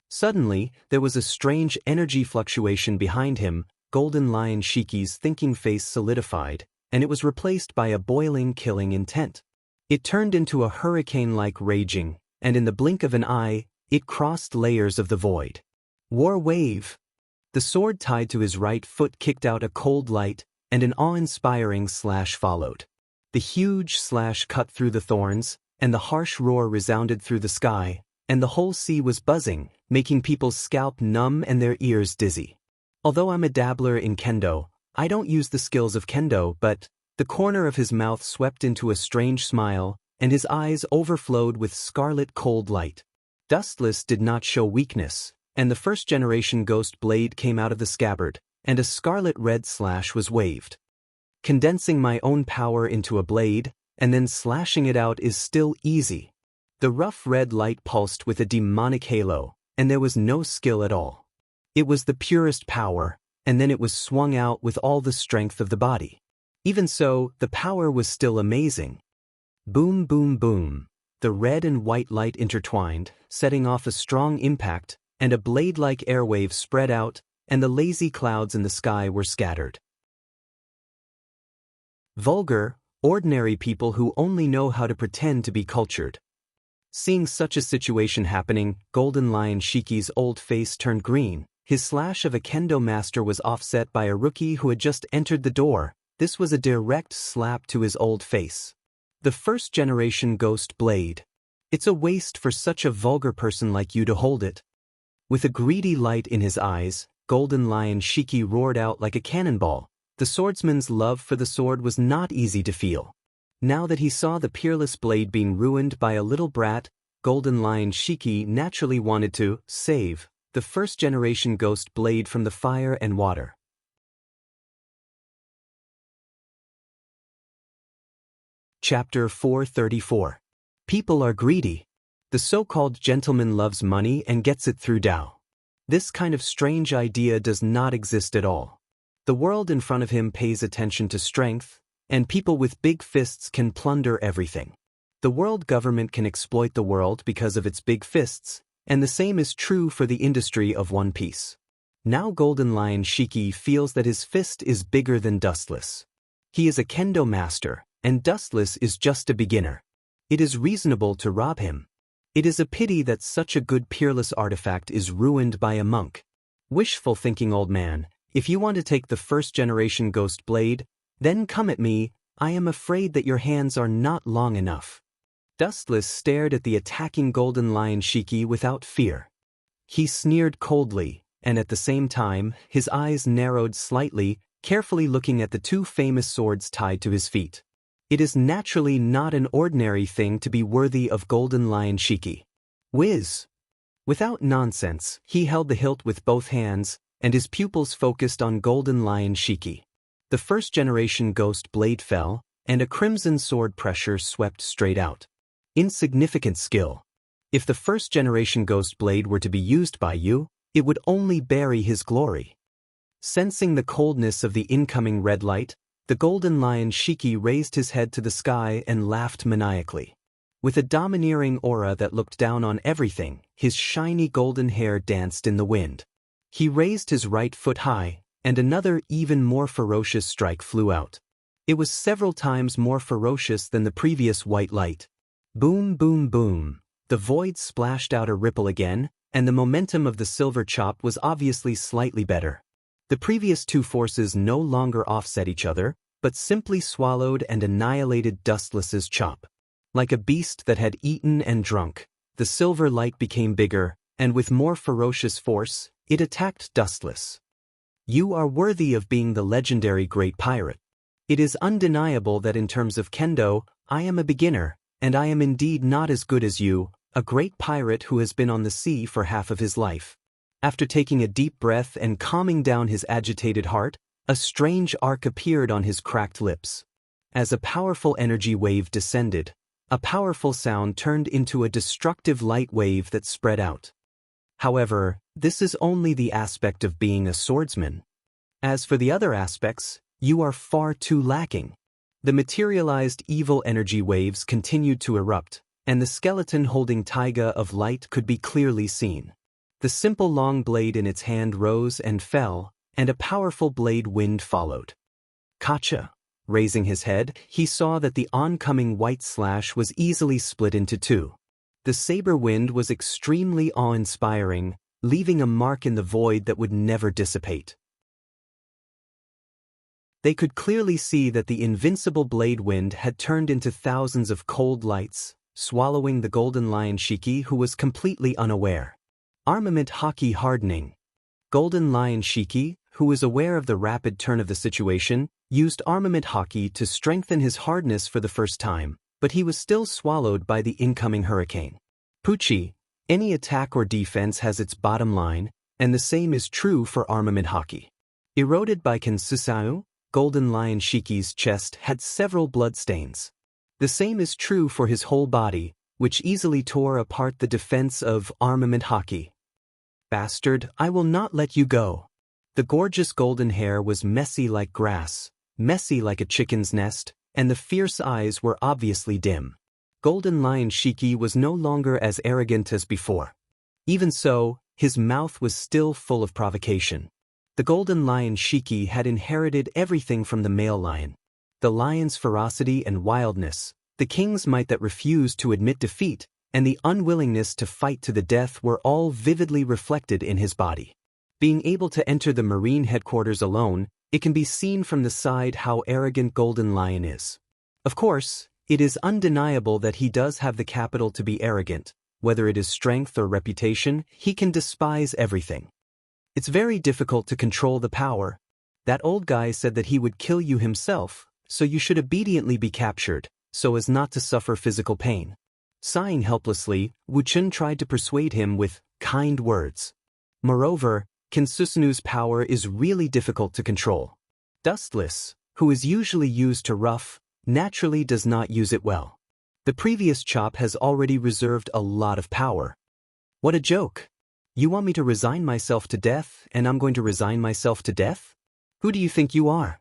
[SPEAKER 1] Suddenly, there was a strange energy fluctuation behind him. Golden Lion Shiki's thinking face solidified, and it was replaced by a boiling, killing intent. It turned into a hurricane-like raging, and in the blink of an eye, it crossed layers of the void. War wave! The sword tied to his right foot kicked out a cold light, and an awe-inspiring slash followed. The huge slash cut through the thorns, and the harsh roar resounded through the sky, and the whole sea was buzzing, making people's scalp numb and their ears dizzy. Although I'm a dabbler in kendo, I don't use the skills of kendo, but the corner of his mouth swept into a strange smile, and his eyes overflowed with scarlet cold light. Dustless did not show weakness, and the first-generation ghost blade came out of the scabbard, and a scarlet-red slash was waved. Condensing my own power into a blade, and then slashing it out is still easy. The rough red light pulsed with a demonic halo, and there was no skill at all. It was the purest power, and then it was swung out with all the strength of the body. Even so, the power was still amazing. Boom, boom, boom. The red and white light intertwined, setting off a strong impact, and a blade-like airwave spread out, and the lazy clouds in the sky were scattered. Vulgar, ordinary people who only know how to pretend to be cultured. Seeing such a situation happening, Golden Lion Shiki's old face turned green. His slash of a kendo master was offset by a rookie who had just entered the door. This was a direct slap to his old face. The first-generation ghost blade. It's a waste for such a vulgar person like you to hold it. With a greedy light in his eyes, Golden Lion Shiki roared out like a cannonball. The swordsman's love for the sword was not easy to feel. Now that he saw the peerless blade being ruined by a little brat, Golden Lion Shiki naturally wanted to save the first-generation ghost blade from the fire and water. Chapter 434. People are greedy. The so-called gentleman loves money and gets it through Tao. This kind of strange idea does not exist at all. The world in front of him pays attention to strength, and people with big fists can plunder everything. The world government can exploit the world because of its big fists, and the same is true for the industry of One Piece. Now Golden Lion Shiki feels that his fist is bigger than Dustless. He is a kendo master, and Dustless is just a beginner. It is reasonable to rob him. It is a pity that such a good peerless artifact is ruined by a monk. Wishful thinking, old man. If you want to take the first-generation ghost blade, then come at me. I am afraid that your hands are not long enough. Dustless stared at the attacking Golden Lion Shiki without fear. He sneered coldly, and at the same time, his eyes narrowed slightly, carefully looking at the two famous swords tied to his feet. It is naturally not an ordinary thing to be worthy of Golden Lion Shiki. Whiz! Without nonsense, he held the hilt with both hands, and his pupils focused on Golden Lion Shiki. The first-generation ghost blade fell, and a crimson sword pressure swept straight out. Insignificant skill. If the first-generation ghost blade were to be used by you, it would only bury his glory. Sensing the coldness of the incoming red light, the Golden Lion Shiki raised his head to the sky and laughed maniacally. With a domineering aura that looked down on everything, his shiny golden hair danced in the wind. He raised his right foot high, and another even more ferocious strike flew out. It was several times more ferocious than the previous white light. Boom, boom, boom. The void splashed out a ripple again, and the momentum of the silver chop was obviously slightly better. The previous two forces no longer offset each other, but simply swallowed and annihilated Dustless's chop. Like a beast that had eaten and drunk, the silver light became bigger, and with more ferocious force, it attacked Dustless. You are worthy of being the legendary great pirate. It is undeniable that in terms of kendo, I am a beginner, and I am indeed not as good as you, a great pirate who has been on the sea for half of his life. After taking a deep breath and calming down his agitated heart, a strange arc appeared on his cracked lips. As a powerful energy wave descended, a powerful sound turned into a destructive light wave that spread out. However, this is only the aspect of being a swordsman. As for the other aspects, you are far too lacking. The materialized evil energy waves continued to erupt, and the skeleton holding taiga of light could be clearly seen. The simple long blade in its hand rose and fell, and a powerful blade wind followed. Kacha. Raising his head, he saw that the oncoming white slash was easily split into two. The saber wind was extremely awe-inspiring, leaving a mark in the void that would never dissipate. They could clearly see that the invincible blade wind had turned into thousands of cold lights, swallowing the golden lion Shiki, who was completely unaware. Armament Haki hardening. Golden lion Shiki, who was aware of the rapid turn of the situation, used armament Haki to strengthen his hardness for the first time, but he was still swallowed by the incoming hurricane. Pucci, any attack or defense has its bottom line, and the same is true for armament Haki. Eroded by Kensusau, Golden Lion Shiki's chest had several bloodstains. The same is true for his whole body, which easily tore apart the defense of armament Haki. Bastard, I will not let you go. The gorgeous golden hair was messy like grass, messy like a chicken's nest, and the fierce eyes were obviously dim. Golden Lion Shiki was no longer as arrogant as before. Even so, his mouth was still full of provocation. The Golden Lion Shiki had inherited everything from the male lion. The lion's ferocity and wildness, the king's might that refused to admit defeat, and the unwillingness to fight to the death were all vividly reflected in his body. Being able to enter the marine headquarters alone, it can be seen from the side how arrogant Golden Lion is. Of course, it is undeniable that he does have the capital to be arrogant. Whether it is strength or reputation, he can despise everything. It's very difficult to control the power. That old guy said that he would kill you himself, so you should obediently be captured, so as not to suffer physical pain. Sighing helplessly, Wu Chun tried to persuade him with kind words. Moreover, Kensusanu's power is really difficult to control. Dustless, who is usually used to rough, naturally does not use it well. The previous chop has already reserved a lot of power. What a joke! You want me to resign myself to death, and I'm going to resign myself to death? Who do you think you are?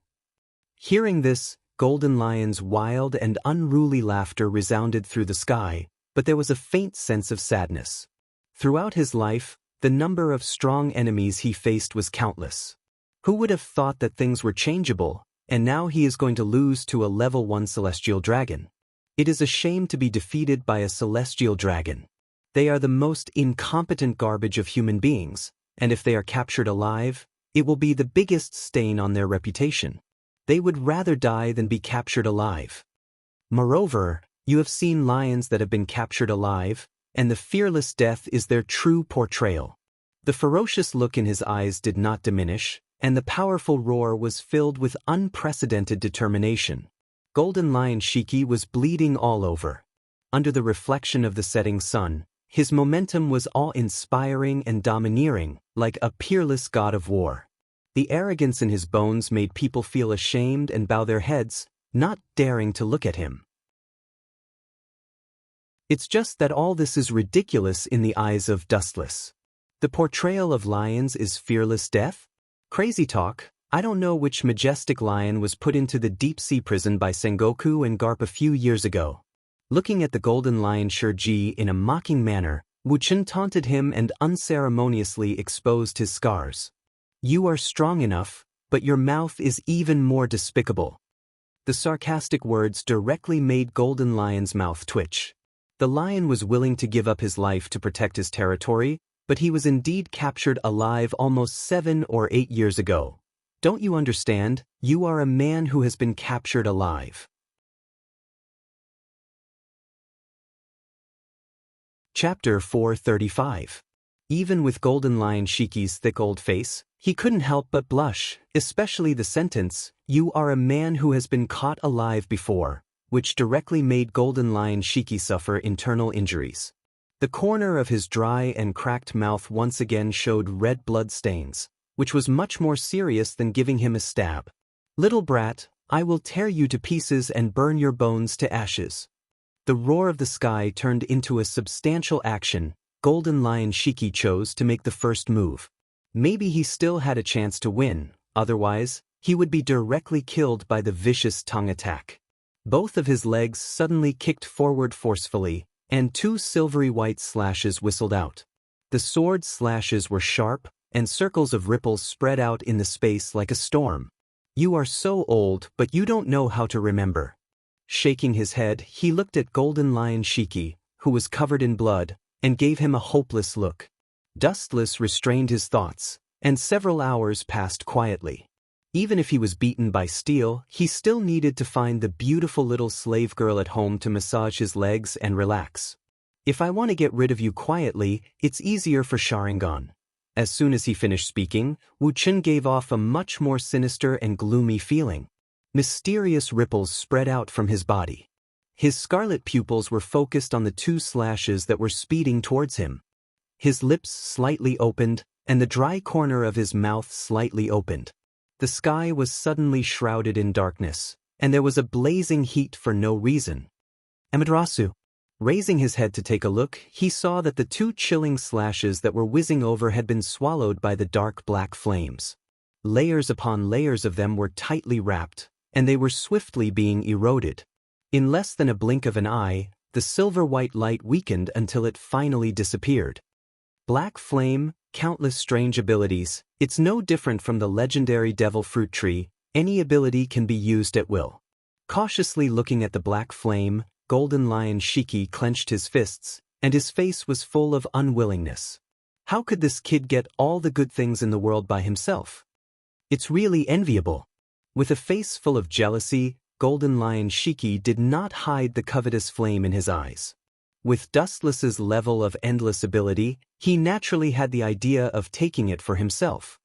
[SPEAKER 1] Hearing this, Golden Lion's wild and unruly laughter resounded through the sky, but there was a faint sense of sadness. Throughout his life, the number of strong enemies he faced was countless. Who would have thought that things were changeable, and now he is going to lose to a level 1 celestial dragon? It is a shame to be defeated by a celestial dragon. They are the most incompetent garbage of human beings, and if they are captured alive, it will be the biggest stain on their reputation. They would rather die than be captured alive. Moreover, you have seen lions that have been captured alive, and the fearless death is their true portrayal. The ferocious look in his eyes did not diminish, and the powerful roar was filled with unprecedented determination. Golden Lion Shiki was bleeding all over. Under the reflection of the setting sun, his momentum was awe-inspiring and domineering, like a peerless god of war. The arrogance in his bones made people feel ashamed and bow their heads, not daring to look at him. It's just that all this is ridiculous in the eyes of Dustless. The portrayal of lions is fearless death? Crazy talk. I don't know which majestic lion was put into the deep-sea prison by Sengoku and Garp a few years ago. Looking at the Golden Lion Shirji in a mocking manner, Wu Chun taunted him and unceremoniously exposed his scars. You are strong enough, but your mouth is even more despicable. The sarcastic words directly made Golden Lion's mouth twitch. The lion was willing to give up his life to protect his territory, but he was indeed captured alive almost 7 or 8 years ago. Don't you understand? You are a man who has been captured alive. Chapter 435. Even with Golden Lion Shiki's thick old face, he couldn't help but blush, especially the sentence, "You are a man who has been caught alive before," which directly made Golden Lion Shiki suffer internal injuries. The corner of his dry and cracked mouth once again showed red blood stains, which was much more serious than giving him a stab. "Little brat, I will tear you to pieces and burn your bones to ashes." The roar of the sky turned into a substantial action, Golden Lion Shiki chose to make the first move. Maybe he still had a chance to win, otherwise, he would be directly killed by the vicious tongue attack. Both of his legs suddenly kicked forward forcefully, and two silvery white slashes whistled out. The sword slashes were sharp, and circles of ripples spread out in the space like a storm. You are so old, but you don't know how to remember. Shaking his head, he looked at Golden Lion Shiki, who was covered in blood, and gave him a hopeless look. Dustless restrained his thoughts, and several hours passed quietly. Even if he was beaten by steel, he still needed to find the beautiful little slave girl at home to massage his legs and relax. If I want to get rid of you quietly, it's easier for Sharingan. As soon as he finished speaking, Wu Chen gave off a much more sinister and gloomy feeling. Mysterious ripples spread out from his body. His scarlet pupils were focused on the two slashes that were speeding towards him. His lips slightly opened, and the dry corner of his mouth slightly opened. The sky was suddenly shrouded in darkness, and there was a blazing heat for no reason. Amaterasu. Raising his head to take a look, he saw that the two chilling slashes that were whizzing over had been swallowed by the dark black flames. Layers upon layers of them were tightly wrapped, and they were swiftly being eroded. In less than a blink of an eye, the silver-white light weakened until it finally disappeared. Black flame, countless strange abilities, it's no different from the legendary devil fruit tree, any ability can be used at will. Cautiously looking at the black flame, Golden Lion Shiki clenched his fists, and his face was full of unwillingness. How could this kid get all the good things in the world by himself? It's really enviable. With a face full of jealousy, Golden Lion Shiki did not hide the covetous flame in his eyes. With Dustless's level of endless ability, he naturally had the idea of taking it for himself.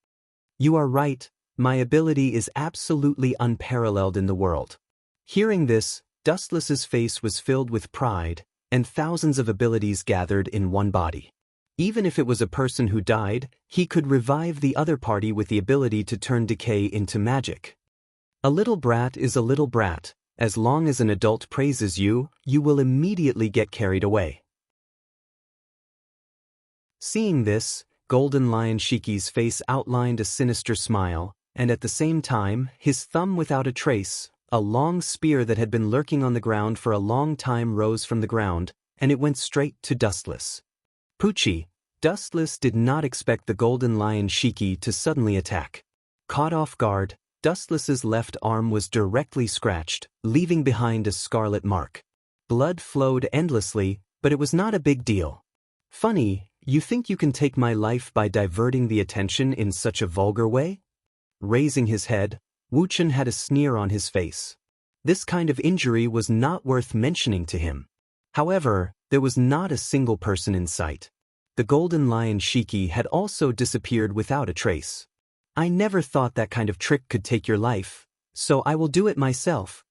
[SPEAKER 1] You are right, my ability is absolutely unparalleled in the world. Hearing this, Dustless's face was filled with pride, and thousands of abilities gathered in one body. Even if it was a person who died, he could revive the other party with the ability to turn decay into magic. A little brat is a little brat. As long as an adult praises you, you will immediately get carried away. Seeing this, Golden Lion Shiki's face outlined a sinister smile, and at the same time, his thumb without a trace, a long spear that had been lurking on the ground for a long time rose from the ground, and it went straight to Dustless. Poochie, Dustless did not expect the Golden Lion Shiki to suddenly attack. Caught off guard, Dustless's left arm was directly scratched, leaving behind a scarlet mark. Blood flowed endlessly, but it was not a big deal. Funny, you think you can take my life by diverting the attention in such a vulgar way? Raising his head, Wu Chen had a sneer on his face. This kind of injury was not worth mentioning to him. However, there was not a single person in sight. The Golden Lion Shiki had also disappeared without a trace. I never thought that kind of trick could take your life, so I will do it myself.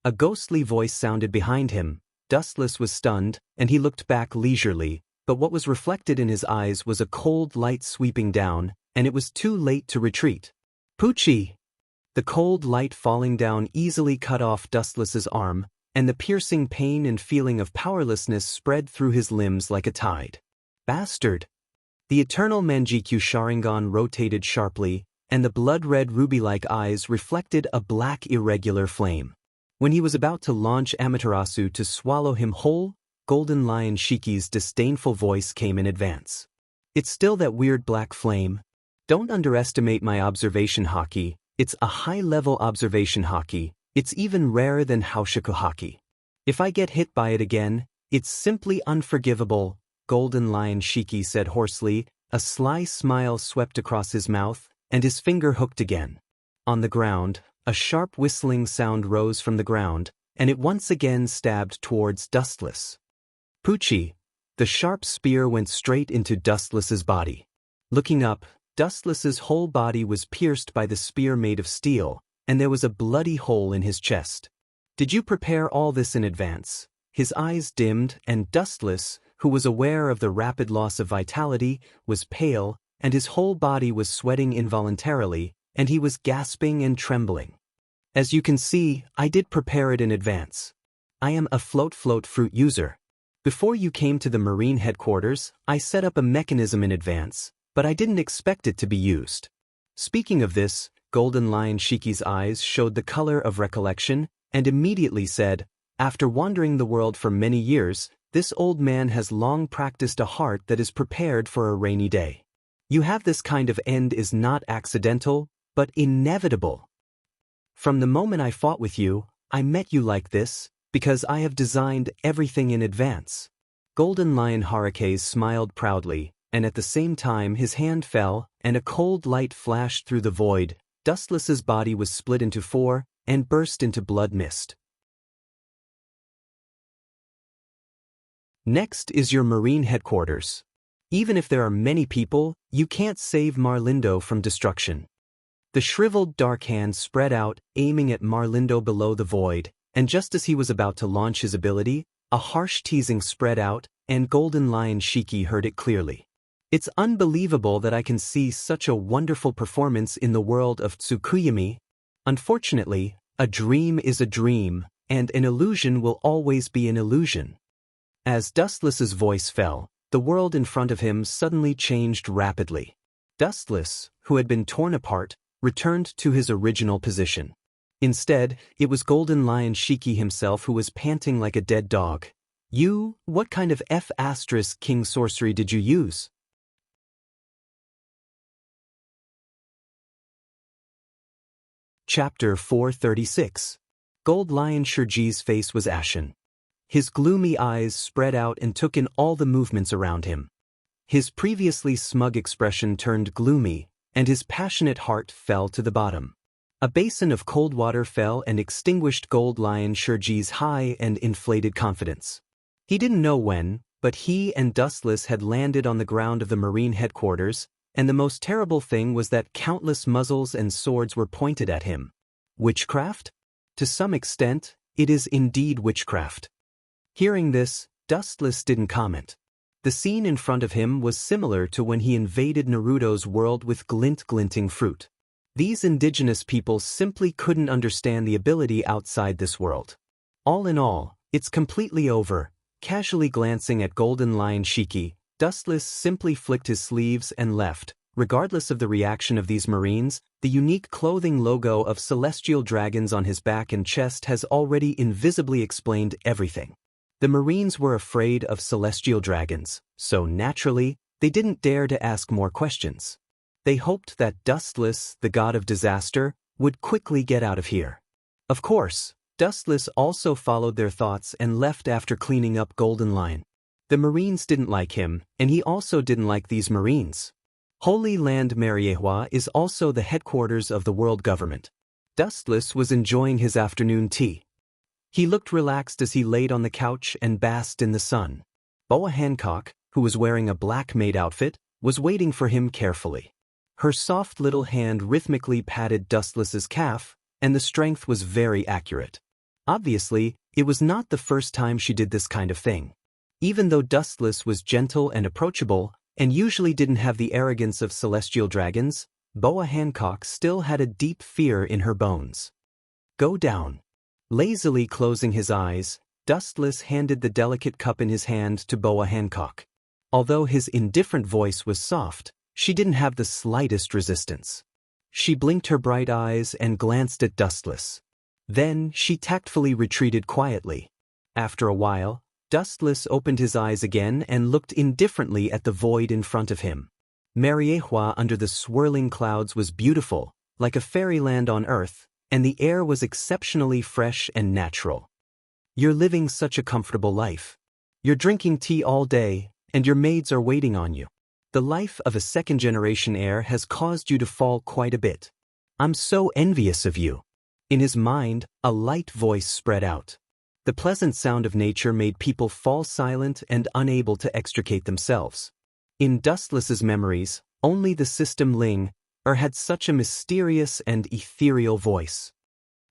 [SPEAKER 1] A ghostly voice sounded behind him. Dustless was stunned, and he looked back leisurely, but what was reflected in his eyes was a cold light sweeping down, and it was too late to retreat. Poochie! The cold light falling down easily cut off Dustless's arm, and the piercing pain and feeling of powerlessness spread through his limbs like a tide. Bastard! The eternal Manjikyu Sharingan rotated sharply, and the blood-red ruby-like eyes reflected a black irregular flame. When he was about to launch Amaterasu to swallow him whole, Golden Lion Shiki's disdainful voice came in advance. It's still that weird black flame. Don't underestimate my observation haki. It's a high-level observation haki. It's even rarer than Haoshiku haki. If I get hit by it again, it's simply unforgivable, Golden Lion Shiki said hoarsely. A sly smile swept across his mouth, and his finger hooked again. On the ground, a sharp whistling sound rose from the ground, and it once again stabbed towards Dustless. Poochie! The sharp spear went straight into Dustless's body. Looking up, Dustless's whole body was pierced by the spear made of steel, and there was a bloody hole in his chest. Did you prepare all this in advance? His eyes dimmed, and Dustless, who was aware of the rapid loss of vitality, was pale, and his whole body was sweating involuntarily, and he was gasping and trembling. As you can see, I did prepare it in advance. I am a float fruit user. Before you came to the Marine headquarters, I set up a mechanism in advance, but I didn't expect it to be used. Speaking of this, Golden Lion Shiki's eyes showed the color of recollection and immediately said, "After wandering the world for many years, this old man has long practiced a heart that is prepared for a rainy day. You have this kind of end is not accidental, but inevitable. From the moment I fought with you, I met you like this, because I have designed everything in advance." Golden Lion Harukaze smiled proudly, and at the same time his hand fell, and a cold light flashed through the void. Dustless's body was split into four, and burst into blood mist. Next is your Marine headquarters. Even if there are many people, you can't save Marlindo from destruction. The shriveled dark hand spread out, aiming at Marlindo below the void, and just as he was about to launch his ability, a harsh teasing spread out, and Golden Lion Shiki heard it clearly. "It's unbelievable that I can see such a wonderful performance in the world of Tsukuyami. Unfortunately, a dream is a dream, and an illusion will always be an illusion." As Dustless's voice fell, the world in front of him suddenly changed rapidly. Dustless, who had been torn apart, returned to his original position. Instead, it was Golden Lion Shiki himself who was panting like a dead dog. What kind of King sorcery did you use?" Chapter 436. Gold Lion Shurji's face was ashen. His gloomy eyes spread out and took in all the movements around him. His previously smug expression turned gloomy, and his passionate heart fell to the bottom. A basin of cold water fell and extinguished Gold Lion Shurji's high and inflated confidence. He didn't know when, but he and Dustless had landed on the ground of the Marine headquarters, and the most terrible thing was that countless muzzles and swords were pointed at him. Witchcraft? To some extent, it is indeed witchcraft. Hearing this, Dustless didn't comment. The scene in front of him was similar to when he invaded Naruto's world with glinting fruit. These indigenous people simply couldn't understand the ability outside this world. All in all, it's completely over. Casually glancing at Golden Lion Shiki, Dustless simply flicked his sleeves and left. Regardless of the reaction of these Marines, the unique clothing logo of celestial dragons on his back and chest has already invisibly explained everything. The Marines were afraid of celestial dragons, so naturally, they didn't dare to ask more questions. They hoped that Dustless, the god of disaster, would quickly get out of here. Of course, Dustless also followed their thoughts and left after cleaning up Golden Lion. The Marines didn't like him, and he also didn't like these Marines. Holy Land Mariehua is also the headquarters of the world government. Dustless was enjoying his afternoon tea. He looked relaxed as he laid on the couch and basked in the sun. Boa Hancock, who was wearing a black maid outfit, was waiting for him carefully. Her soft little hand rhythmically patted Dustless's calf, and the strength was very accurate. Obviously, it was not the first time she did this kind of thing. Even though Dustless was gentle and approachable, and usually didn't have the arrogance of celestial dragons, Boa Hancock still had a deep fear in her bones. "Go down." Lazily closing his eyes, Dustless handed the delicate cup in his hand to Boa Hancock. Although his indifferent voice was soft, she didn't have the slightest resistance. She blinked her bright eyes and glanced at Dustless. Then she tactfully retreated quietly. After a while, Dustless opened his eyes again and looked indifferently at the void in front of him. Mariehua under the swirling clouds was beautiful, like a fairyland on earth, and the air was exceptionally fresh and natural. "You're living such a comfortable life. You're drinking tea all day, and your maids are waiting on you. The life of a second-generation heir has caused you to fall quite a bit. I'm so envious of you." In his mind, a light voice spread out. The pleasant sound of nature made people fall silent and unable to extricate themselves. In Dustless's memories, only the system Ling had such a mysterious and ethereal voice.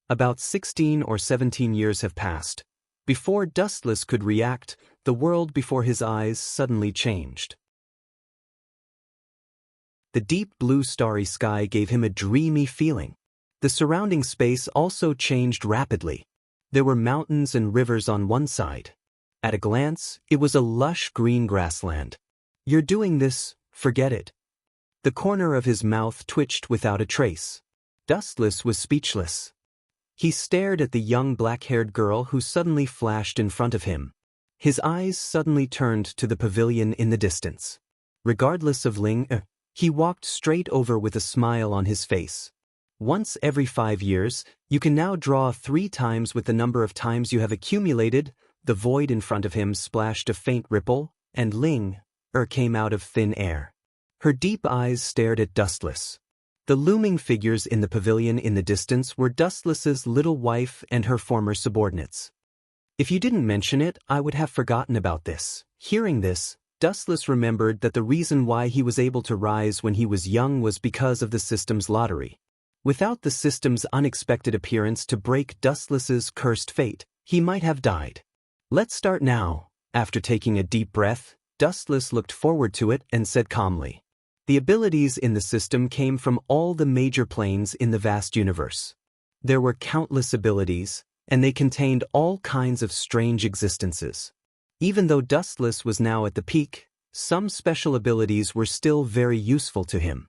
[SPEAKER 1] About 16 or 17 years have passed. Before Dustless could react, the world before his eyes suddenly changed. The deep blue starry sky gave him a dreamy feeling. The surrounding space also changed rapidly. There were mountains and rivers on one side. At a glance, it was a lush green grassland. "You're doing this, forget it." The corner of his mouth twitched without a trace. Dustless was speechless. He stared at the young black-haired girl who suddenly flashed in front of him. His eyes suddenly turned to the pavilion in the distance. Regardless of Ling, he walked straight over with a smile on his face. "Once every 5 years, you can now draw 3 times with the number of times you have accumulated." The void in front of him splashed a faint ripple, and Ling came out of thin air. Her deep eyes stared at Dustless. The looming figures in the pavilion in the distance were Dustless's little wife and her former subordinates. "If you didn't mention it, I would have forgotten about this." Hearing this, Dustless remembered that the reason why he was able to rise when he was young was because of the system's lottery. Without the system's unexpected appearance to break Dustless's cursed fate, he might have died. "Let's start now." After taking a deep breath, Dustless looked forward to it and said calmly. The abilities in the system came from all the major planes in the vast universe. There were countless abilities, and they contained all kinds of strange existences. Even though Dustless was now at the peak, some special abilities were still very useful to him.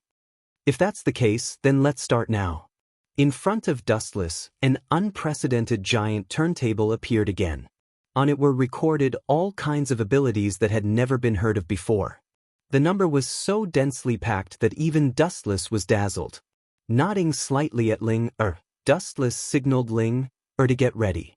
[SPEAKER 1] "If that's the case, then let's start now." In front of Dustless, an unprecedented giant turntable appeared again. On it were recorded all kinds of abilities that had never been heard of before. The number was so densely packed that even Dustless was dazzled. Nodding slightly at Ling, Dustless signaled Ling, to get ready.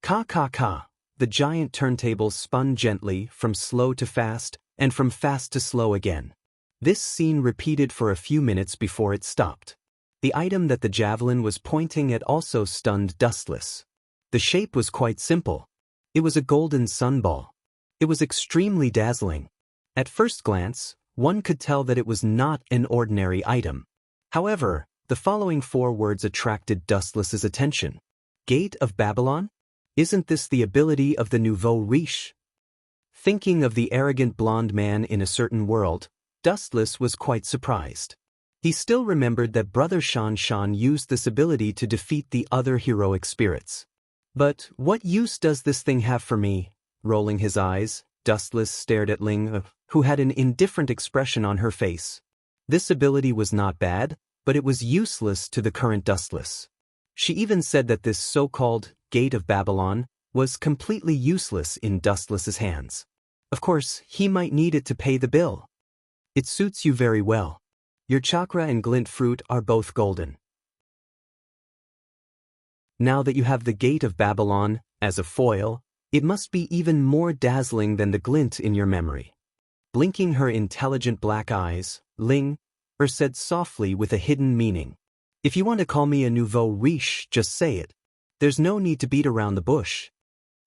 [SPEAKER 1] Ka ka ka. The giant turntable spun gently, from slow to fast, and from fast to slow again. This scene repeated for a few minutes before it stopped. The item that the javelin was pointing at also stunned Dustless. The shape was quite simple. It was a golden sunball. It was extremely dazzling. At first glance, one could tell that it was not an ordinary item. However, the following 4 words attracted Dustless's attention. "Gate of Babylon? Isn't this the ability of the nouveau riche?" Thinking of the arrogant blonde man in a certain world, Dustless was quite surprised. He still remembered that Brother Shan Shan used this ability to defeat the other heroic spirits. "But what use does this thing have for me?" Rolling his eyes, Dustless stared at Ling, who had an indifferent expression on her face. This ability was not bad, but it was useless to the current Dustless. She even said that this so-called Gate of Babylon was completely useless in Dustless's hands. Of course, he might need it to pay the bill. "It suits you very well. Your chakra and glint fruit are both golden. Now that you have the Gate of Babylon as a foil, it must be even more dazzling than the glint in your memory." Blinking her intelligent black eyes, Ling said softly with a hidden meaning. "If you want to call me a nouveau riche, just say it. There's no need to beat around the bush."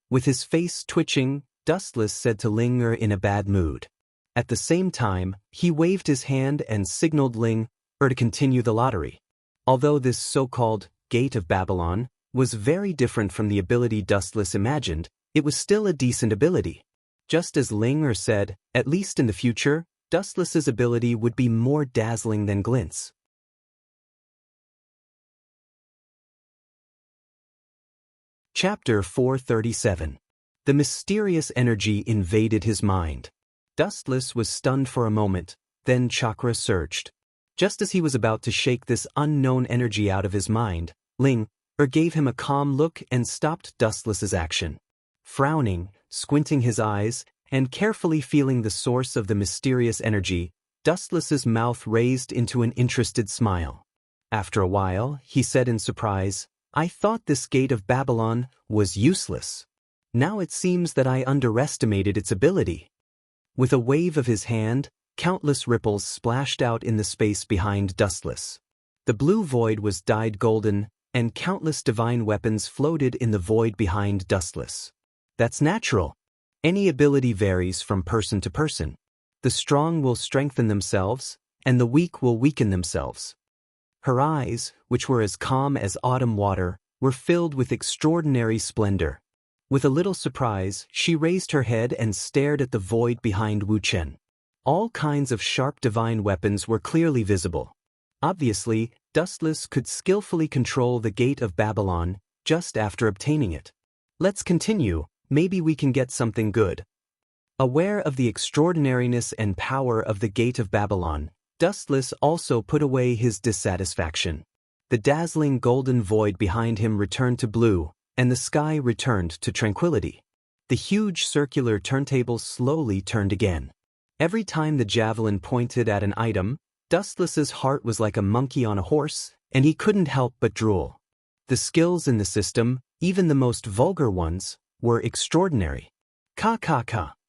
[SPEAKER 1] With his face twitching, Dustless said to Ling in a bad mood. At the same time, he waved his hand and signaled Ling to continue the lottery. Although this so-called Gate of Babylon was very different from the ability Dustless imagined, it was still a decent ability. Just as Ling said, at least in the future, Dustless's ability would be more dazzling than Glint's. Chapter 437. The mysterious energy invaded his mind. Dustless was stunned for a moment, then chakra surged. Just as he was about to shake this unknown energy out of his mind, Ling gave him a calm look and stopped Dustless's action. Frowning, squinting his eyes, and carefully feeling the source of the mysterious energy, Dustless's mouth raised into an interested smile. After a while, he said in surprise, "I thought this Gate of Babylon was useless. Now it seems that I underestimated its ability." With a wave of his hand, countless ripples splashed out in the space behind Dustless. The blue void was dyed golden, and countless divine weapons floated in the void behind Dustless. That's natural. Any ability varies from person to person. The strong will strengthen themselves, and the weak will weaken themselves. Her eyes, which were as calm as autumn water, were filled with extraordinary splendor. With a little surprise, she raised her head and stared at the void behind Wu Chen. All kinds of sharp divine weapons were clearly visible. Obviously, Dustless could skillfully control the Gate of Babylon just after obtaining it. "Let's continue," maybe we can get something good. Aware of the extraordinariness and power of the Gate of Babylon, Dustless also put away his dissatisfaction. The dazzling golden void behind him returned to blue, and the sky returned to tranquility. The huge circular turntable slowly turned again. Every time the javelin pointed at an item, Dustless's heart was like a monkey on a horse, and he couldn't help but drool. The skills in the system, even the most vulgar ones, were extraordinary. Ka.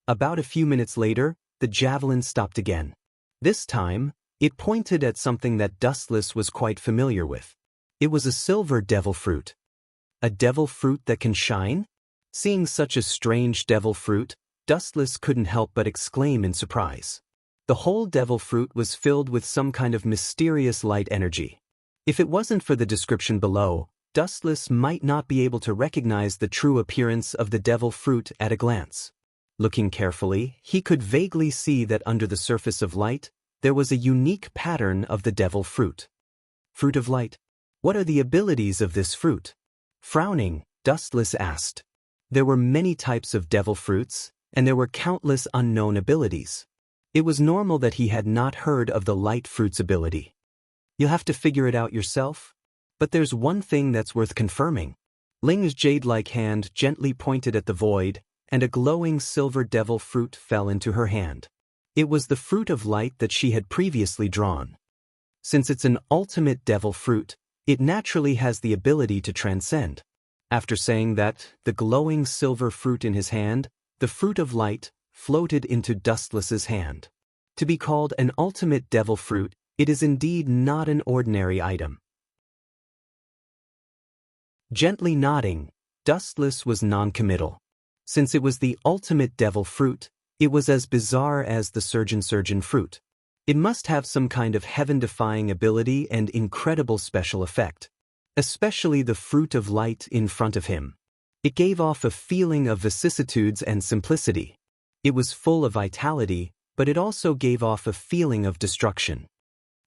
[SPEAKER 1] About a few minutes later, the javelin stopped again. This time, it pointed at something that Dustless was quite familiar with. It was a silver devil fruit. A devil fruit that can shine? Seeing such a strange devil fruit, Dustless couldn't help but exclaim in surprise. The whole devil fruit was filled with some kind of mysterious light energy. If it wasn't for the description below, Dustless might not be able to recognize the true appearance of the devil fruit at a glance. Looking carefully, he could vaguely see that under the surface of light, there was a unique pattern of the devil fruit. Fruit of light. What are the abilities of this fruit? Frowning, Dustless asked. There were many types of devil fruits, and there were countless unknown abilities. It was normal that he had not heard of the light fruit's ability. You'll have to figure it out yourself. But there's one thing that's worth confirming. Ling's jade-like hand gently pointed at the void, and a glowing silver devil fruit fell into her hand. It was the fruit of light that she had previously drawn. Since it's an ultimate devil fruit, it naturally has the ability to transcend. After saying that, the glowing silver fruit in his hand, the fruit of light, floated into Dustless's hand. To be called an ultimate devil fruit, it is indeed not an ordinary item. Gently nodding, Dustless was non-committal. Since it was the ultimate devil fruit, it was as bizarre as the surgeon fruit. It must have some kind of heaven-defying ability and incredible special effect. Especially the fruit of light in front of him. It gave off a feeling of vicissitudes and simplicity. It was full of vitality, but it also gave off a feeling of destruction.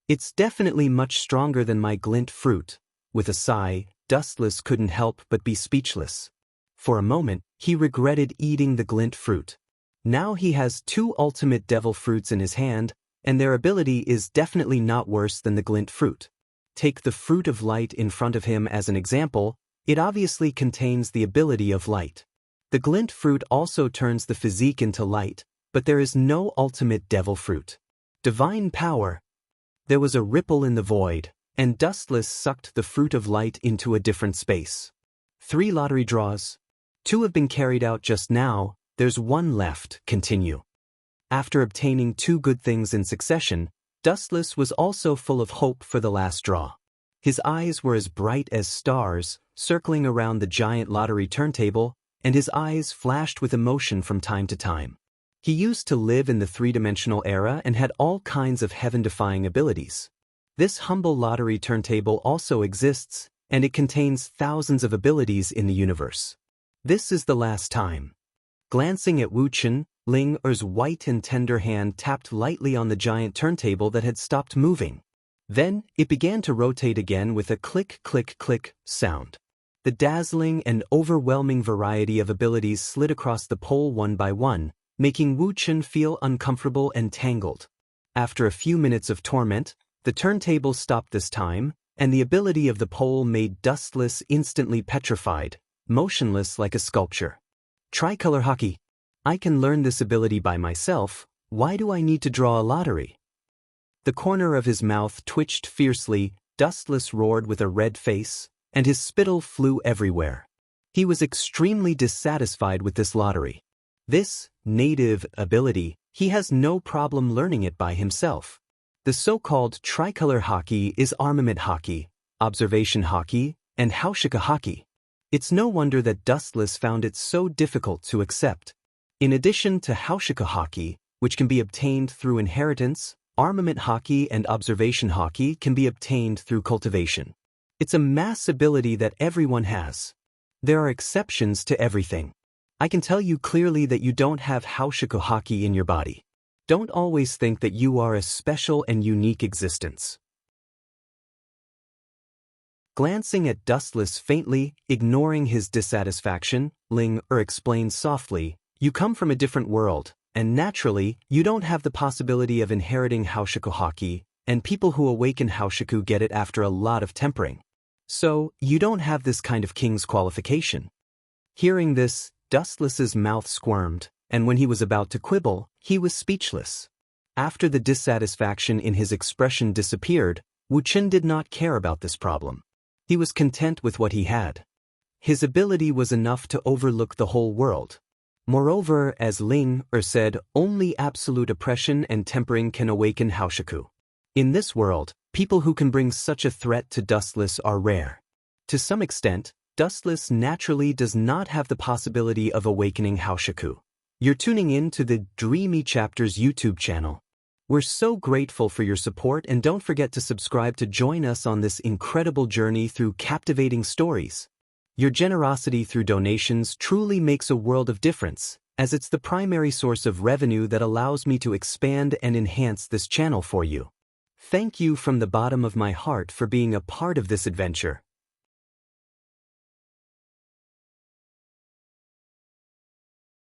[SPEAKER 1] It's definitely much stronger than my glint fruit. With a sigh, Dustless couldn't help but be speechless. For a moment, he regretted eating the glint fruit. Now he has two ultimate devil fruits in his hand, and their ability is definitely not worse than the glint fruit. Take the fruit of light in front of him as an example, it obviously contains the ability of light. The glint fruit also turns the physique into light, but there is no ultimate devil fruit. Divine power. There was a ripple in the void, and Dustless sucked the fruit of light into a different space. 3 lottery draws. 2 have been carried out just now, there's 1 left, continue. After obtaining 2 good things in succession, Dustless was also full of hope for the last draw. His eyes were as bright as stars, circling around the giant lottery turntable, and his eyes flashed with emotion from time to time. He used to live in the 3-dimensional era and had all kinds of heaven-defying abilities. This humble lottery turntable also exists, and it contains thousands of abilities in the universe. This is the last time. Glancing at Wu Chen, Ling Er's white and tender hand tapped lightly on the giant turntable that had stopped moving. Then, it began to rotate again with a click-click-click sound. The dazzling and overwhelming variety of abilities slid across the pole one by one, making Wu Chen feel uncomfortable and tangled. After a few minutes of torment, the turntable stopped this time, and the ability of the pole made Dustless instantly petrified, motionless like a sculpture. Tricolor hockey. I can learn this ability by myself, why do I need to draw a lottery? The corner of his mouth twitched fiercely, Dustless roared with a red face, and his spittle flew everywhere. He was extremely dissatisfied with this lottery. This native ability, he has no problem learning it by himself. The so-called tricolor hockey is armament hockey, observation hockey, and haushika hockey. It's no wonder that Dustless found it so difficult to accept. In addition to haushika hockey, which can be obtained through inheritance, armament hockey and observation hockey can be obtained through cultivation. It's a mass ability that everyone has. There are exceptions to everything. I can tell you clearly that you don't have haushika hockey in your body. Don't always think that you are a special and unique existence. Glancing at Dustless faintly, ignoring his dissatisfaction, Ling-Er explained softly, "You come from a different world, and naturally, you don't have the possibility of inheriting Haoshiku Haki, and people who awaken Haoshiku get it after a lot of tempering. So, you don't have this kind of king's qualification." Hearing this, Dustless's mouth squirmed, and when he was about to quibble, he was speechless. After the dissatisfaction in his expression disappeared, Wu Chen did not care about this problem. He was content with what he had. His ability was enough to overlook the whole world. Moreover, as Ling-Er said, only absolute oppression and tempering can awaken Haoshiku. In this world, people who can bring such a threat to Dustless are rare. To some extent, Dustless naturally does not have the possibility of awakening Haoshiku. You're tuning in to the Dreamy Chapters YouTube channel. We're so grateful for your support, and don't forget to subscribe to join us on this incredible journey through captivating stories. Your generosity through donations truly makes a world of difference, as it's the primary source of revenue that allows me to expand and enhance this channel for you. Thank you from the bottom of my heart for being a part of this adventure.